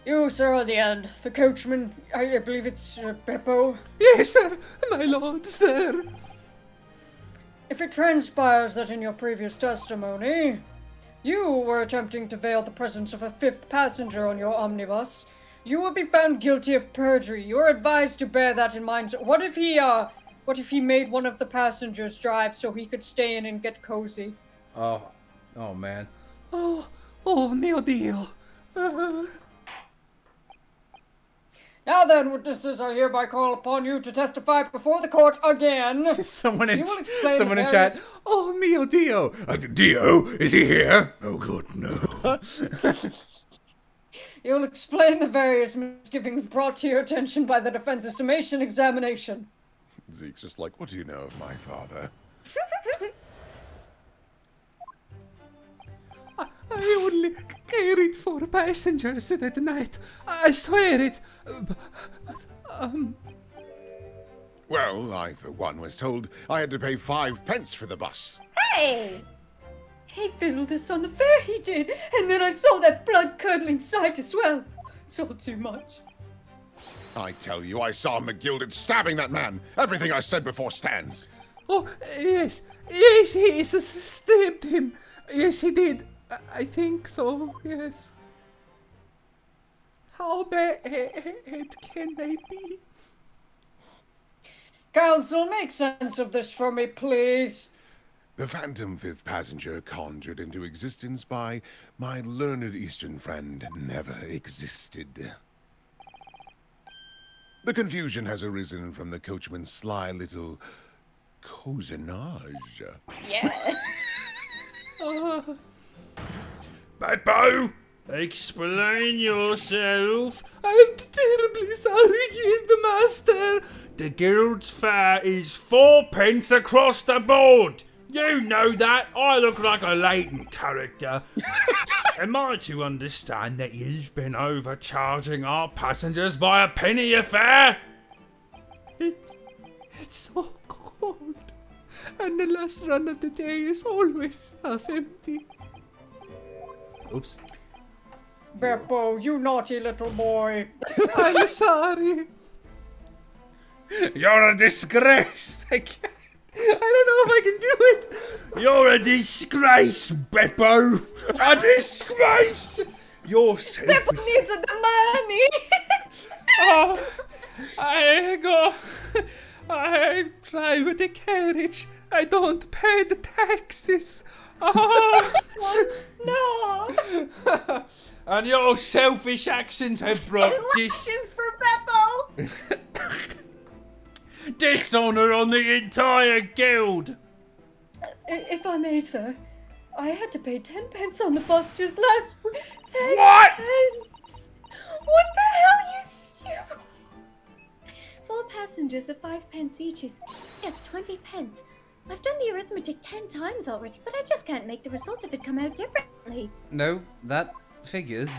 You, sir, are the end. The coachman, I believe it's Beppo. Yes, sir, my lord, sir. If it transpires that in your previous testimony, you were attempting to veil the presence of a 5th passenger on your omnibus, you will be found guilty of perjury. You are advised to bear that in mind. What if he made one of the passengers drive so he could stay in and get cozy? Oh man. Oh, mio Dio. Now then, witnesses, I hereby call upon you to testify before the court again. Someone in chat. Oh, mio Dio. Dio, is he here? Oh, good, no. You'll explain the various misgivings brought to your attention by the defense's summation examination. Zeke's just like, what do you know of my father? I only carried 4 passengers that night. I swear it. Well, I, for one, was told I had to pay 5 pence for the bus. Hey! He fiddled us on the fare, he did. And then I saw that blood-curdling sight as well. It's all too much. I tell you, I saw McGilded stabbing that man. Everything I said before stands. Oh, yes. Yes, he stabbed him. Yes, he did. I think so, yes. How bad can they be? Council, make sense of this for me, please. The phantom 5th passenger conjured into existence by my learned Eastern friend never existed. The confusion has arisen from the coachman's sly little cousinage. Yeah. Beppo, explain yourself. I'm terribly sorry, Guild Master. The guild's fare is 4 pence across the board. You know that. I look like a latent character. Am I to understand that you've been overcharging our passengers by a penny a fare? It's so cold. And the last run of the day is always half empty. Oops. Beppo, you naughty little boy. I'm sorry. You're a disgrace. I don't know if I can do it. You're a disgrace, Beppo. A disgrace. You're selfish. Beppo needs the money. I drive the carriage. I don't pay the taxes. Oh, no. And your selfish actions have brought for Beppo. dishonor on the entire guild. If I may, sir, I had to pay 10 pence on the bus just last week. 10 What? pence? What the hell, you 4 passengers at 5 pence each is, yes, 20 pence. I've done the arithmetic 10 times already, but I just can't make the result of it come out differently. No, that figures.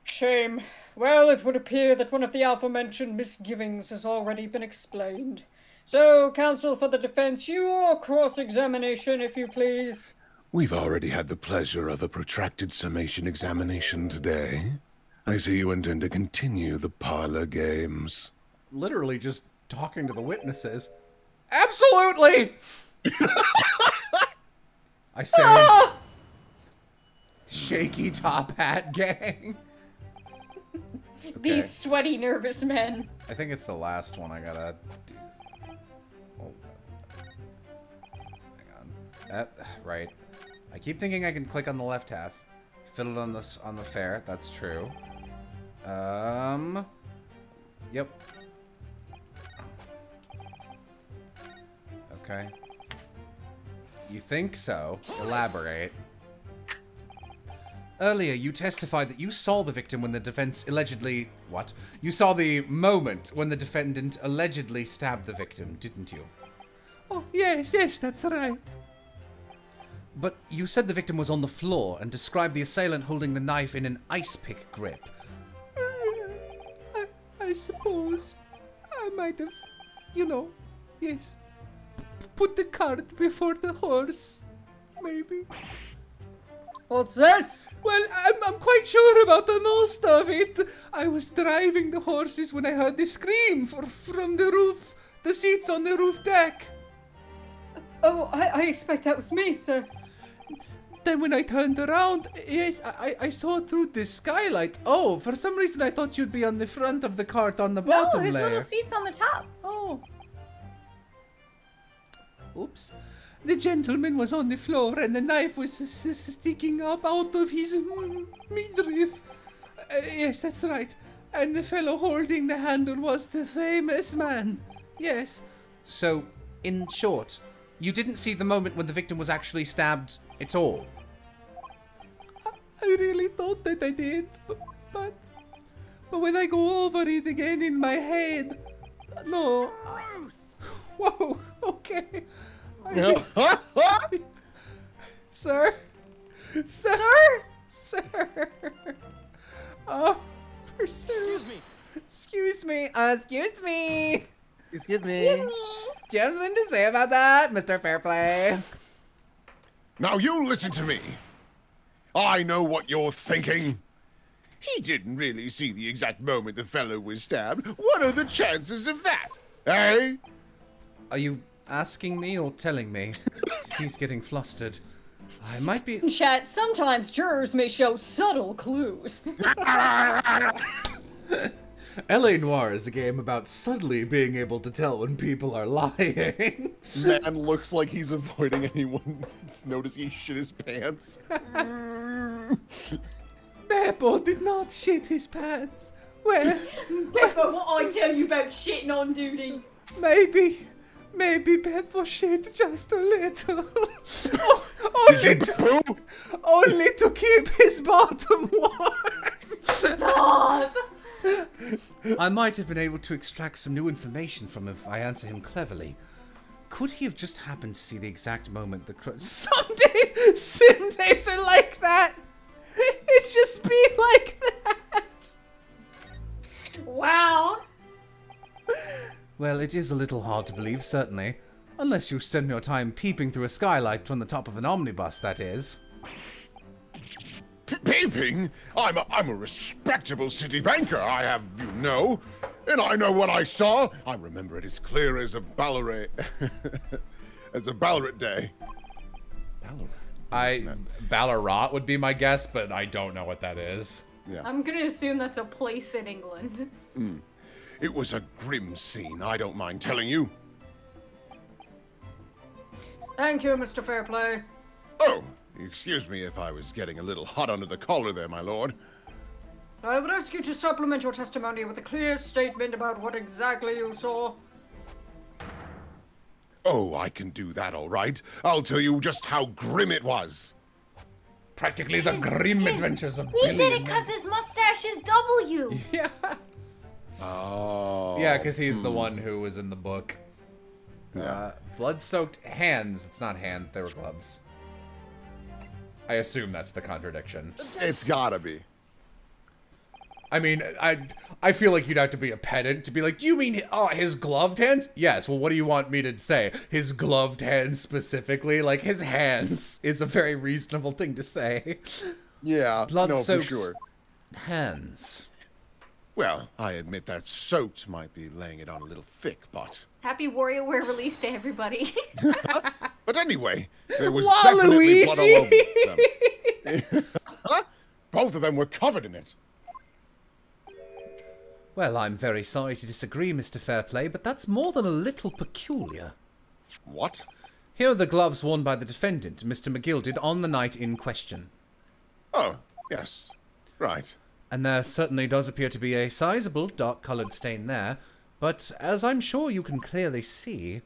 Shame. Well, it would appear that one of the aforementioned misgivings has already been explained. So, counsel for the defense, your cross-examination, if you please. We've already had the pleasure of a protracted summation examination today. I see you intend to continue the parlor games. Literally just talking to the witnesses. Absolutely! I say, shaky top hat gang. Okay. These sweaty, nervous men. I think it's the last one I gotta do. Oh. Hang on. Right. I keep thinking I can click on the left half. Fiddle on this on the fare. That's true. Yep. Okay. You think so? Elaborate. Earlier, you testified that you saw the victim when the defense allegedly... What? You saw the moment when the defendant allegedly stabbed the victim, didn't you? Oh, yes, that's right. But you said the victim was on the floor and described the assailant holding the knife in an ice pick grip. I suppose I might have, yes, put the cart before the horse, maybe. What's this? Well, I'm quite sure about the most of it. I was driving the horses when I heard the scream from the roof, the seats on the roof deck. Oh, I expect that was me, sir. Then when I turned around, yes, I saw through the skylight. Oh, for some reason I thought you'd be on the front of the cart on the bottom No, his layer. little seat's on the top. Oh. Oops. The gentleman was on the floor and the knife was sticking up out of his midriff. Yes, that's right. And the fellow holding the handle was the famous man. Yes. So, in short, you didn't see the moment when the victim was actually stabbed at all? I really thought that I did, but But when I go over it again in my head... No. Whoa, okay. Sir? Sir? Sir? Oh, excuse me. Excuse me. Excuse me. Excuse me. Do you have something to say about that, Mr. Fairplay? Now you listen to me. I know what you're thinking. He didn't really see the exact moment the fellow was stabbed. What are the chances of that? Eh? Are you asking me or telling me? He's getting flustered. I might be... Chat, sometimes jurors may show subtle clues. L.A. Noire is a game about subtly being able to tell when people are lying. Man looks like he's avoiding anyone that's noticed he shit his pants. Beppo did not shit his pants. Well... Beppo, what I tell you about shitting on duty? Maybe Beppo shit just a little. Only to keep his bottom warm. Stop! I might have been able to extract some new information from him if I answer him cleverly. Could he have just happened to see the exact moment the some days are like that. It's just be like that. Wow. Well, it is a little hard to believe, certainly. Unless you spend your time peeping through a skylight from the top of an omnibus, that is. Peeping? I'm a respectable city banker, I have, you know. And I know what I saw. I remember it as clear as a Ballarat... as a Ballarat day. Ballarat would be my guess, but I don't know what that is. Yeah. I'm gonna assume that's a place in England. It was a grim scene, I don't mind telling you. Thank you, Mr. Fairplay. Oh, excuse me if I was getting a little hot under the collar there, my lord. I would ask you to supplement your testimony with a clear statement about what exactly you saw. Oh, I can do that all right. I'll tell you just how grim it was. Practically the grim adventures of He Billy. did it because his mustache is W. Yeah. Oh. Yeah, because he's the one who was in the book. Yeah. Blood-soaked hands. It's not hands, they were gloves. I assume that's the contradiction. It's gotta be. I mean, I feel like you'd have to be a pedant to be like, do you mean his gloved hands? Yes, well, what do you want me to say? His gloved hands specifically? Like, his hands is a very reasonable thing to say. Yeah, Blood-soaked for sure. hands. Well, I admit that soaked might be laying it on a little thick, but... Happy WarioWare release day, everybody. But anyway, there was Waluigi! definitely blood all over them. Both of them were covered in it. Well, I'm very sorry to disagree, Mr. Fairplay, but that's more than a little peculiar. What? Here are the gloves worn by the defendant, Mr. McGilded, on the night in question. Oh, yes. Right. And there certainly does appear to be a sizable dark-coloured stain there, but as I'm sure you can clearly see,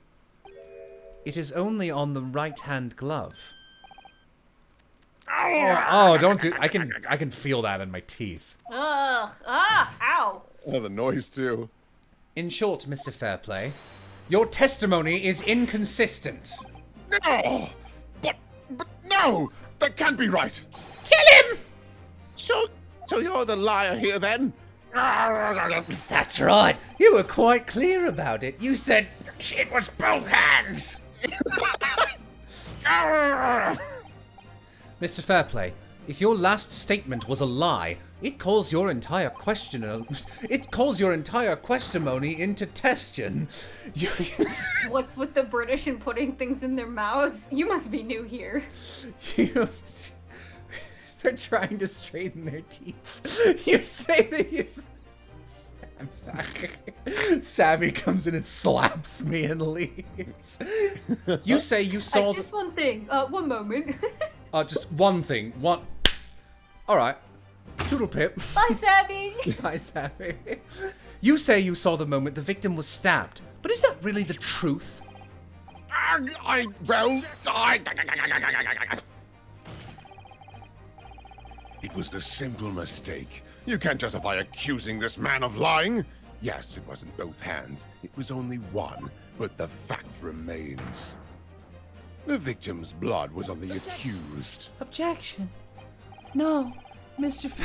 it is only on the right-hand glove. Oh, don't do... I can feel that in my teeth. Ugh. Ow. Oh, the noise, too. In short, Mr. Fairplay, your testimony is inconsistent. No! But no! That can't be right! Kill him! So you're the liar here, then? That's right. You were quite clear about it. You said it was both hands. Mr. Fairplay, if your last statement was a lie, it calls your entire testimony into question. What's with the British and putting things in their mouths? You must be new here. They're trying to straighten their teeth. You say that you... I'm sorry. Savvy comes in and slaps me and leaves. You say you saw... Just one thing. One moment. Just one thing. One... Alright. Toodle pip. Bye, Savvy. Bye, Savvy. You say you saw the moment the victim was stabbed, but is that really the truth? It was a simple mistake. You can't justify accusing this man of lying. Yes, it wasn't both hands. It was only one, but the fact remains. The victim's blood was on the accused. Objection. No, Mr.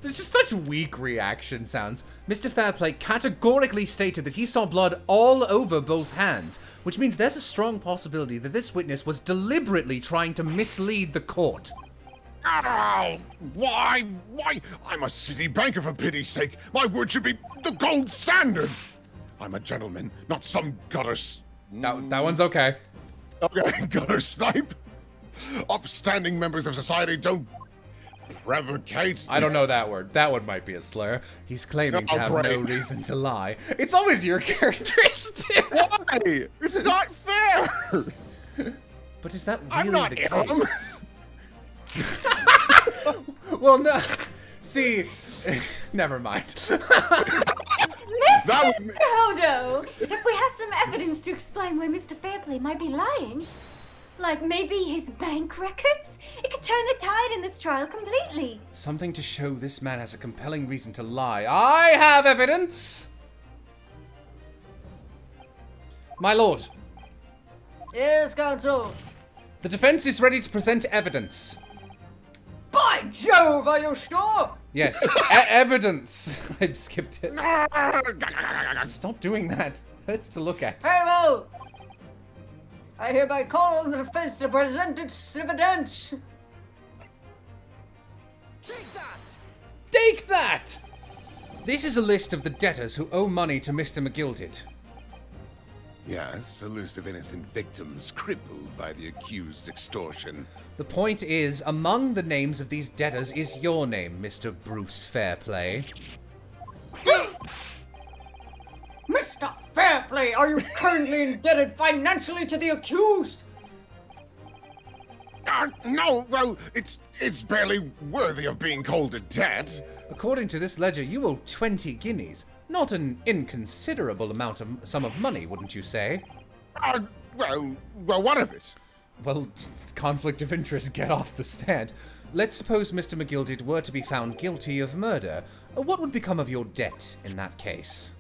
There's just such weak reaction sounds. Mr. Fairplay categorically stated that he saw blood all over both hands, which means there's a strong possibility that this witness was deliberately trying to mislead the court. Oh, why? I'm a city banker, for pity's sake. My word should be the gold standard. I'm a gentleman, not some gutter... That one's okay. Okay, gutter snipe. Upstanding members of society don't prevocate. I don't know that word. That one might be a slur. He's claiming to have great. no reason to lie. It's always your characteristic. Why? It's not fair. But is that I'm really not the him. case? Well, no. See, never mind. Mr. Hodo, if we had some evidence to explain why Mr. Fairplay might be lying, like maybe his bank records, it could turn the tide in this trial completely. Something to show this man has a compelling reason to lie. I have evidence! My lord. Yes, counsel. The defense is ready to present evidence. By Jove, are you sure? Yes, evidence. I skipped it. Stop doing that. Hurts to look at. Very well. I hereby call on the defense to present its evidence. Take that! Take that! This is a list of the debtors who owe money to Mr. McGilded. Yes, a list of innocent victims crippled by the accused's extortion. The point is, among the names of these debtors is your name, Mr. Bruce Fairplay. Mr. Fairplay, are you currently indebted financially to the accused? No, well, it's barely worthy of being called a debt. According to this ledger, you owe 20 guineas. Not an inconsiderable sum of money, wouldn't you say? Well, what of it? Well, conflict of interest, get off the stand. Let's suppose Mr. McGilded were to be found guilty of murder. What would become of your debt in that case?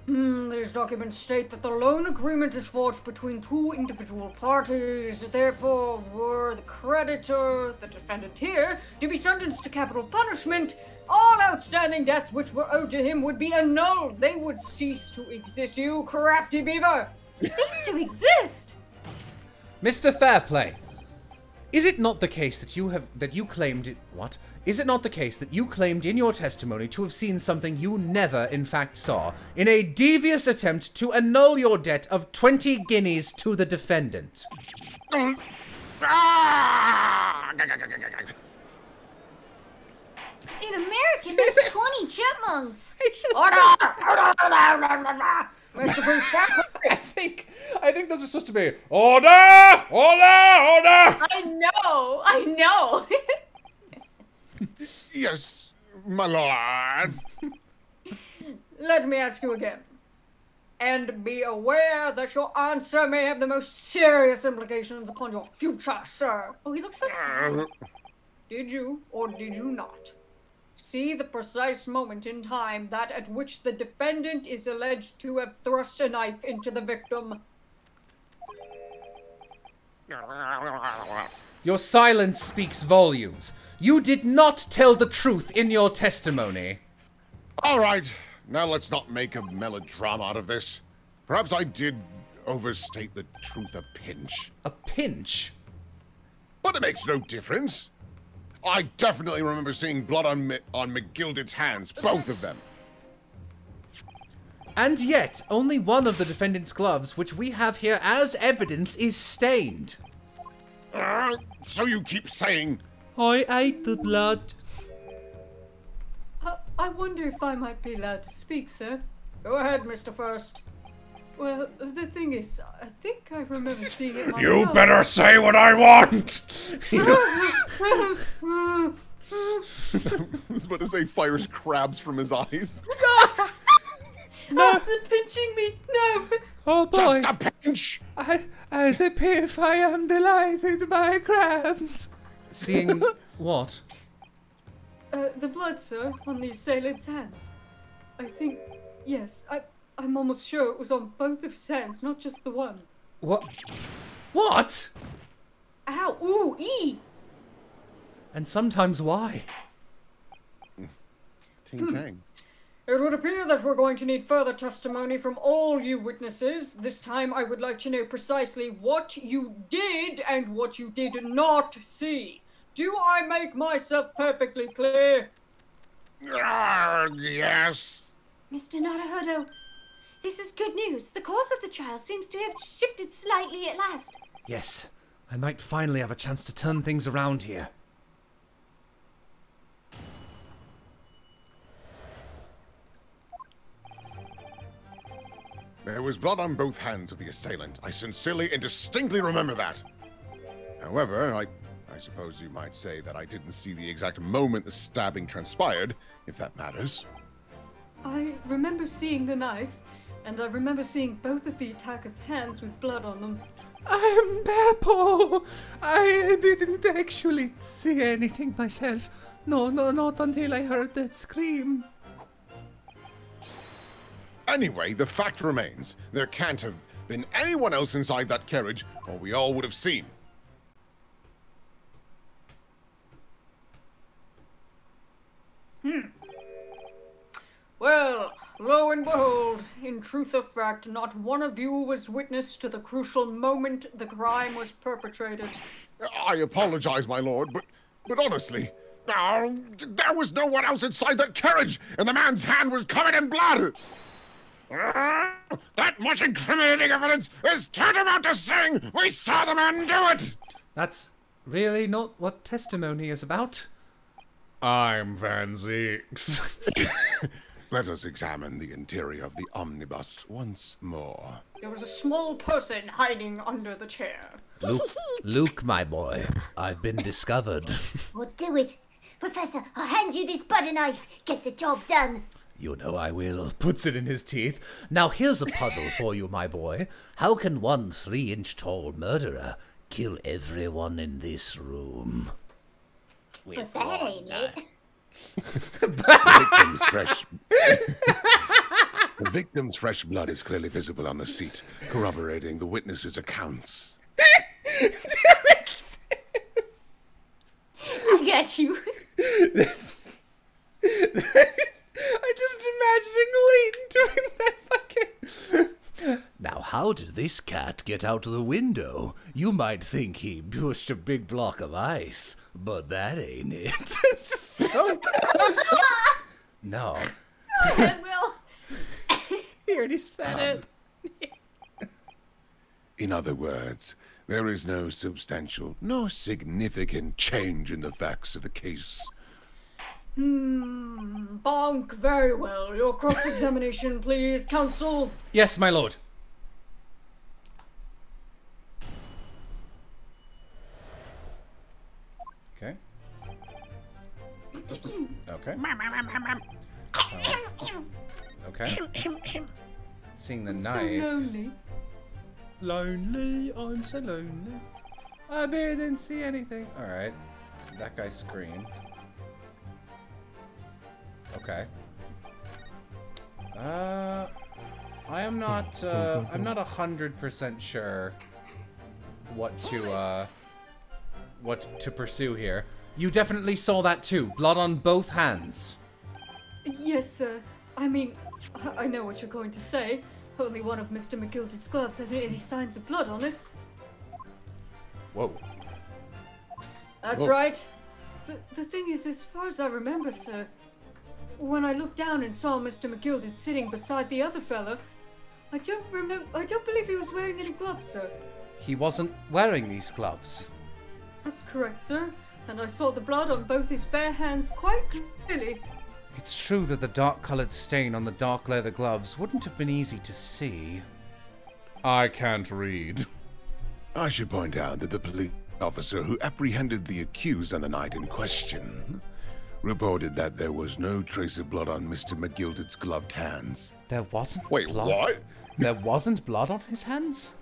These documents state that the loan agreement is forged between two individual parties. Therefore, were the creditor, the defendant here, to be sentenced to capital punishment, all outstanding debts which were owed to him would be annulled. They would cease to exist, you crafty beaver! Cease to exist? Mr. Fairplay, is it not the case that you claimed what? Is it not the case that you claimed in your testimony to have seen something you never in fact saw in a devious attempt to annul your debt of 20 guineas to the defendant? In American, that's 20 chipmunks. Mr. Bruce Fairplay. I think those are supposed to be order! I know. Yes, my lord. Let me ask you again. And be aware that your answer may have the most serious implications upon your future, sir. Oh, he looks so sad. Did you, or did you not, see the precise moment in time at which the defendant is alleged to have thrust a knife into the victim? Your silence speaks volumes. You did not tell the truth in your testimony. All right, now let's not make a melodrama out of this. Perhaps I did overstate the truth a pinch. A pinch? But it makes no difference. I definitely remember seeing blood on McGilded's hands, both of them. And yet, only one of the defendant's gloves, which we have here as evidence, is stained. So you keep saying... I ate the blood. I wonder if I might be allowed to speak, sir. Go ahead, Mr. First. Well, the thing is, I think I remember seeing it myself. You better say what I want! I was about to say fires crabs from his eyes. No! They're pinching me! No! Oh boy! Just a pinch! As if I am delighted by crabs. Seeing what? The blood, sir, on the assailant's hands. I think, yes, I'm almost sure it was on both of his hands, not just the one. What? What? Ow! Ooh! Ee! And sometimes why? Ting tang. It would appear that we're going to need further testimony from all you witnesses. This time I would like to know precisely what you did and what you did not see. Do I make myself perfectly clear? Yes. Mr. Naruhodo, this is good news. The course of the trial seems to have shifted slightly at last. Yes, I might finally have a chance to turn things around here. There was blood on both hands of the assailant. I sincerely and distinctly remember that. However, I suppose you might say that I didn't see the exact moment the stabbing transpired, if that matters. I remember seeing the knife, and I remember seeing both of the attacker's hands with blood on them. I'm Beppo. I didn't actually see anything myself. No, not until I heard that scream. Anyway, the fact remains, there can't have been anyone else inside that carriage, or we all would have seen. Well, lo and behold, in truth of fact, not one of you was witness to the crucial moment the crime was perpetrated. I apologize, my lord, but honestly, there was no one else inside that carriage, and the man's hand was covered in blood! That much incriminating evidence is tantamount to saying we saw the man do it! That's really not what testimony is about. I'm Van Zeeks. Let us examine the interior of the omnibus once more. There was a small person hiding under the chair. Luke, my boy, I've been discovered. Well, do it. Professor, I'll hand you this butter knife. Get the job done. You know I will. Puts it in his teeth. Now here's a puzzle for you, my boy. How can one 3-inch tall murderer kill everyone in this room? But that ain't it. The victim's fresh blood is clearly visible on the seat, corroborating the witnesses' accounts. I got you. I'm just imagining Leighton doing that fucking... Now, how did this cat get out the window? You might think he pushed a big block of ice, but that ain't it. It's just so... No. Oh, that will. He already said it. In other words, there is no substantial, no significant change in the facts of the case. Bonk, very well. Your cross-examination, please, counsel. Yes, my lord. Okay. Okay. Okay. Seeing the knife. So lonely. Lonely, I'm so lonely. I barely didn't see anything. Alright. That guy screamed. Okay. I am not, I'm not 100% sure what to pursue here. You definitely saw that too. Blood on both hands. Yes, sir. I mean, I know what you're going to say. Only one of Mr. McGilded's gloves has any signs of blood on it. Whoa. That's Whoa. right. The thing is, as far as I remember, sir, when I looked down and saw Mr. McGilded sitting beside the other fella, I don't believe he was wearing any gloves, sir. He wasn't wearing these gloves. That's correct, sir. And I saw the blood on both his bare hands quite clearly. It's true that the dark-colored stain on the dark leather gloves wouldn't have been easy to see. I can't read. I should point out that the police officer who apprehended the accused on the night in question reported that there was no trace of blood on Mr. McGilded's gloved hands. There wasn't Wait, blood? what? There wasn't blood on his hands?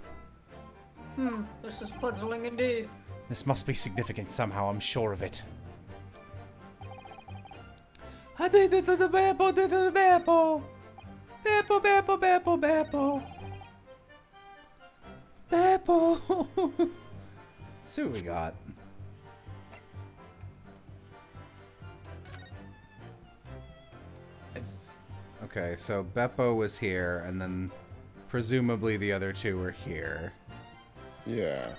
This is puzzling indeed. This must be significant somehow, I'm sure of it. I did it to the Beppo, did it to the Beppo. Beppo, Beppo, Beppo, Beppo. Beppo. Let's see what we got. Okay, so Beppo was here, and then presumably the other two were here. Yeah.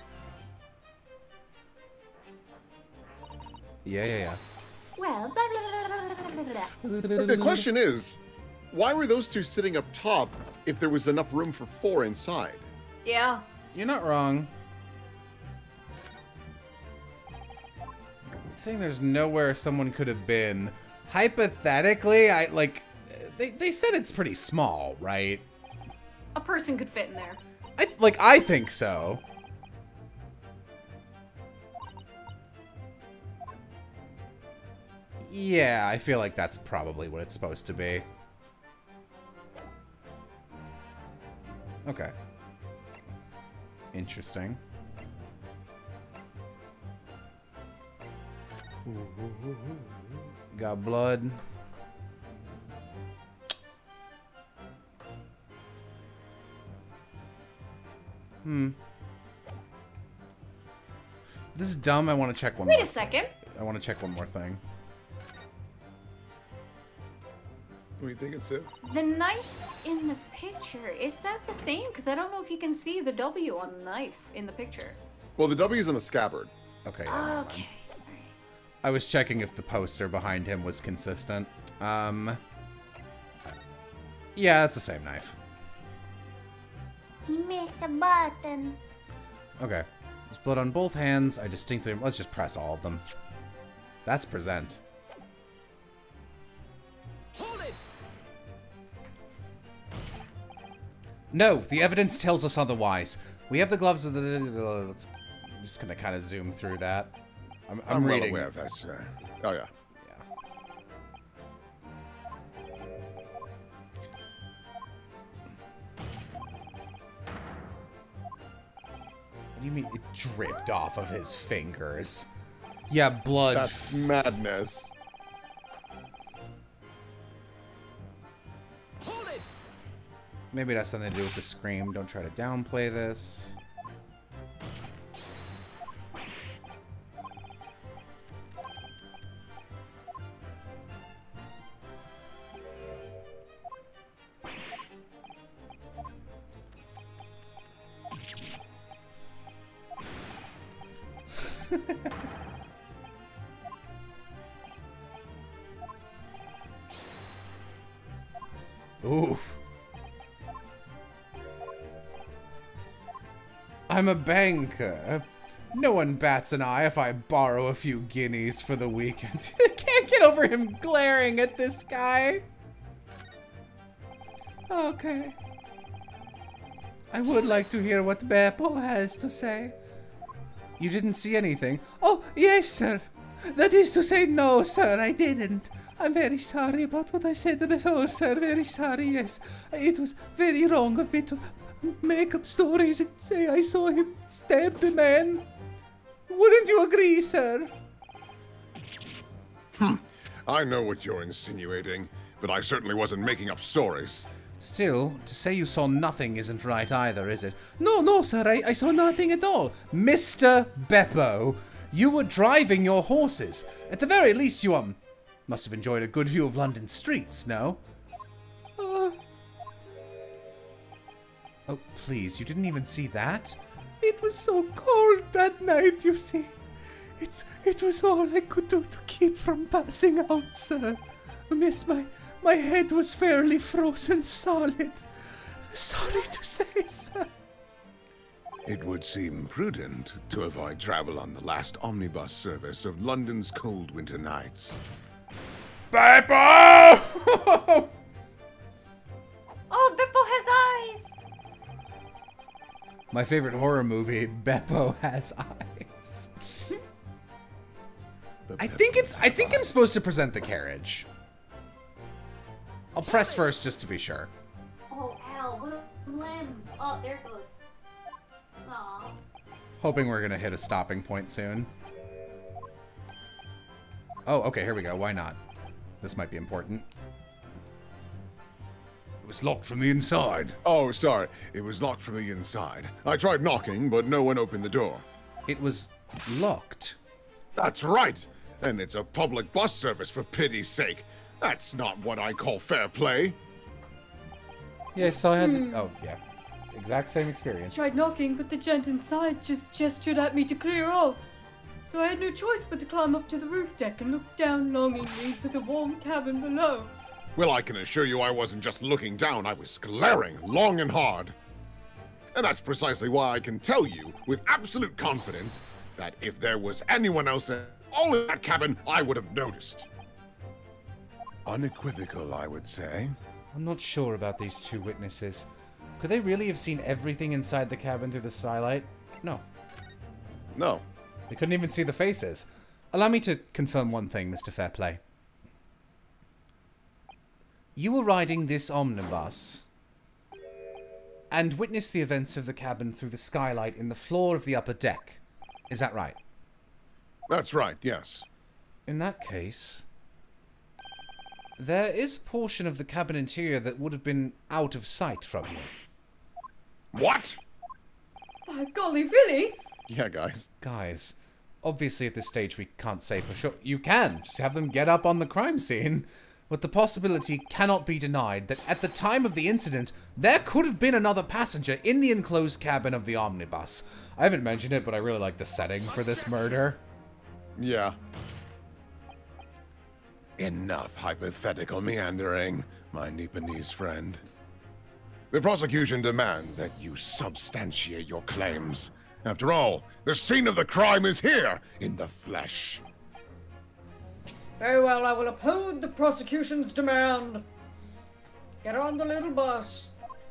Yeah. Well, blah, blah, blah, blah, blah, blah. But the question is, why were those two sitting up top if there was enough room for 4 inside? Yeah. You're not wrong. Saying there's nowhere someone could have been. Hypothetically, they said it's pretty small, right? A person could fit in there. I think so. Yeah, I feel like that's probably what it's supposed to be. Okay. Interesting. Got blood. This is dumb. I want to check one more. Wait a second. I want to check one more thing. What do you think, Civ? The knife in the picture, is that the same? Because I don't know if you can see the W on the knife in the picture. Well, the W's in the scabbard. Okay. Yeah, okay. I was checking if the poster behind him was consistent. Yeah, it's the same knife. He missed a button. Okay. There's blood on both hands. I distinctly... Let's just press all of them. That's present. Hold it! No, the evidence tells us otherwise. We have the gloves of the... Let's... I'm just gonna kind of zoom through that. I'm reading. Well aware of that, sir. Oh, yeah. What do you mean it dripped off of his fingers? Yeah, blood. That's madness. Hold it! Maybe it has something to do with the scream. Don't try to downplay this. Oof. I'm a banker. No one bats an eye if I borrow a few guineas for the weekend. Can't get over him glaring at this guy. Okay. I would like to hear what Beppo has to say. You didn't see anything? Oh, yes, sir. That is to say, no, sir, I didn't. I'm very sorry about what I said before, sir. Very sorry, yes. It was very wrong of me to make up stories and say I saw him stab the man. Wouldn't you agree, sir? I know what you're insinuating, but I certainly wasn't making up stories. Still, to say you saw nothing isn't right either, is it? No, sir, I saw nothing at all. Mr. Beppo, you were driving your horses. At the very least, you, must have enjoyed a good view of London streets, no? Oh, please, you didn't even see that? It was so cold that night, you see. It was all I could do to keep from passing out, sir. Miss, my head was fairly frozen solid. Sorry to say, sir. It would seem prudent to avoid travel on the last omnibus service of London's cold winter nights. Beppo! Oh, Beppo has eyes! My favorite horror movie, Beppo Has Eyes. I think I'm supposed to present the carriage. I'll press first just to be sure. Oh, ow, what a limb. Oh, there it goes. Aw. Hoping we're gonna hit a stopping point soon. Oh, okay, here we go. Why not? This might be important. It was locked from the inside. Oh, sorry. It was locked from the inside. I tried knocking, but no one opened the door. It was locked. That's right. And it's a public bus service, for pity's sake. That's not what I call fair play. Yes, I had oh, yeah. Exact same experience. Tried knocking, but the gent inside just gestured at me to clear off. So I had no choice but to climb up to the roof deck and look down longingly into the warm cabin below. Well, I can assure you I wasn't just looking down, I was glaring long and hard. And that's precisely why I can tell you with absolute confidence that if there was anyone else in all of that cabin, I would have noticed. Unequivocal, I would say. I'm not sure about these two witnesses. Could they really have seen everything inside the cabin through the skylight? No. No. They couldn't even see the faces. Allow me to confirm one thing, Mr. Fairplay. You were riding this omnibus and witnessed the events of the cabin through the skylight in the floor of the upper deck. Is that right? That's right, yes. In that case, there is a portion of the cabin interior that would have been out of sight from you. What? By golly, really? Yeah, guys. Guys, obviously at this stage we can't say for sure. You can. Just have them get up on the crime scene. But the possibility cannot be denied that at the time of the incident, there could have been another passenger in the enclosed cabin of the omnibus. I haven't mentioned it, but I really like the setting for this murder. Yeah. Enough hypothetical meandering, my Nipponese friend. The prosecution demands that you substantiate your claims. After all, the scene of the crime is here, in the flesh. Very well, I will uphold the prosecution's demand. Get on the little bus.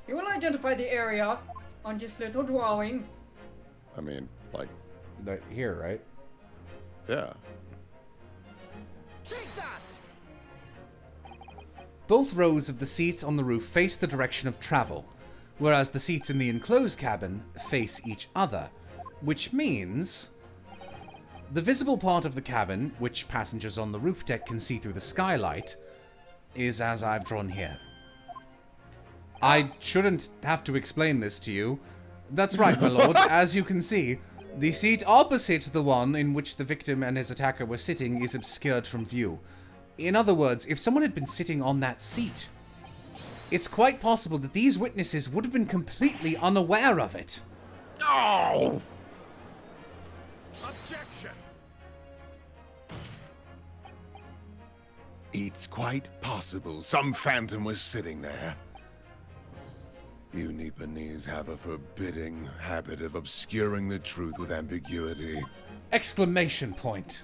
You will identify the area on this little drawing. I mean, like... Here, right? Yeah. Take that! Both rows of the seats on the roof face the direction of travel, whereas the seats in the enclosed cabin face each other, which means the visible part of the cabin, which passengers on the roof deck can see through the skylight, is as I've drawn here. I shouldn't have to explain this to you. That's right, my lord. As you can see, the seat opposite the one in which the victim and his attacker were sitting is obscured from view. In other words, if someone had been sitting on that seat, it's quite possible that these witnesses would have been completely unaware of it. Oh! Objection! It's quite possible some phantom was sitting there. You Nipponese have a forbidding habit of obscuring the truth with ambiguity. Exclamation point.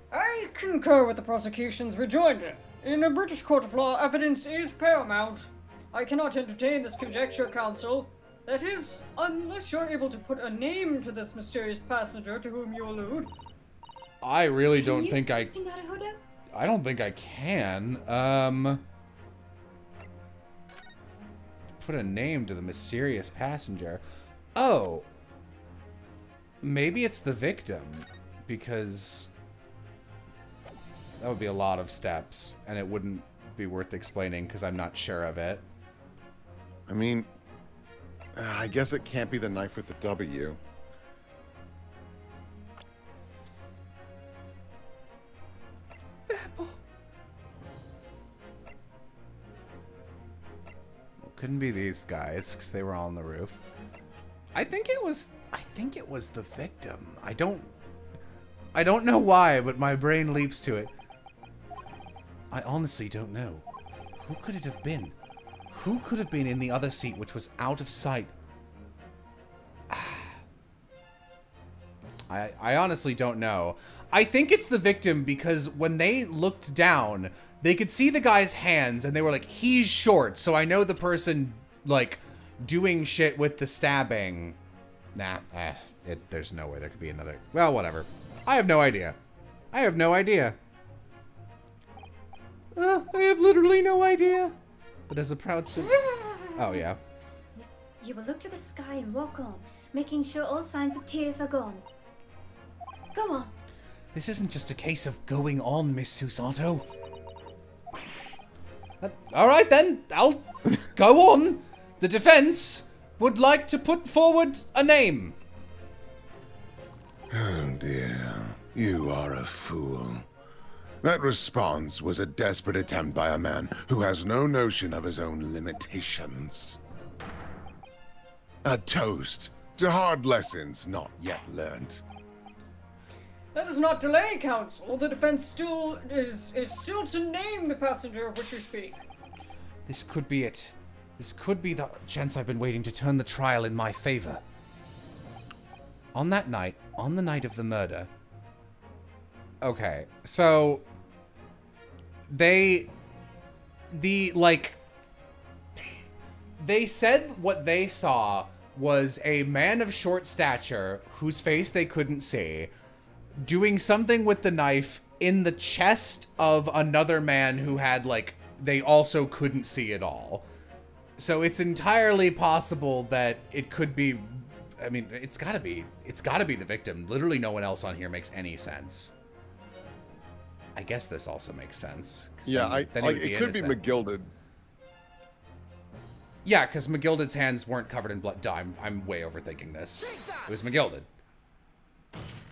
I concur with the prosecution's rejoinder. In a British court of law, evidence is paramount. I cannot entertain this conjecture, counsel. That is, unless you're able to put a name to this mysterious passenger to whom you allude. I really don't think I don't think I can. Put a name to the mysterious passenger. Oh. Maybe it's the victim, because that would be a lot of steps, and it wouldn't be worth explaining because I'm not sure of it. I mean, I guess it can't be the knife with the W. Well, couldn't be these guys because they were all on the roof. I think it was the victim. I don't know why, but my brain leaps to it. I honestly don't know. Who could it have been? Who could have been in the other seat which was out of sight? I honestly don't know. I think it's the victim because when they looked down, they could see the guy's hands and they were like, he's short. So I know the person, like, doing shit with the stabbing. Nah, there's no way there could be another. Well, whatever. I have no idea. I have no idea. I have literally no idea. But as a proud citizen... Oh, yeah. You will look to the sky and walk on, making sure all signs of tears are gone. Go on. This isn't just a case of going on, Miss Susato. Alright then, I'll go on. The defense would like to put forward a name. Oh dear, you are a fool. That response was a desperate attempt by a man who has no notion of his own limitations. A toast to hard lessons not yet learnt. That does not delay, counsel. The defense still is still to name the passenger of which you speak. This could be it. This could be the chance I've been waiting to turn the trial in my favor. On that night, on the night of the murder... Okay, so... They said what they saw was a man of short stature, whose face they couldn't see, doing something with the knife in the chest of another man who had, like, they also couldn't see at all. So it's entirely possible that it could be, I mean, it's gotta be the victim. Literally no one else on here makes any sense. I guess this also makes sense. Yeah, it could be McGilded. Yeah, because McGilded's hands weren't covered in blood. I'm way overthinking this. It was McGilded.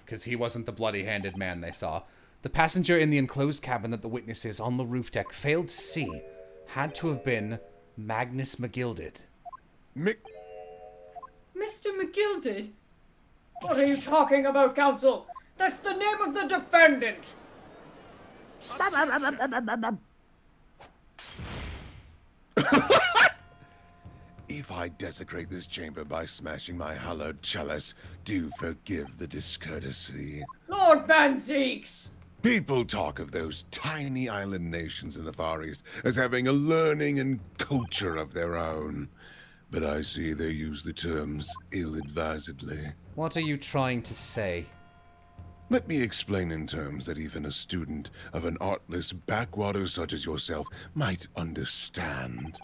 Because he wasn't the bloody-handed man they saw. The passenger in the enclosed cabin that the witnesses on the roof deck failed to see had to have been Magnus McGilded. Mr. McGilded? What are you talking about, counsel? That's the name of the defendant! If I desecrate this chamber by smashing my hallowed chalice, do forgive the discourtesy. Lord Banzeeks! People talk of those tiny island nations in the Far East as having a learning and culture of their own. But I see they use the terms ill-advisedly. What are you trying to say? Let me explain in terms that even a student of an artless backwater such as yourself might understand.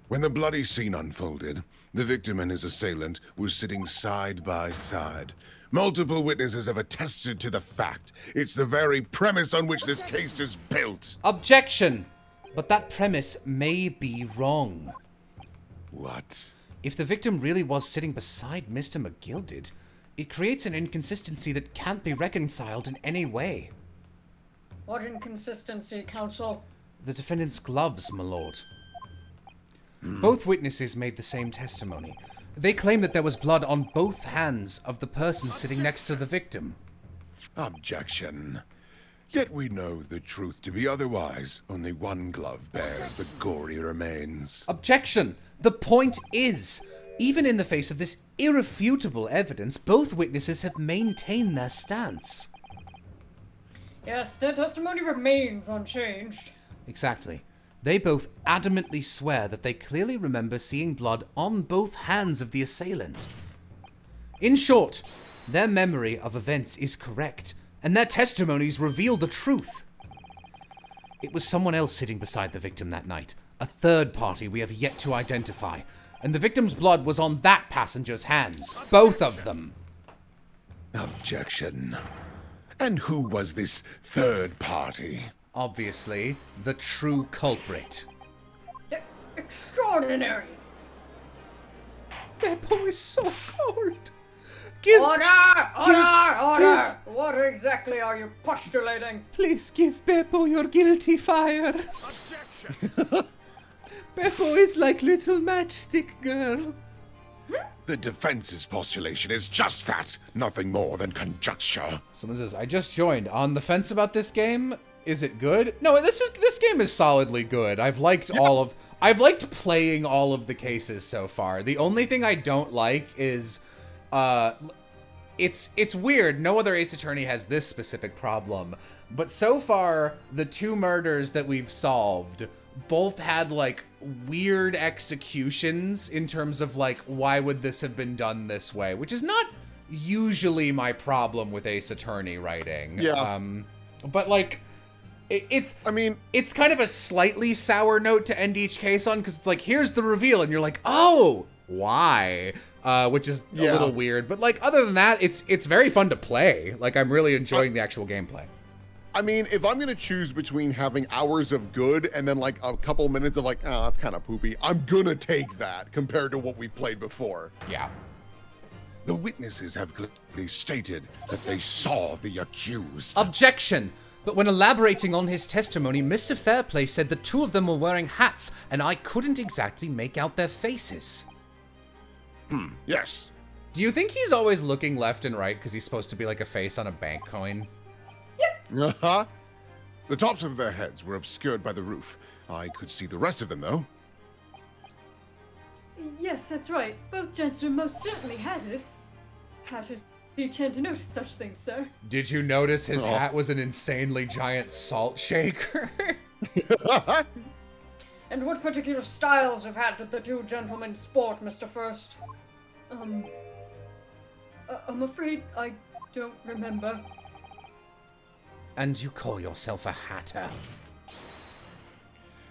When the bloody scene unfolded, the victim and his assailant were sitting side by side. Multiple witnesses have attested to the fact. It's the very premise on which this case is built. Objection! But that premise may be wrong. What? If the victim really was sitting beside Mr. McGilded, it creates an inconsistency that can't be reconciled in any way. What inconsistency, counsel? The defendant's gloves, my lord. Both witnesses made the same testimony. They claim that there was blood on both hands of the person sitting next to the victim. Objection. Yet we know the truth to be otherwise. Only one glove bears the gory remains. Objection! The point is, even in the face of this irrefutable evidence, both witnesses have maintained their stance. Yes, their testimony remains unchanged. Exactly. They both adamantly swear that they clearly remember seeing blood on both hands of the assailant. In short, their memory of events is correct, and their testimonies reveal the truth. It was someone else sitting beside the victim that night, a third party we have yet to identify, and the victim's blood was on that passenger's hands, both of them. Objection. And who was this third party? Obviously, the true culprit. Extraordinary! Beppo is so cold. Order! What exactly are you postulating? Please give Beppo your guilty fire. Objection! Beppo is like little matchstick girl. The defense's postulation is just that, nothing more than conjecture. Someone says, I just joined. On the fence about this game? Is it good? No, this game is solidly good. I've liked playing all of the cases so far. The only thing I don't like is it's weird. No other Ace Attorney has this specific problem. But so far, the two murders that we've solved both had like weird executions in terms of like, why would this have been done this way? Which is not usually my problem with Ace Attorney writing. Yeah. But like, it's kind of a slightly sour note to end each case on, because it's like, here's the reveal, and you're like, oh, why? which is a little weird. But like other than that, it's very fun to play. Like I'm really enjoying the actual gameplay. I mean, if I'm gonna choose between having hours of good and then like a couple minutes of like, oh, that's kind of poopy, I'm gonna take that compared to what we've played before. Yeah. The witnesses have clearly stated that they saw the accused. Objection! But when elaborating on his testimony, Mr. Fairplay said the two of them were wearing hats, and I couldn't exactly make out their faces. Yes. Do you think he's always looking left and right because he's supposed to be like a face on a bank coin? Uh-huh. The tops of their heads were obscured by the roof. I could see the rest of them, though. Yes, that's right. Both gentlemen most certainly had it. Hatters do tend to notice such things, sir. Did you notice his hat was an insanely giant salt shaker? And what particular styles of hat did the two gentlemen sport, Mr. First? I'm afraid I don't remember. And you call yourself a hatter?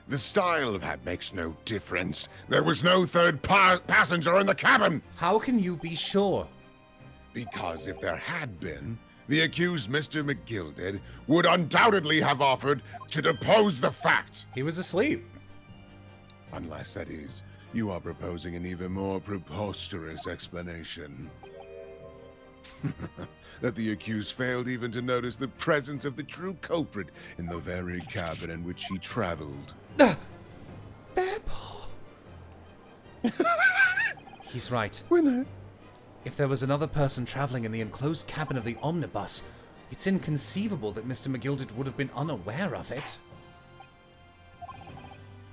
The style of hat makes no difference. There was no third passenger in the cabin! How can you be sure? Because if there had been, the accused Mr. McGilded would undoubtedly have offered to depose the fact. He was asleep. Unless, that is, you are proposing an even more preposterous explanation. That the accused failed even to notice the presence of the true culprit in the very cabin in which he traveled. Beppo! He's right. When If there was another person traveling in the enclosed cabin of the omnibus, it's inconceivable that Mr. McGilded would have been unaware of it.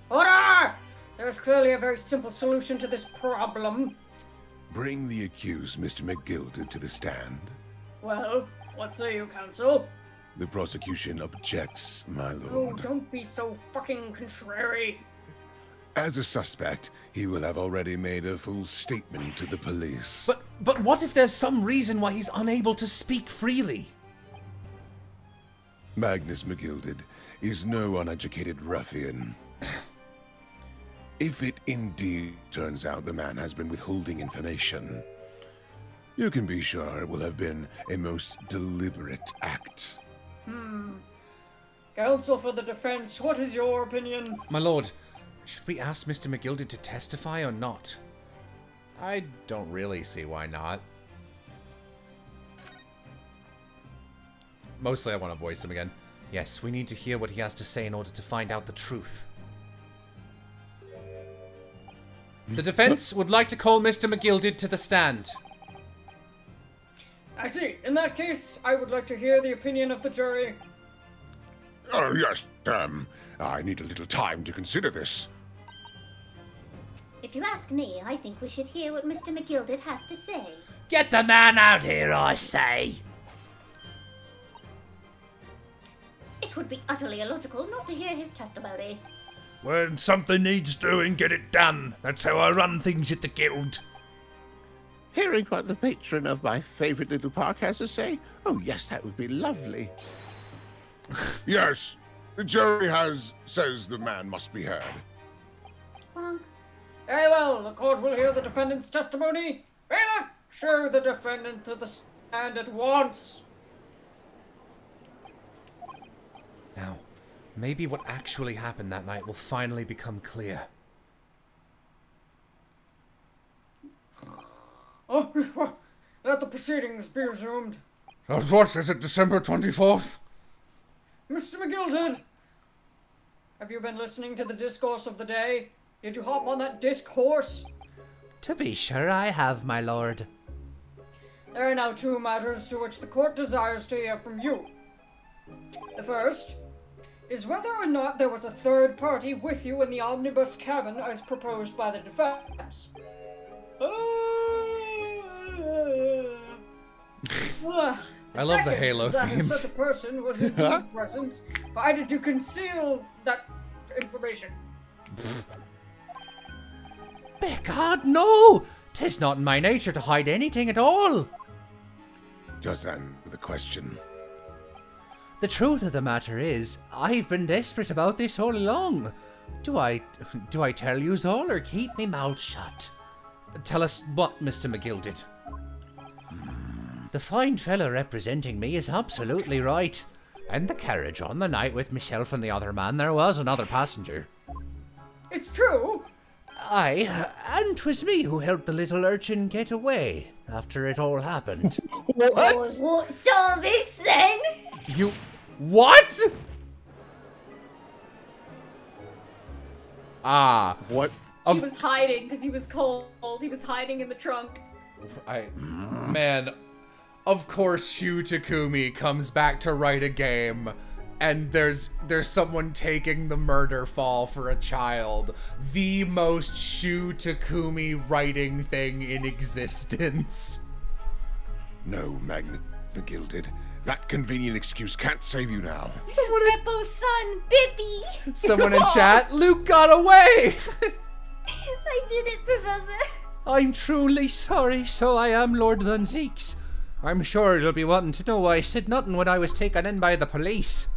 Order! There's clearly a very simple solution to this problem. Bring the accused Mr. McGilded to the stand. Well, what say you, counsel? The prosecution objects, my lord. Oh, don't be so fucking contrary. As a suspect, he will have already made a full statement to the police. But what if there's some reason why he's unable to speak freely? Magnus McGilded is no uneducated ruffian. If it indeed turns out the man has been withholding information, you can be sure it will have been a most deliberate act. Counsel for the defense, what is your opinion? My lord, should we ask Mr. McGilded to testify or not? I don't really see why not. Mostly I want to voice him again. Yes, we need to hear what he has to say in order to find out the truth. The defense would like to call Mr. McGilded to the stand. I see. In that case, I would like to hear the opinion of the jury. Oh, yes, I need a little time to consider this. If you ask me, I think we should hear what Mr. McGilded has to say. Get the man out here, I say! It would be utterly illogical not to hear his testimony. When something needs doing, get it done. That's how I run things at the guild. Hearing what the patron of my favorite little park has to say? Oh, yes, that would be lovely. Yes, the jury says the man must be heard. Clunk. Very well, the court will hear the defendant's testimony. Bailiff, show the defendant to the stand at once. Now, maybe what actually happened that night will finally become clear. Oh, let the proceedings be resumed. What, is it December 24th? Mr. McGilded, have you been listening to the discourse of the day? Did you hop on that discourse? To be sure I have, my lord. There are now two matters to which the court desires to hear from you. The first is whether or not there was a third party with you in the omnibus cabin as proposed by the defense. I love the Halo is that theme. if such a person was indeed present, provided to conceal that information. Begad, no! 'Tis not in my nature to hide anything at all. Just answer the question. The truth of the matter is, I've been desperate about this all along. Do I tell yous all or keep me mouth shut? Tell us what, Mr. McGilded. The fine fellow representing me is absolutely right. In the carriage on the night with myself and the other man, there was another passenger. It's true. Aye, and 'twas me who helped the little urchin get away after it all happened. What's all this then? You... What? Ah. What? He was hiding because he was cold. He was hiding in the trunk. Man, of course Shu Takumi comes back to write a game, and there's someone taking the murder fall for a child. The most Shu Takumi writing thing in existence. No, McGilded. That convenient excuse can't save you now. Beppo's son, Bippy! Someone in chat, Luke got away! I did it, Professor. I'm truly sorry, so I am, Lord Van Zeeks. I'm sure you'll be wanting to know why I said nothing when I was taken in by the police.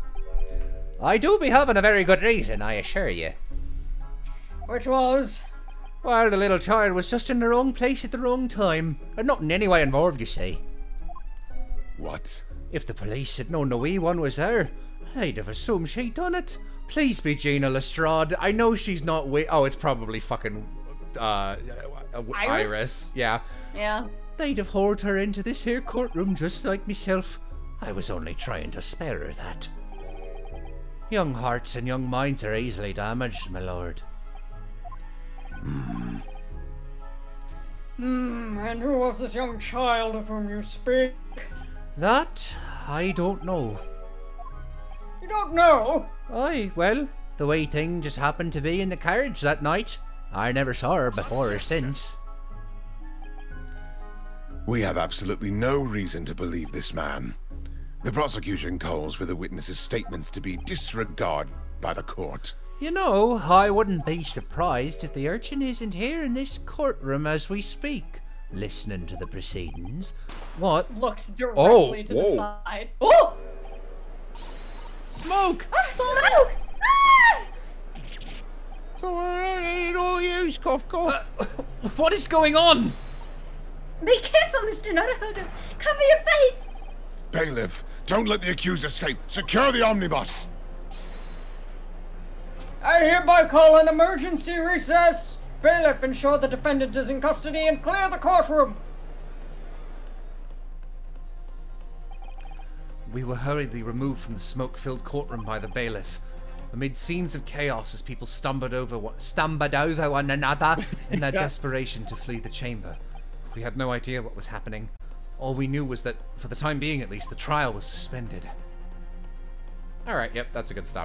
I do be having a very good reason, I assure you. Which was? Well, the little child was just in the wrong place at the wrong time, and not in any way involved, you see. What? If the police had known the wee one was there, they'd have assumed she'd done it. Please be Gina Lestrade. I know she's not oh, it's probably fucking Iris. Yeah. Yeah. They'd have hauled her into this here courtroom just like myself. I was only trying to spare her that. Young hearts and young minds are easily damaged, my lord. And who was this young child of whom you speak? That, I don't know. You don't know? Aye, well, the way thing just happened to be in the carriage that night. I never saw her before or since. We have absolutely no reason to believe this man. The prosecution calls for the witness's statements to be disregarded by the court. You know, I wouldn't be surprised if the urchin isn't here in this courtroom as we speak, listening to the proceedings. What? Looks directly to the side. Oh! Smoke! Smoke! Ah! No use, cough, cough. What is going on? Be careful, Mr. Norahodo. Cover your face. Bailiff, don't let the accused escape. Secure the omnibus. I hereby call an emergency recess. Bailiff, ensure the defendant is in custody and clear the courtroom. We were hurriedly removed from the smoke-filled courtroom by the bailiff, amid scenes of chaos as people stumbled over one another in their desperation to flee the chamber. We had no idea what was happening. All we knew was that, for the time being at least, the trial was suspended. Alright, yep, that's a good stop.